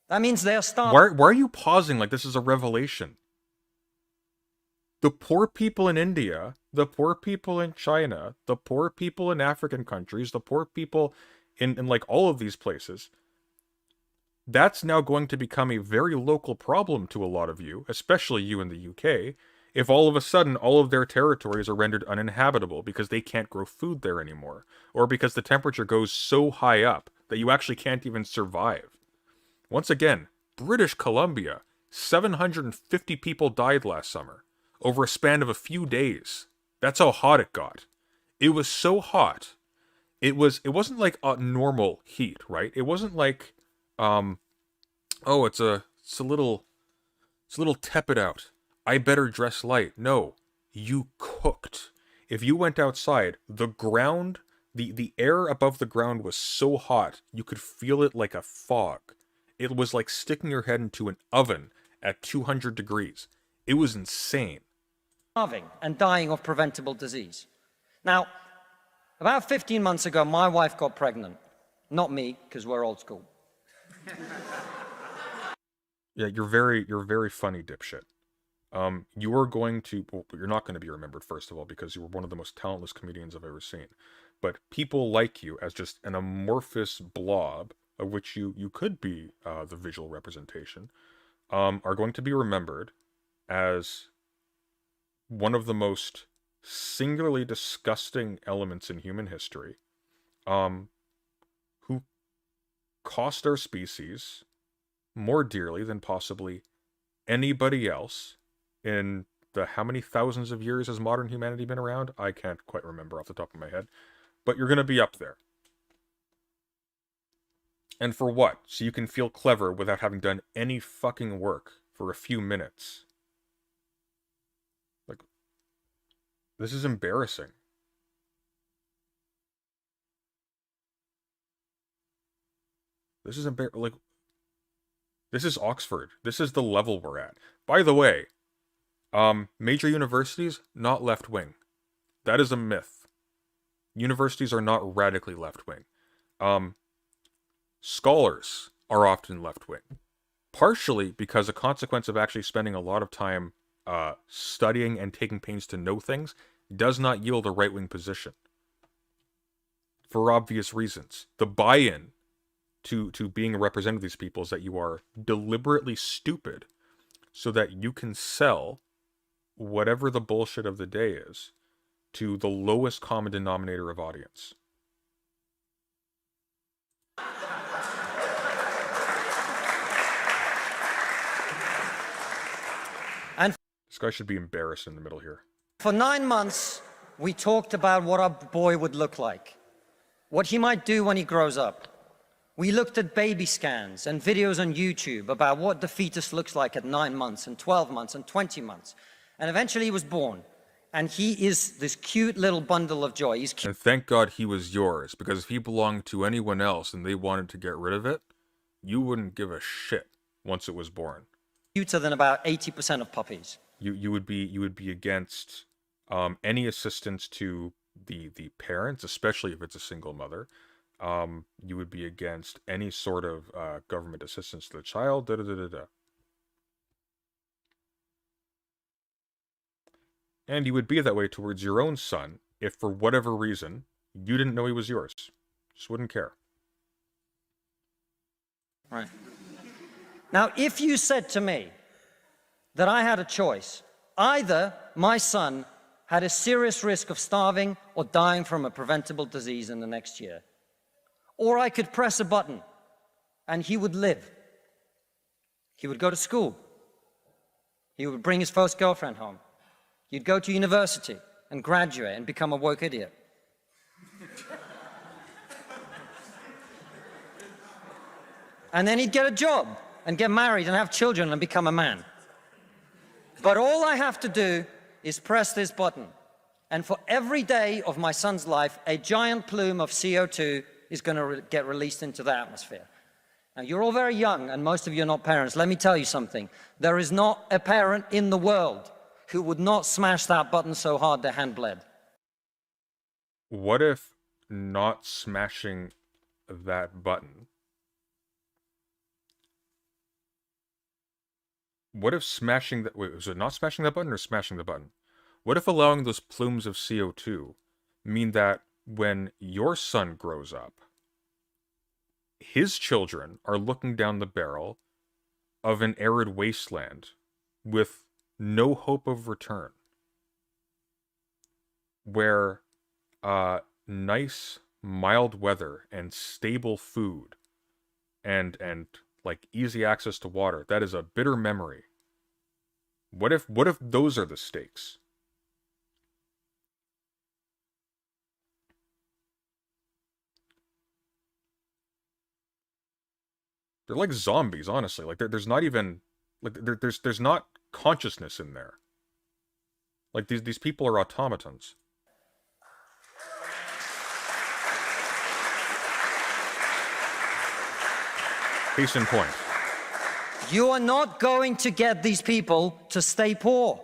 That means they are starving. Why are you pausing like this is a revelation? The poor people in India, the poor people in China, the poor people in African countries, the poor people in like all of these places, that's now going to become a very local problem to a lot of you, especially you in the UK, if all of a sudden all of their territories are rendered uninhabitable because they can't grow food there anymore, or because the temperature goes so high up that you actually can't even survive. Once again, British Columbia, 750 people died last summer, over a span of a few days. That's how hot it got. It was so hot, it wasn't like a normal heat, right? It wasn't like, oh, it's a little tepid out. I better dress light. No, you cooked. If you went outside, the ground, the air above the ground was so hot, you could feel it like a fog. It was like sticking your head into an oven at 200 degrees. It was insane. Starving and dying of preventable disease. Now, about 15 months ago, my wife got pregnant. Not me, because we're old school. Yeah, you're very funny, dipshit. You are going to, well, you're not going to be remembered, first of all, because you were one of the most talentless comedians I've ever seen. But people like you as just an amorphous blob, of which you could be the visual representation, are going to be remembered as one of the most singularly disgusting elements in human history, who cost our species more dearly than possibly anybody else in the how many thousands of years has modern humanity been around? I can't quite remember off the top of my head, but you're going to be up there. And for what? So you can feel clever without having done any fucking work for a few minutes. Like, this is embarrassing. This is like, this is Oxford. This is the level we're at. By the way, major universities, not left-wing. That is a myth. Universities are not radically left-wing. Scholars are often left-wing. Partially because a consequence of actually spending a lot of time studying and taking pains to know things does not yield a right-wing position. For obvious reasons. The buy-in to being a representative of these people is that you are deliberately stupid so that you can sell whatever the bullshit of the day is to the lowest common denominator of audience. And this guy should be embarrassed in the middle here. For 9 months, we talked about what our boy would look like, what he might do when he grows up. We looked at baby scans and videos on YouTube about what the fetus looks like at 9 months and 12 months and 20 months. And eventually he was born. And he is this cute little bundle of joy. He's cute. And thank God he was yours, because if he belonged to anyone else and they wanted to get rid of it, you wouldn't give a shit once it was born. Cuter than about 80% of puppies. You would be against any assistance to the parents, especially if it's a single mother. You would be against any sort of government assistance to the child. And you would be that way towards your own son if, for whatever reason, you didn't know he was yours. Just wouldn't care. Right. Now, if you said to me that I had a choice, either my son had a serious risk of starving or dying from a preventable disease in the next year, or I could press a button and he would live. He would go to school. He would bring his first girlfriend home. He'd go to university and graduate and become a woke idiot. And then he'd get a job and get married and have children and become a man. But all I have to do is press this button. And for every day of my son's life, a giant plume of CO2 is going to get released into the atmosphere. Now, you're all very young, and most of you are not parents. Let me tell you something. There is not a parent in the world who would not smash that button so hard their hand bled. What if not smashing that button? What if smashing that... Wait, was it not smashing that button or smashing the button? What if allowing those plumes of CO2 mean that when your son grows up, his children are looking down the barrel of an arid wasteland with no hope of return, where nice, mild weather and stable food and like easy access to water, that is a bitter memory. What if those are the stakes? They're like zombies, honestly. Like there's not even like there's not consciousness in there. Like these people are automatons. Case in point. You are not going to get these people to stay poor.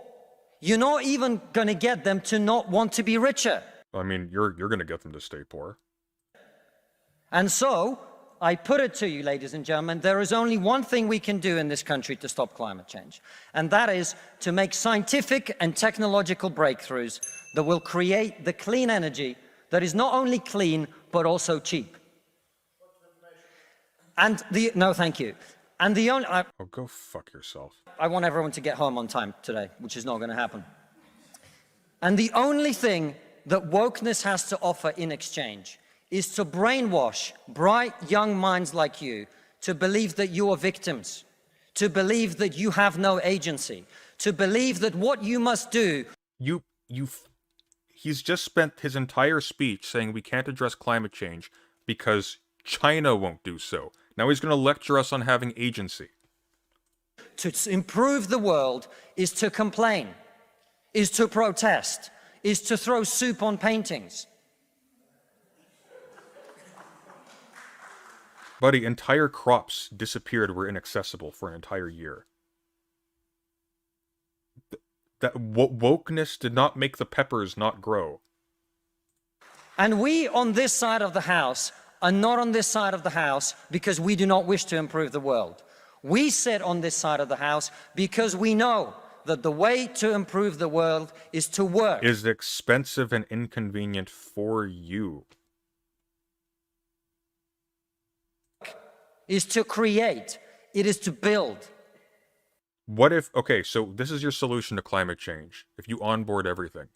You're not even going to get them to not want to be richer. I mean, you're going to get them to stay poor. And so, I put it to you, ladies and gentlemen, there is only one thing we can do in this country to stop climate change. And that is to make scientific and technological breakthroughs that will create the clean energy that is not only clean, but also cheap. And no, thank you. And the only... Oh, go fuck yourself. I want everyone to get home on time today, which is not going to happen. And the only thing that wokeness has to offer in exchange is to brainwash bright young minds like you to believe that you are victims, to believe that you have no agency, to believe that what you must do... He's just spent his entire speech saying we can't address climate change because China won't do so. Now he's going to lecture us on having agency. To improve the world is to complain, is to protest, is to throw soup on paintings. Buddy, entire crops disappeared, were inaccessible for an entire year. That wokeness did not make the peppers not grow. And we on this side of the house are not on this side of the house because we do not wish to improve the world. We sit on this side of the house because we know that the way to improve the world is to work. Is expensive and inconvenient for you. Is to create. It is to build. What if, okay, so this is your solution to climate change. If you onboard everything,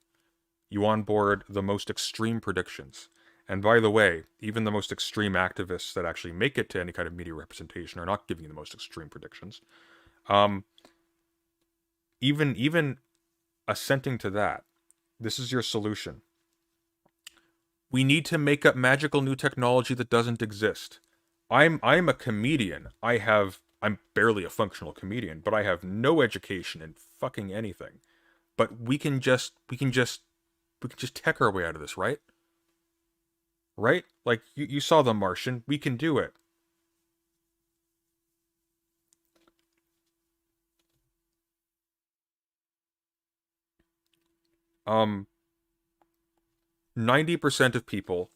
you onboard the most extreme predictions. And by the way, even the most extreme activists that actually make it to any kind of media representation are not giving you the most extreme predictions. Even assenting to that, this is your solution. We need to make up magical new technology that doesn't exist. I'm a comedian. I'm barely a functional comedian, but I have no education in fucking anything. But we can just tech our way out of this, right? Right? Like, you saw The Martian. We can do it. Um, 90% of people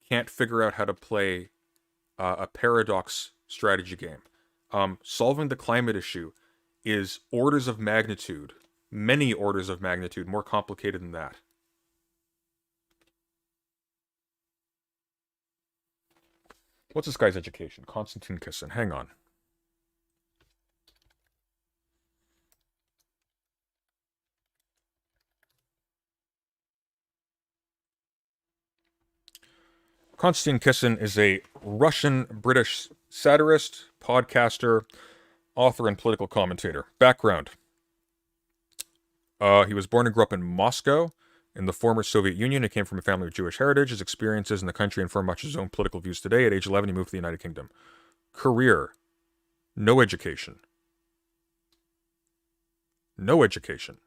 can't figure out how to play a paradox strategy game. Solving the climate issue is orders of magnitude, many orders of magnitude, more complicated than that. What's this guy's education? Konstantin Kisin. Hang on. Konstantin Kisin is a Russian-British satirist, podcaster, author, and political commentator. Background. He was born and grew up in Moscow, in the former Soviet Union. He came from a family of Jewish heritage. His experiences in the country inform much of his own political views today. At age 11, he moved to the United Kingdom. Career. No education. No education.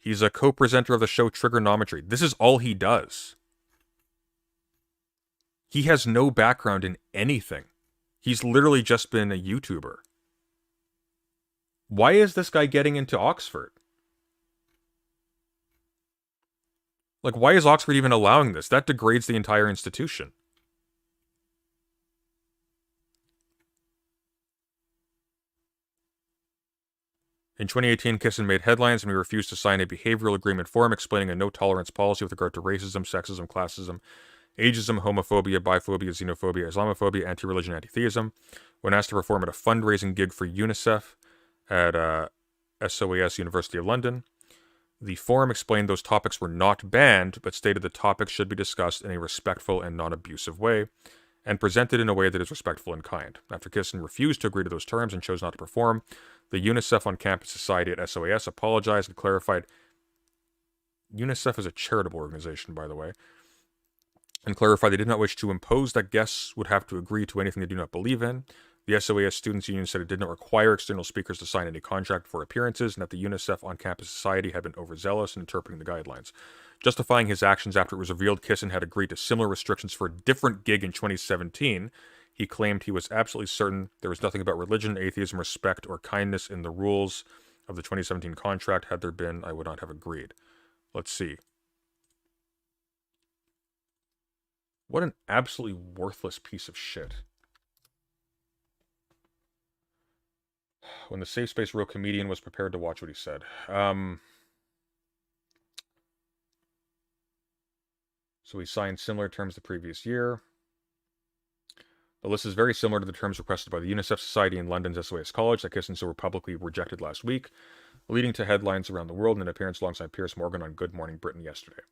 He's a co-presenter of the show Trigonometry. This is all he does. He has no background in anything. He's literally just been a YouTuber. Why is this guy getting into Oxford? Like, why is Oxford even allowing this? That degrades the entire institution. In 2018, Kisin made headlines when he refused to sign a behavioral agreement for him, explaining a no-tolerance policy with regard to racism, sexism, classism, ageism, homophobia, biphobia, xenophobia, Islamophobia, anti-religion, anti-theism. When asked to perform at a fundraising gig for UNICEF at SOAS University of London, the forum explained those topics were not banned, but stated the topics should be discussed in a respectful and non-abusive way, and presented in a way that is respectful and kind. After Kisin refused to agree to those terms and chose not to perform, the UNICEF on Campus Society at SOAS apologized and clarified. UNICEF is a charitable organization, by the way. and clarify they did not wish to impose that guests would have to agree to anything they do not believe in. The SOAS Students' Union said it did not require external speakers to sign any contract for appearances, and that the UNICEF on-campus society had been overzealous in interpreting the guidelines. Justifying his actions after it was revealed Kissin had agreed to similar restrictions for a different gig in 2017, he claimed he was absolutely certain there was nothing about religion, atheism, respect, or kindness in the rules of the 2017 contract. Had there been, I would not have agreed. Let's see. What an absolutely worthless piece of shit. When the Safe Space Real Comedian was prepared to watch what he said. So he signed similar terms the previous year. The list is very similar to the terms requested by the UNICEF Society in London's SOAS College that Kiss and So were publicly rejected last week, leading to headlines around the world and an appearance alongside Piers Morgan on Good Morning Britain yesterday.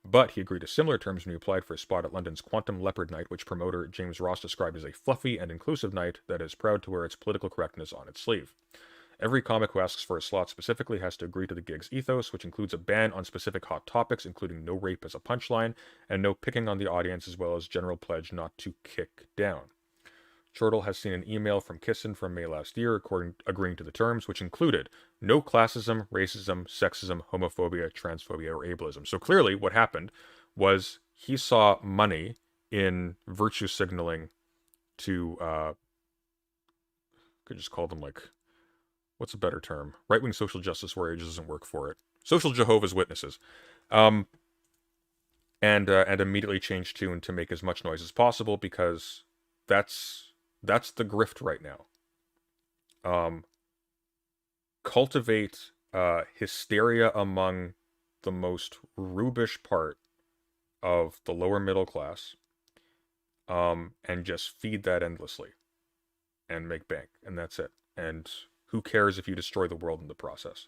But he agreed to similar terms when he applied for a spot at London's Quantum Leopard Night, which promoter James Ross described as a fluffy and inclusive night that is proud to wear its political correctness on its sleeve. Every comic who asks for a slot specifically has to agree to the gig's ethos, which includes a ban on specific hot topics, including no rape as a punchline, and no picking on the audience, as well as general pledge not to kick down. Chortle has seen an email from Kissin from May last year agreeing to the terms, which included no classism, racism, sexism, homophobia, transphobia, or ableism. So clearly what happened was he saw money in virtue signaling to, could just call them like, what's a better term? Right-wing social justice warriors doesn't work for it. Social Jehovah's Witnesses. And immediately changed tune to make as much noise as possible because that's the grift right now. Cultivate hysteria among the most rubish part of the lower middle class, and just feed that endlessly and make bank, and that's it. And who cares if you destroy the world in the process?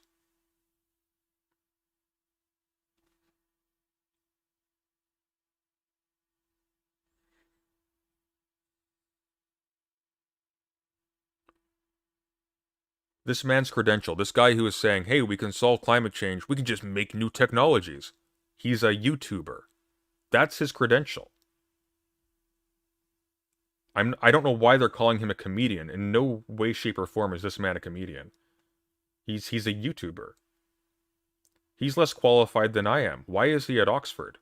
This man's credential, this guy who is saying, hey, we can solve climate change, we can just make new technologies. He's a YouTuber. That's his credential. I don't know why they're calling him a comedian. In no way, shape, or form is this man a comedian. He's a YouTuber. He's less qualified than I am. Why is he at Oxford?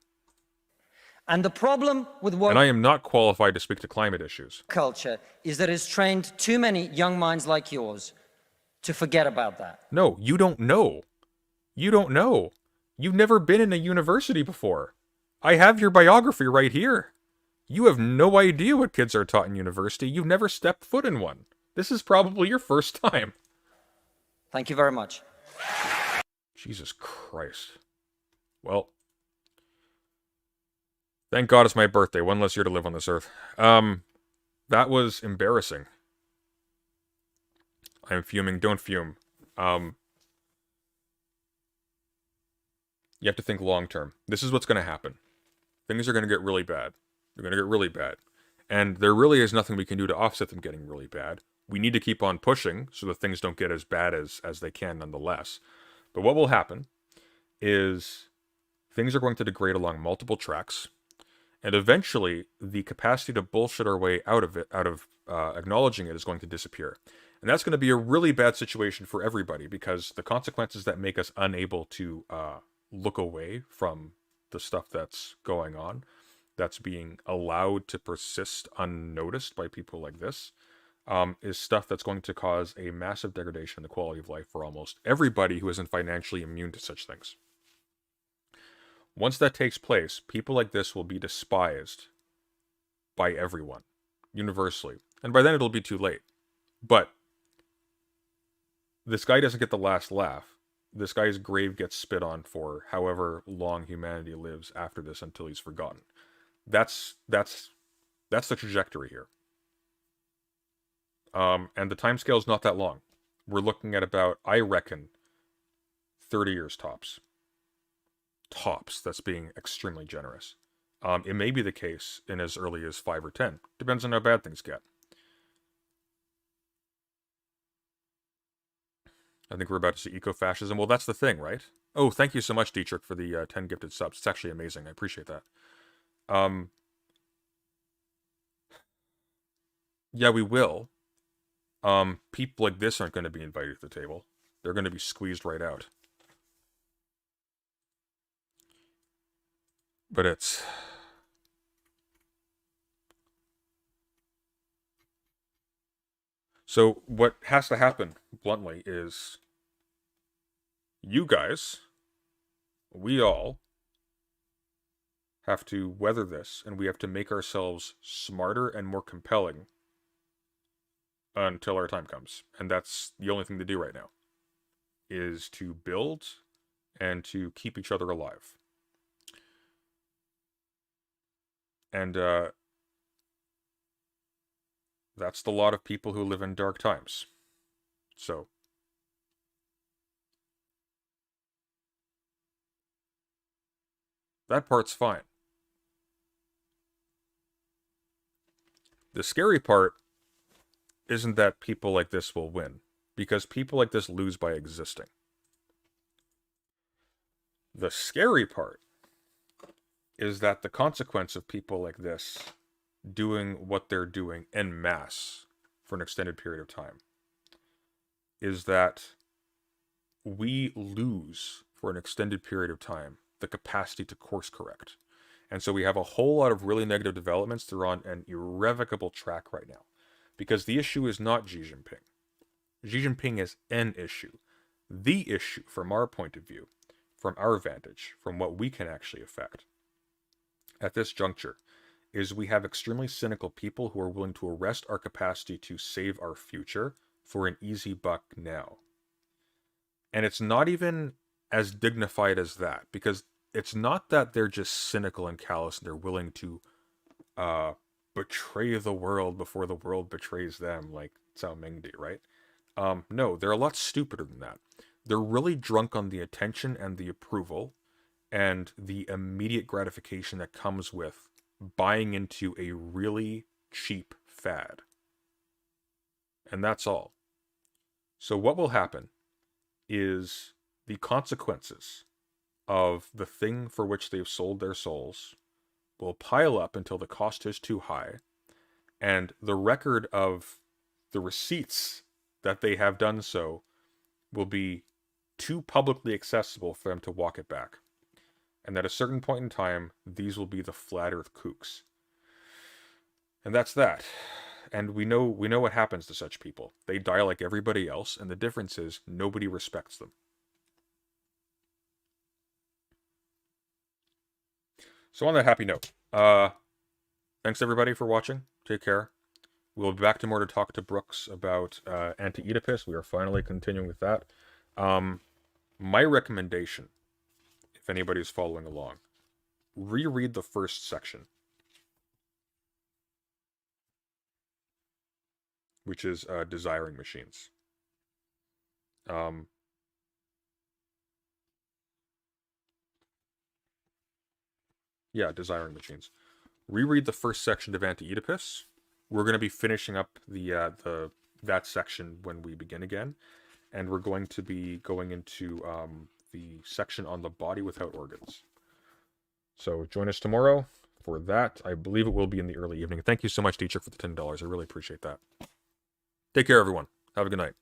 And the problem with And I am not qualified to speak to climate issues. culture is that it's trained too many young minds like yours to forget about that. No, you don't know. You don't know. You've never been in a university before. I have your biography right here. You have no idea what kids are taught in university. You've never stepped foot in one. This is probably your first time. Thank you very much. Jesus Christ. Well, thank God it's my birthday. One less year to live on this earth. That was embarrassing. I'm fuming. Don't fume. You have to think long term. This is what's going to happen. Things are going to get really bad. They're going to get really bad. And there really is nothing we can do to offset them getting really bad. We need to keep on pushing so that things don't get as bad as they can nonetheless. But what will happen is things are going to degrade along multiple tracks. And eventually, the capacity to bullshit our way out of acknowledging it is going to disappear. And that's going to be a really bad situation for everybody because the consequences that make us unable to look away from the stuff that's going on, that's being allowed to persist unnoticed by people like this, is stuff that's going to cause a massive degradation in the quality of life for almost everybody who isn't financially immune to such things. Once that takes place, people like this will be despised by everyone, universally. And by then it'll be too late. But this guy doesn't get the last laugh. This guy's grave gets spit on for however long humanity lives after this until he's forgotten. That's the trajectory here. And the timescale is not that long. We're looking at about, I reckon, 30 years tops. Tops. That's being extremely generous. It may be the case in as early as 5 or 10. Depends on how bad things get. I think we're about to see eco-fascism. Well, that's the thing, right? Oh, thank you so much, Dietrich, for the 10 gifted subs. It's actually amazing. I appreciate that. Yeah, we will. People like this aren't going to be invited to the table. They're going to be squeezed right out. But it's... So what has to happen, bluntly, is you guys, we all, have to weather this, and we have to make ourselves smarter and more compelling until our time comes. And that's the only thing to do right now, is to build and to keep each other alive. And that's the lot of people who live in dark times. So that part's fine. The scary part isn't that people like this will win, because people like this lose by existing. The scary part is that the consequence of people like this doing what they're doing en masse for an extended period of time is that we lose, for an extended period of time, the capacity to course correct. And so we have a whole lot of really negative developments. They're on an irrevocable track right now. Because the issue is not Xi Jinping. Xi Jinping is an issue. The issue, from our point of view, from our vantage, from what we can actually affect, at this juncture, is we have extremely cynical people who are willing to arrest our capacity to save our future for an easy buck now. And it's not even as dignified as that, because it's not that they're just cynical and callous and they're willing to betray the world before the world betrays them, like Cao Mingdi, right? No, they're a lot stupider than that. They're really drunk on the attention and the approval and the immediate gratification that comes with buying into a really cheap fad. And that's all. So what will happen is the consequences of the thing for which they've sold their souls will pile up until the cost is too high, and the record of the receipts that they have done so will be too publicly accessible for them to walk it back. And at a certain point in time, these will be the flat earth kooks. And that's that. And we know what happens to such people. They die like everybody else, and the difference is nobody respects them. So on that happy note, thanks everybody for watching. Take care. We'll be back tomorrow to talk to Brooks about Anti-Oedipus. We are finally continuing with that. My recommendation, if anybody's following along, reread the first section, which is Desiring Machines. Yeah, Desiring Machines. Reread the first section of Anti-Oedipus. We're going to be finishing up that section when we begin again, and we're going to be going into the section on the body without organs. So join us tomorrow for that. I believe it will be in the early evening. Thank you so much, teacher, for the $10. I really appreciate that. Take care, everyone. Have a good night.